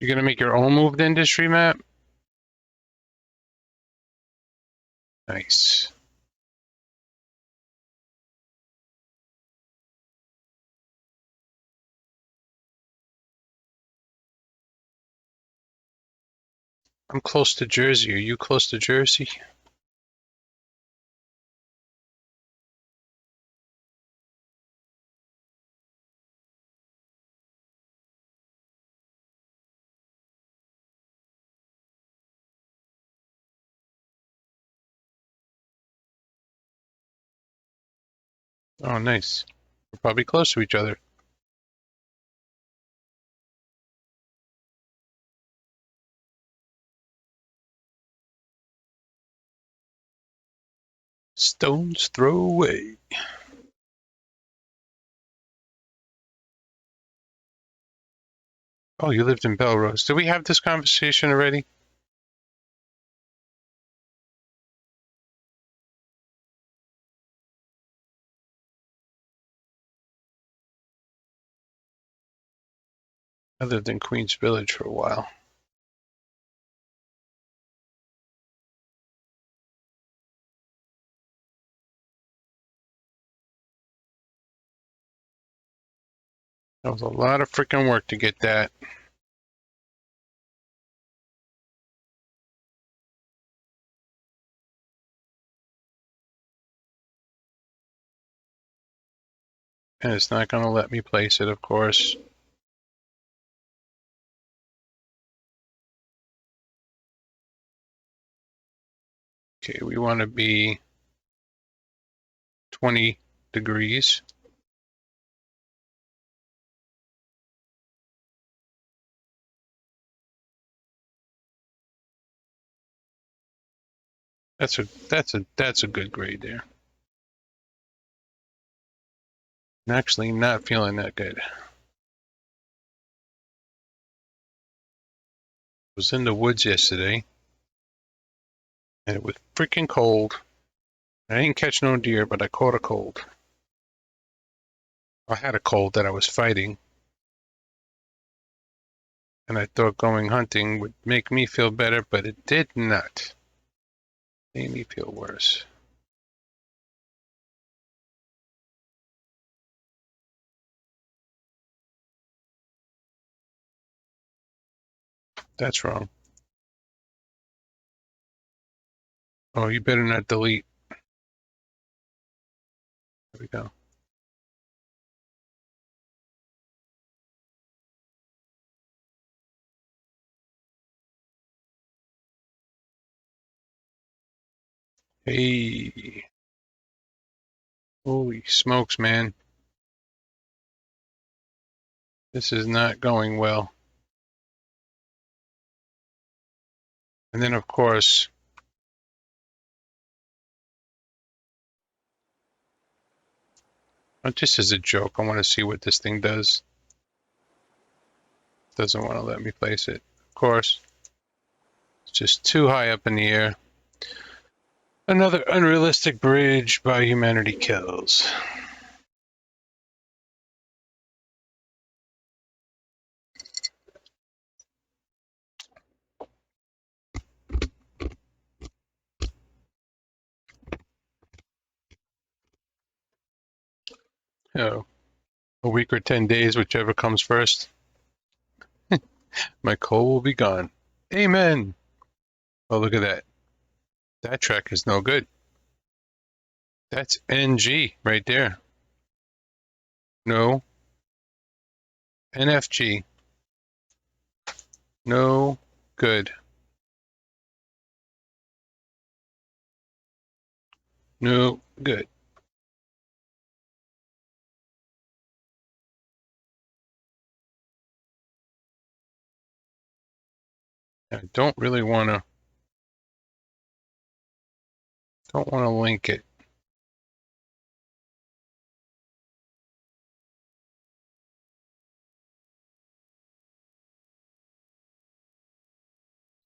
S1: You're gonna make your own moved industry map? Nice. I'm close to Jersey. Are you close to Jersey? Oh, nice. We're probably close to each other. Stones throw away. Oh, you lived in Belrose. Did we have this conversation already? I lived in Queens Village for a while. That was a lot of freaking work to get that. And it's not going to let me place it, of course. Okay, we want to be 20 degrees. That's a good grade there. I'm actually not feeling that good. I was in the woods yesterday, and it was freaking cold. I didn't catch no deer, but I caught a cold. I had a cold that I was fighting. And I thought going hunting would make me feel better, but it did not. It made me feel worse. That's wrong. Oh, you better not delete. There we go. Hey. Holy smokes, man. This is not going well. And then, of course, just as a joke, I want to see what this thing does. Doesn't want to let me place it. Of course, it's just too high up in the air. Another unrealistic bridge by Humanity Kills. Oh, a week or 10 days, whichever comes first. My coal will be gone. Amen. Oh, look at that. That track is no good. That's NG right there. No. NFG. No good. No good. I don't really don't want to link it.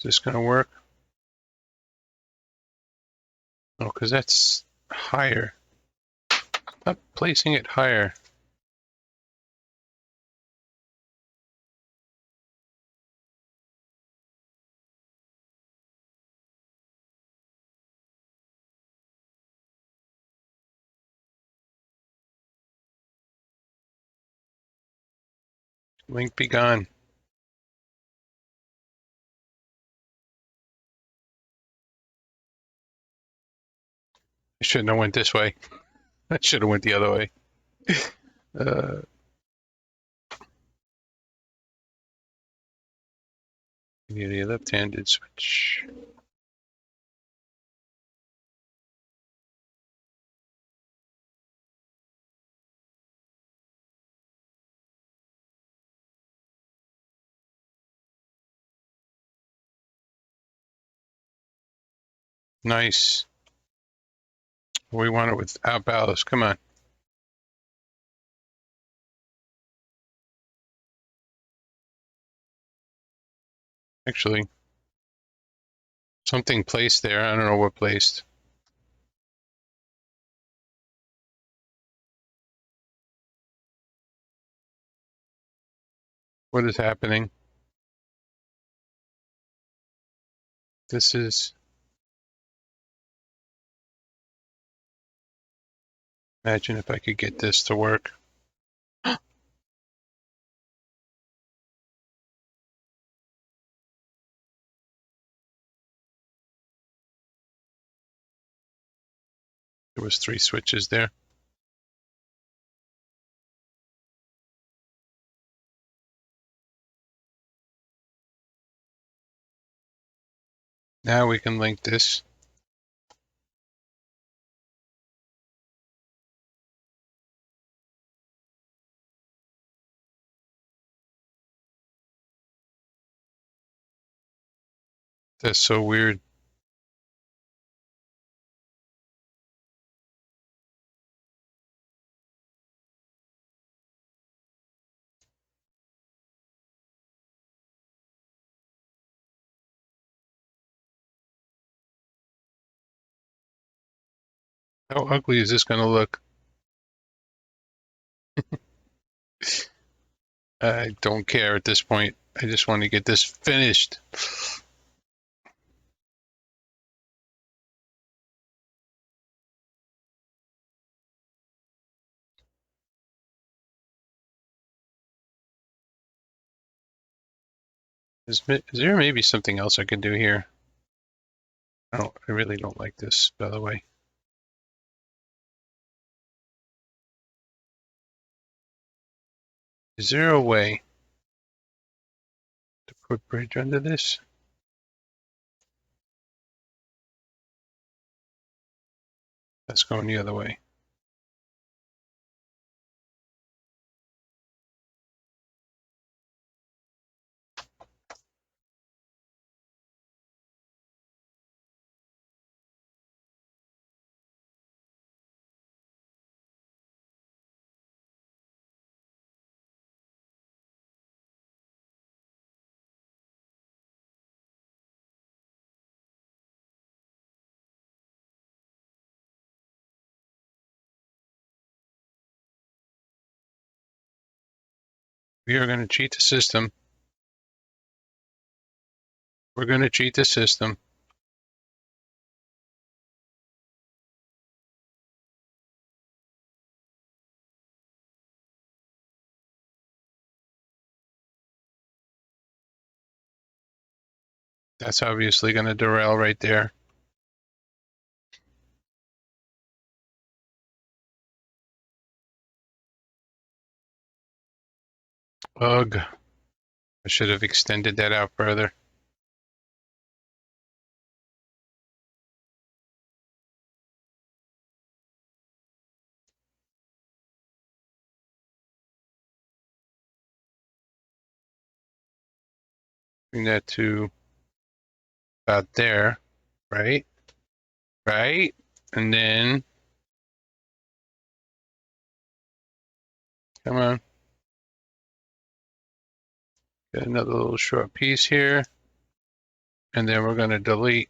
S1: Is this going to work? Oh, because that's higher. Stop placing it higher. Link be gone. I shouldn't have went this way. I should have went the other way. Uh, need a left-handed switch. Nice. We want it without ballast. Come on. Actually, something placed there. I don't know what placed. What is happening? This is. Imagine if I could get this to work. There was 3 switches there. Now we can link this. That's so weird. How ugly is this going to look? I don't care at this point. I just want to get this finished. Is there maybe something else I can do here? I really don't like this, by the way. Is there a way to put bridge under this? That's going the other way. We are going to cheat the system. We're going to cheat the system. That's obviously going to derail right there. Ugh. I should have extended that out further. Bring that to about there, right? Right? And then, come on. Get another little short piece here. And then we're going to delete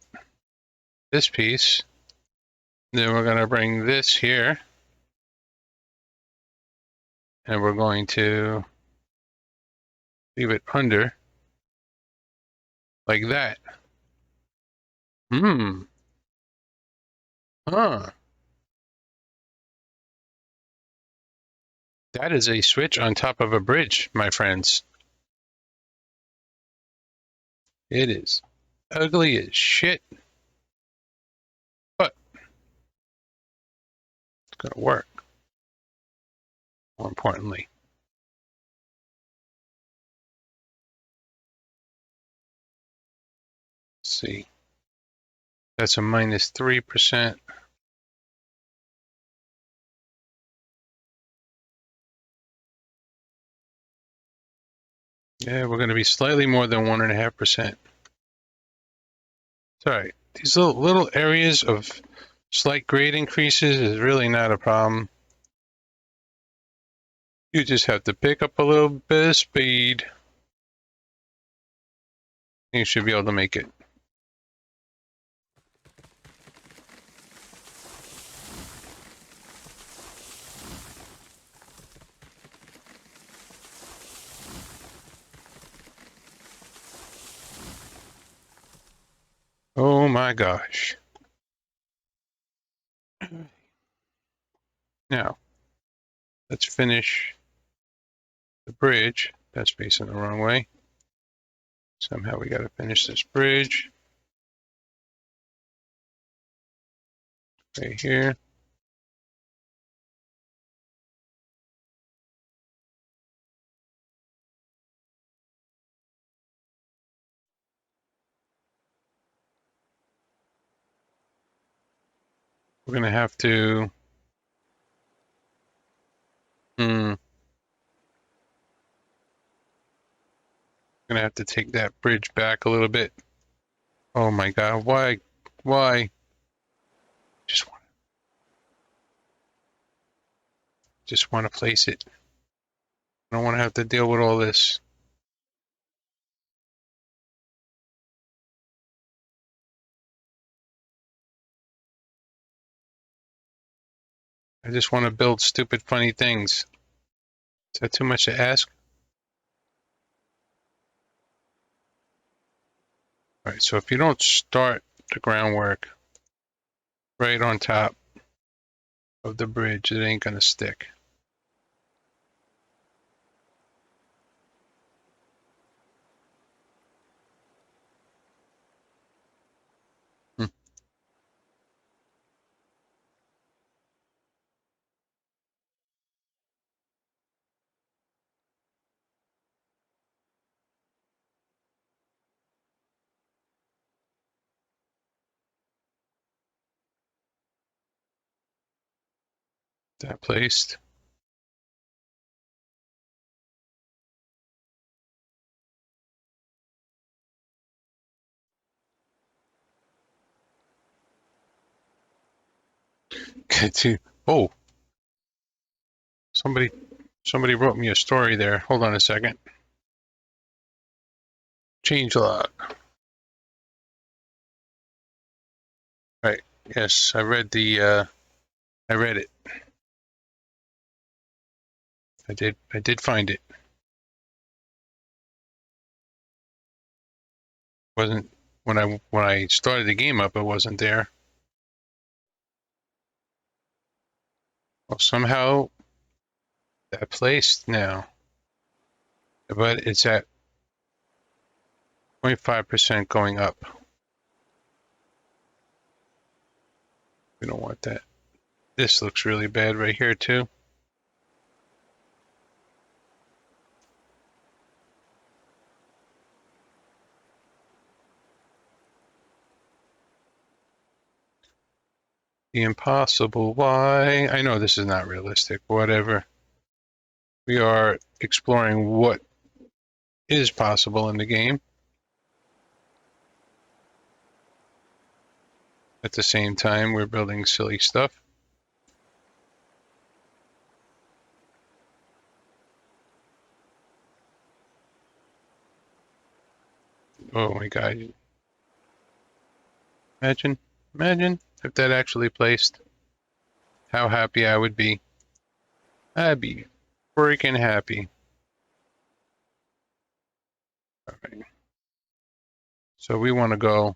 S1: this piece. Then we're going to bring this here. And we're going to leave it under like that. Huh. That is a switch on top of a bridge, my friends. It is ugly as shit, but it's going to work. More importantly. Let's see. That's a minus 3%. Yeah, we're going to be slightly more than 1.5%. It's all right. These little areas of slight grade increases is really not a problem. You just have to pick up a little bit of speed. You should be able to make it. Oh my gosh. Now, let's finish the bridge. That's facing the wrong way. Somehow we got to finish this bridge. Right here. We're going to have to... We're going to have to take that bridge back a little bit. Oh my god, why? Why? Just want to place it. I don't want to have to deal with all this. I just want to build stupid, funny things. Is that too much to ask? All right, so if you don't start the groundwork right on top of the bridge, it ain't gonna stick. Hmm. That placed. Get to. Oh, somebody wrote me a story there. Hold on a second. Change log. Right. Yes, I read the. I read it. I did find it. Wasn't when I started the game up. It wasn't there. Well, somehow that placed now, but it's at 0.5% going up. We don't want that. This looks really bad right here too. The impossible. Why? I know this is not realistic. Whatever. We are exploring what is possible in the game. At the same time, we're building silly stuff. Oh my god. Imagine if that actually placed. How happy I would be. I'd be freaking happy. Okay. So we want to go,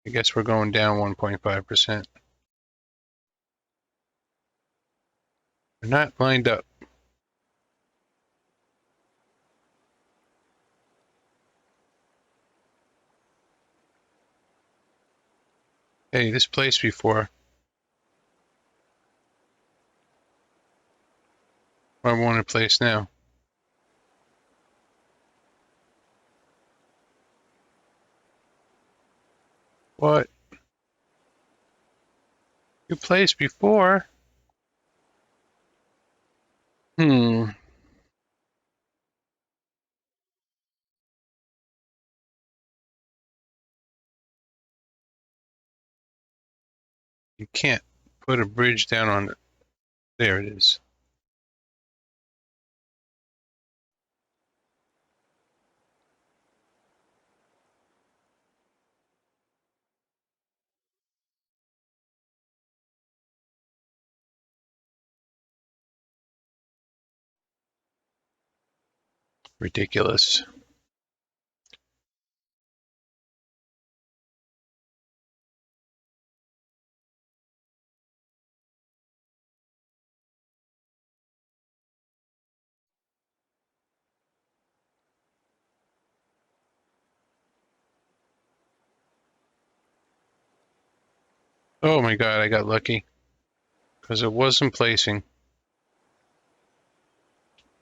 S1: I guess we're going down 1.5%. We're not lined up. Hey, this placed before. I want to place now. What? You placed before? Hmm. You can't put a bridge down on it. There it is. Ridiculous. Oh my god, I got lucky. Because it wasn't placing.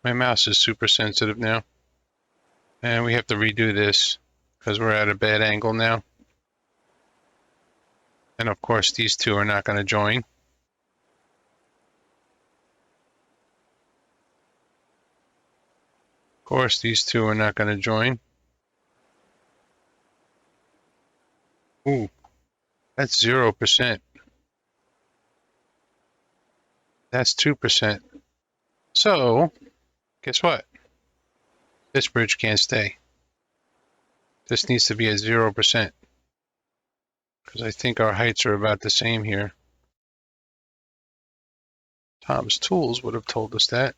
S1: My mouse is super sensitive now. And we have to redo this. Because we're at a bad angle now. And of course, these two are not going to join. Of course, these two are not going to join. Ooh, that's 0%. That's 2%. So, guess what? This bridge can't stay. This needs to be at 0%. Because I think our heights are about the same here. Tom's Tools would have told us that.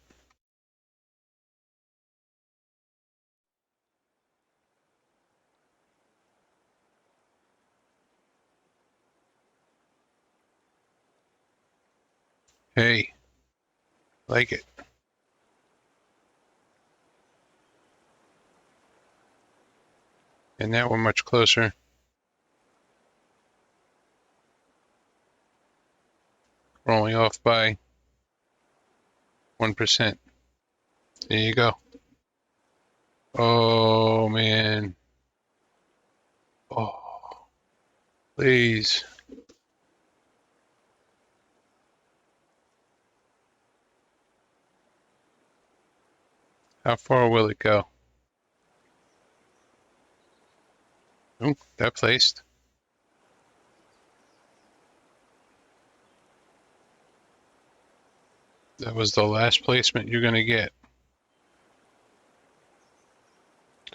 S1: Hey, like it. And now we're much closer. We're only off by 1%. There you go. Oh, man. Oh, please. How far will it go? Oh, that placed. That was the last placement you're going to get.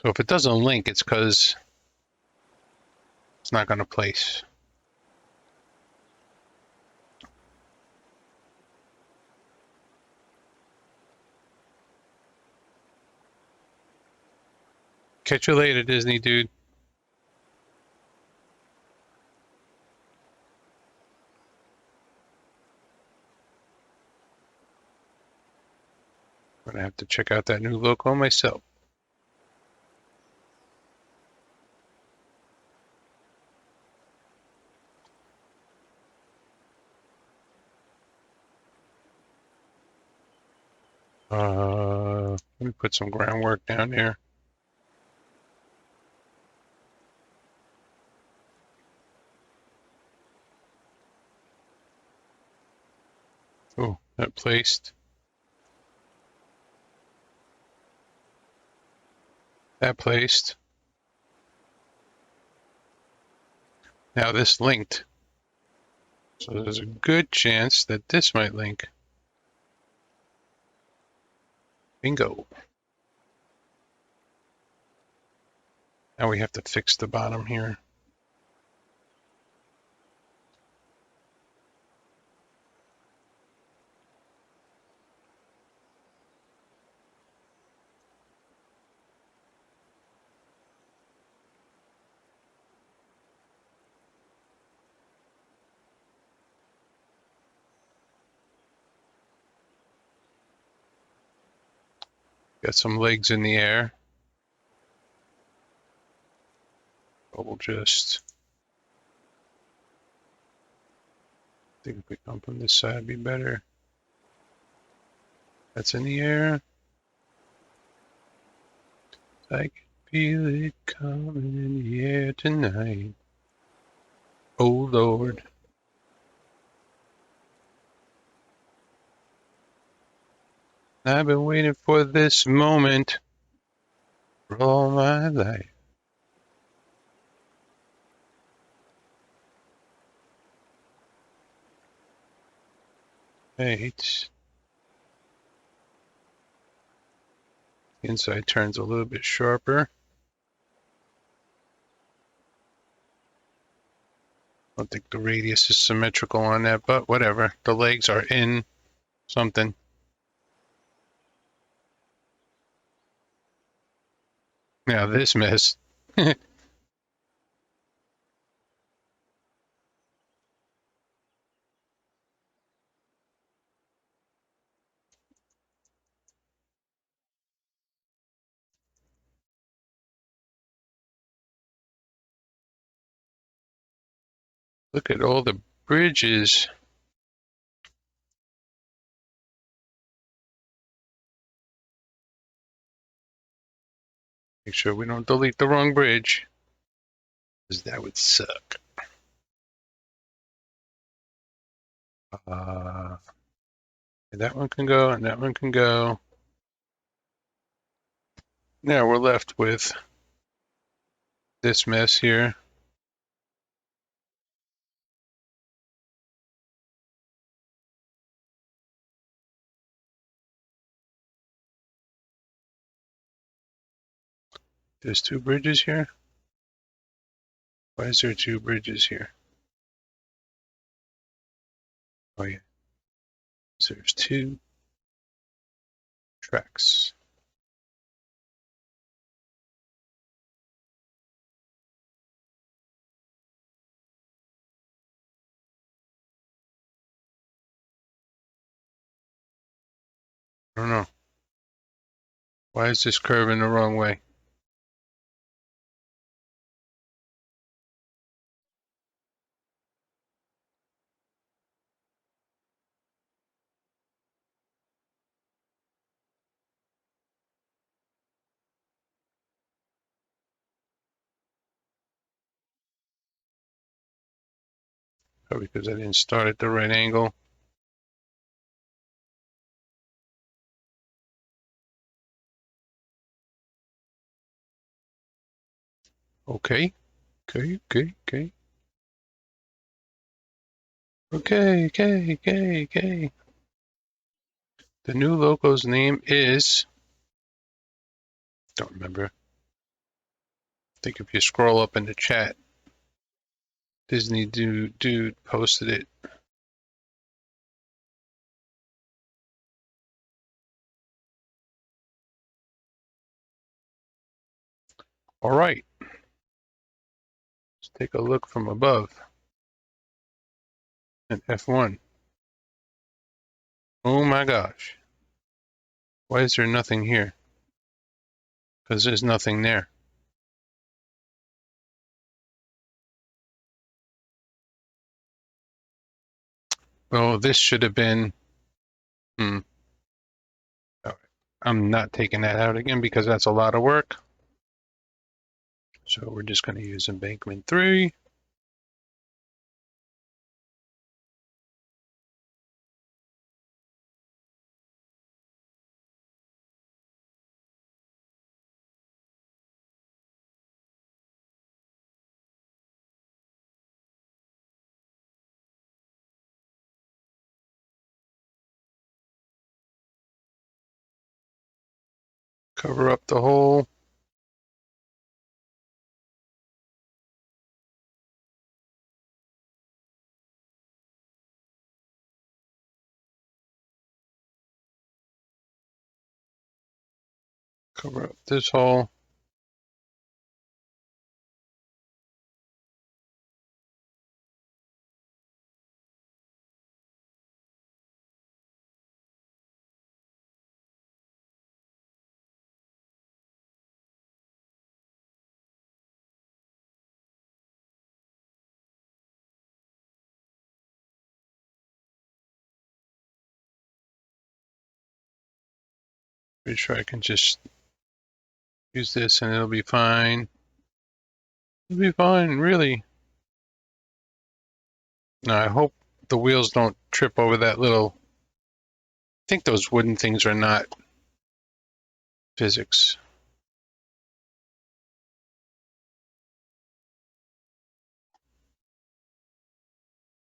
S1: So if it doesn't link, it's because it's not going to place. Catch you later, Disney dude. I'm going to have to check out that new logo myself. Let me put some groundwork down here. Oh, that placed. That placed. Now this linked. So there's a good chance that this might link. Bingo. Now we have to fix the bottom here. Got some legs in the air. But we'll just think if we come from this side, it'd be better. That's in the air. I can feel it coming in the air tonight. Oh Lord. I've been waiting for this moment for all my life. Right. Inside turns a little bit sharper. I don't think the radius is symmetrical on that, but whatever. The legs are in something. Now this mess. Look at all the bridges. Make sure we don't delete the wrong bridge, because that would suck. And that one can go, and that one can go. Now we're left with this mess here. There's two bridges here. Why is there two bridges here? Oh yeah, so there's two tracks. I don't know. Why is this curving the wrong way? Probably because I didn't start at the right angle. Okay. Okay, okay, okay. Okay, okay, okay, okay. The new logo's name is, don't remember. I think if you scroll up in the chat, Disney dude posted it. All right. Let's take a look from above. And F1. Oh my gosh. Why is there nothing here? Because there's nothing there. Oh, this should have been. Hmm. All right. I'm not taking that out again because that's a lot of work. So we're just going to use embankment 3. Cover up the hole. Cover up this hole. Pretty sure I can just use this and it'll be fine. It'll be fine, really. Now I hope the wheels don't trip over that little. I think those wooden things are not physics.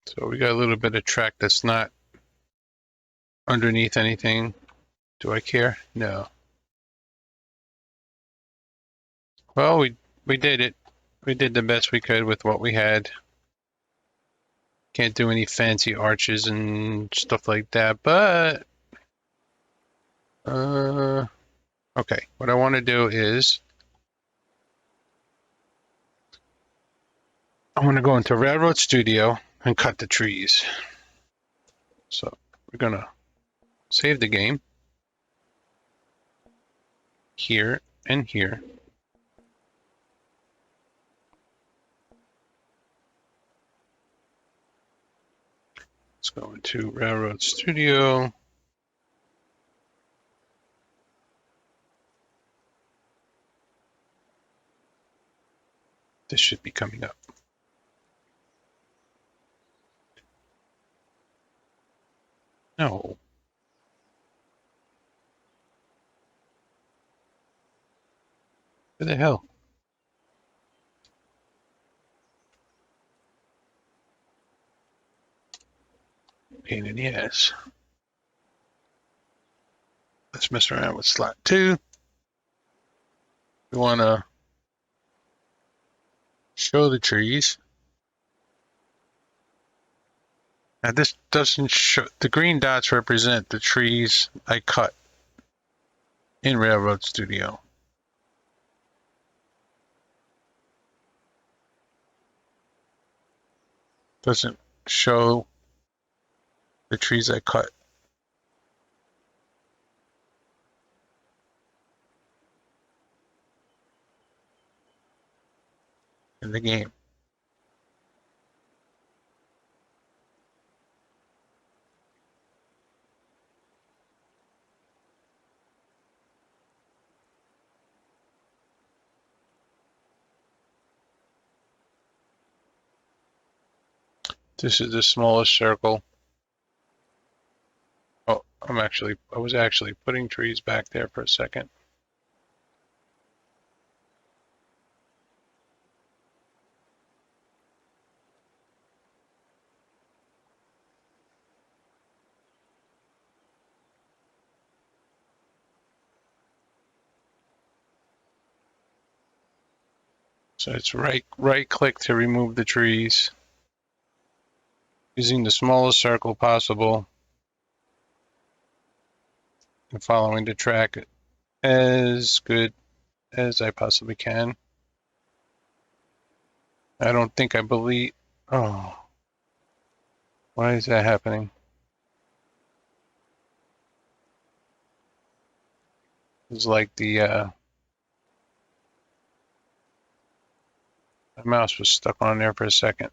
S1: So we got a little bit of track that's not underneath anything. Do I care? No. Well, we did it. We did the best we could with what we had. Can't do any fancy arches and stuff like that, but okay. What I want to do is I want to go into Railroad Studio and cut the trees. So we're gonna save the game here and here. Let's go into Railroad Studio. This should be coming up. No. Where the hell? Pain in the ass. Let's mess around with slot 2. We want to show the trees. Now this doesn't show, the green dots represent the trees I cut in Railroad Studio. Doesn't show the trees I cut. the game. This is the smallest circle. Oh, I was actually putting trees back there for a second. So it's right click to remove the trees, using the smallest circle possible and following the track as good as I possibly can. I believe, oh, why is that happening? It's like the mouse was stuck on there for a second.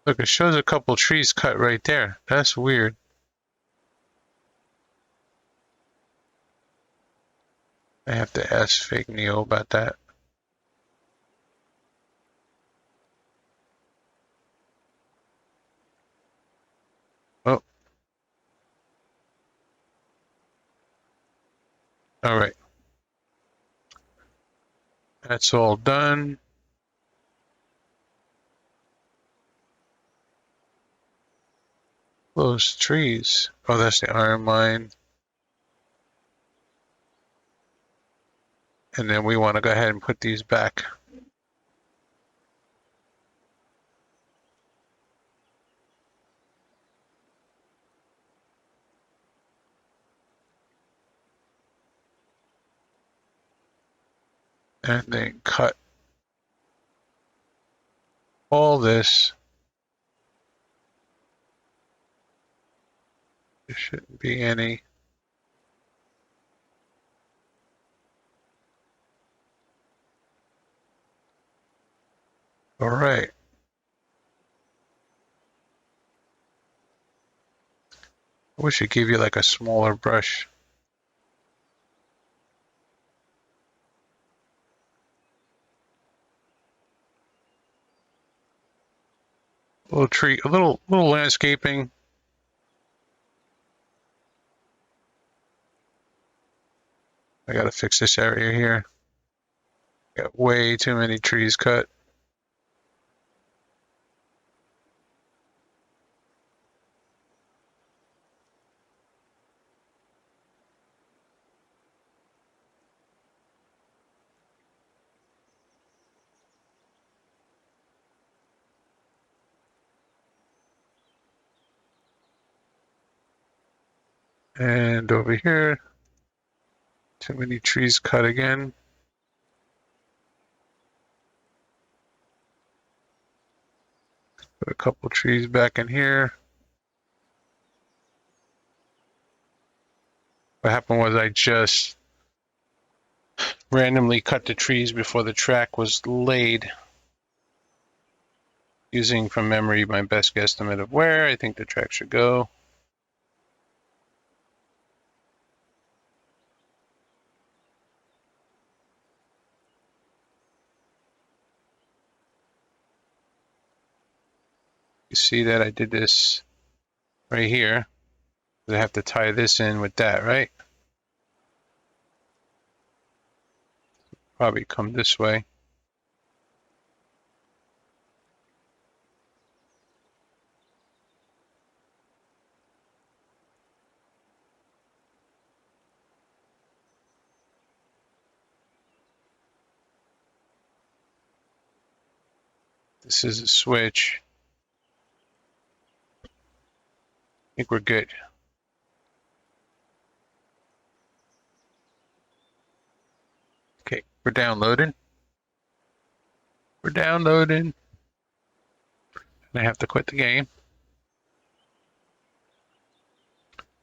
S1: Look, it shows a couple trees cut right there. That's weird. I have to ask Fake Neo about that. Oh. All right. That's all done. Those trees. Oh, that's the iron mine. And then we want to go ahead and put these back. And then cut all this. There shouldn't be any. All right. I wish it gave you like a smaller brush. A little tree, a little landscaping. I gotta fix this area here. Got way too many trees cut. And over here, too many trees cut again. Put a couple trees back in here. What happened was I just randomly cut the trees before the track was laid, using from memory my best guesstimate of where I think the track should go. You see that I did this right here. I have to tie this in with that, right? Probably come this way. This is a switch. I think we're good. Okay, we're downloading. We're downloading. I have to quit the game.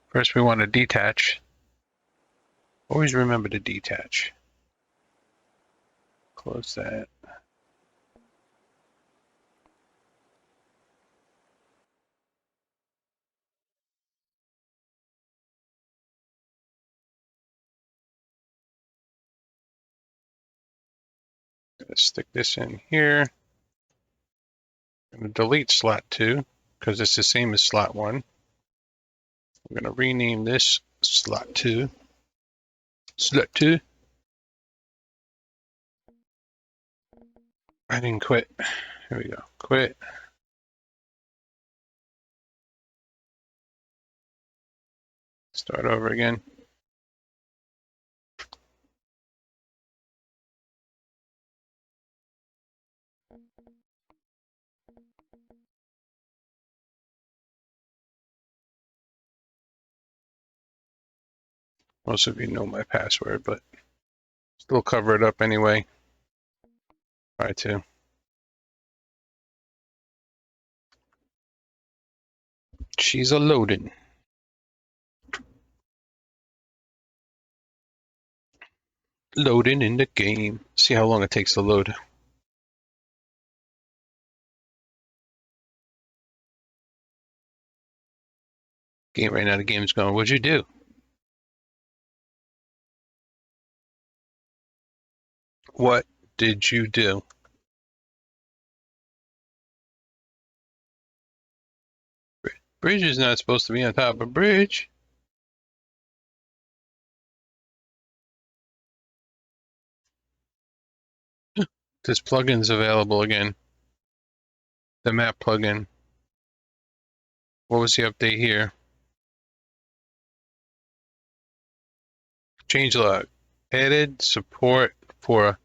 S1: First, we want to detach. Always remember to detach. Close that. Gonna stick this in here. I'm gonna delete slot 2 because it's the same as slot 1. I'm gonna rename this slot 2. Slot 2. I didn't quit. Here we go. Quit. Start over again. Most of you know my password, but still cover it up anyway. Try to. She's a loading. Loading in the game. See how long it takes to load. Game right now, the game's going, what'd you do? What did you do? Bridge is not supposed to be on top of bridge. This plugin's available again. The map plugin. What was the update here? Changelog. Added support for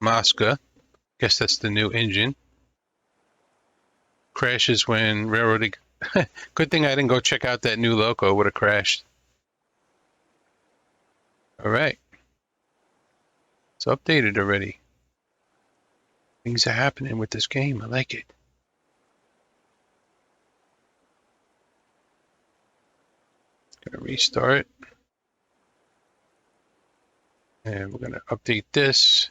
S1: Mosca. Guess that's the new engine. Crashes when railroading. Good thing I didn't go check out that new loco. Would have crashed. All right. It's updated already. Things are happening with this game. I like it. Gonna restart. And we're gonna update this.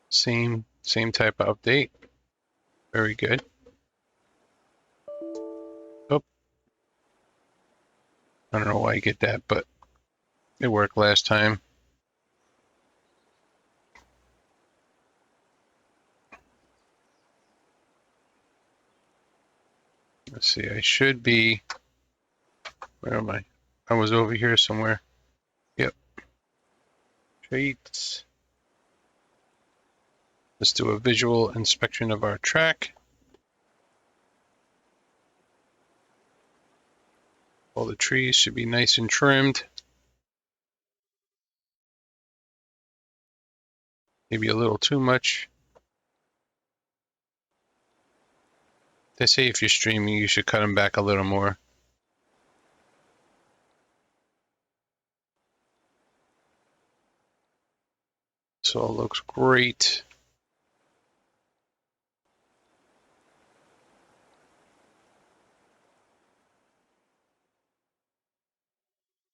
S1: Same type of update. Very good. Oh, I don't know why you get that, but it worked last time. Let's see, I should be, where am I? I was over here somewhere. Yep. Traits. Let's do a visual inspection of our track. All the trees should be nice and trimmed. Maybe a little too much. They say if you're streaming, you should cut them back a little more. This all looks great.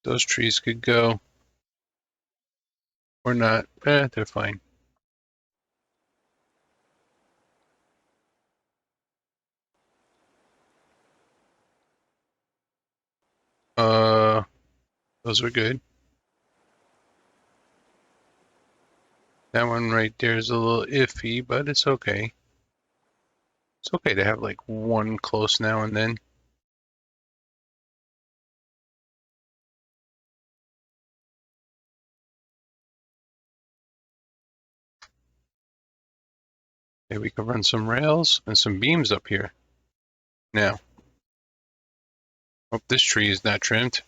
S1: Those trees could go. Or not. They're fine. Those are good. That one right there is a little iffy, but it's okay. It's okay to have like one close now and then. Maybe we can run some rails and some beams up here. Now. Oh, this tree is not trimmed.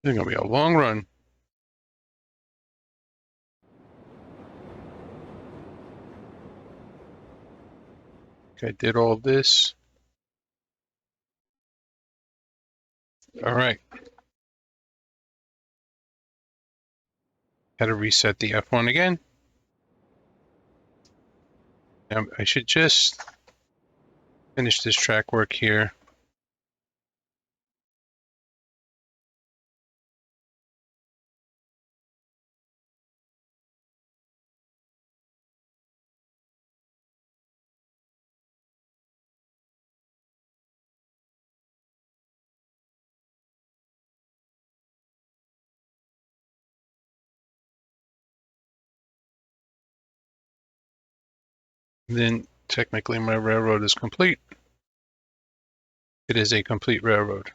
S1: It's gonna be a long run. I did all this. All right. Had to reset the F1 again. Now I should just finish this track work here. Then technically my railroad is complete. It is a complete railroad.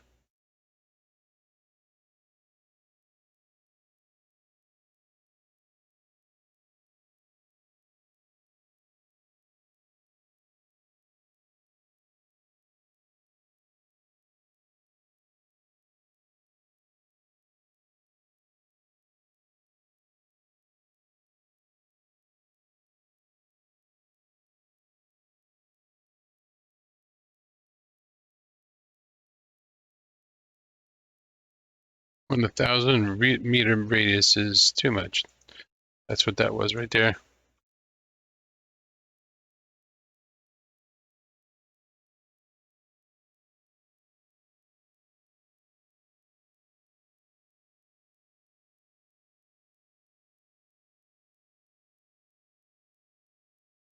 S1: When the 1,000-meter radius is too much. That's what that was right there.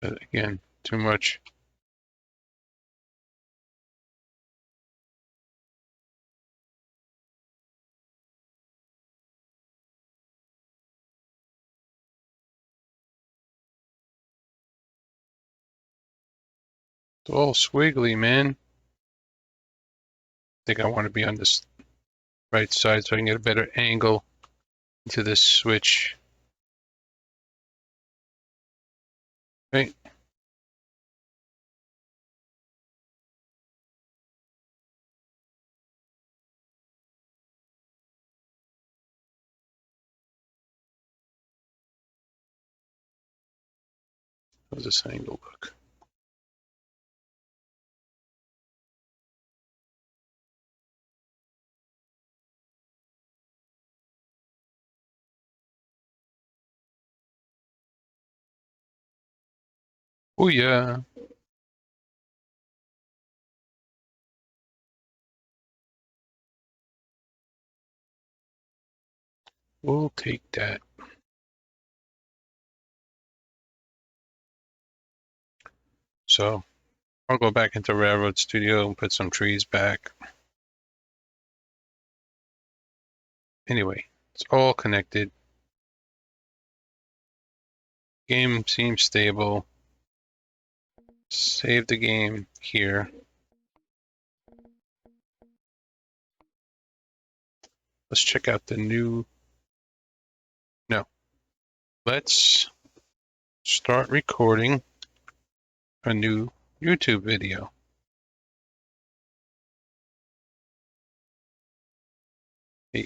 S1: But again, too much. It's all squiggly, man. I think I want to be on this right side so I can get a better angle into this switch. Right. How does this angle look? Oh yeah. We'll take that. So I'll go back into Railroad Studio and put some trees back. Anyway, it's all connected. Game seems stable. Save the game here. Let's check out the new. No. Let's start recording a new YouTube video. Hey.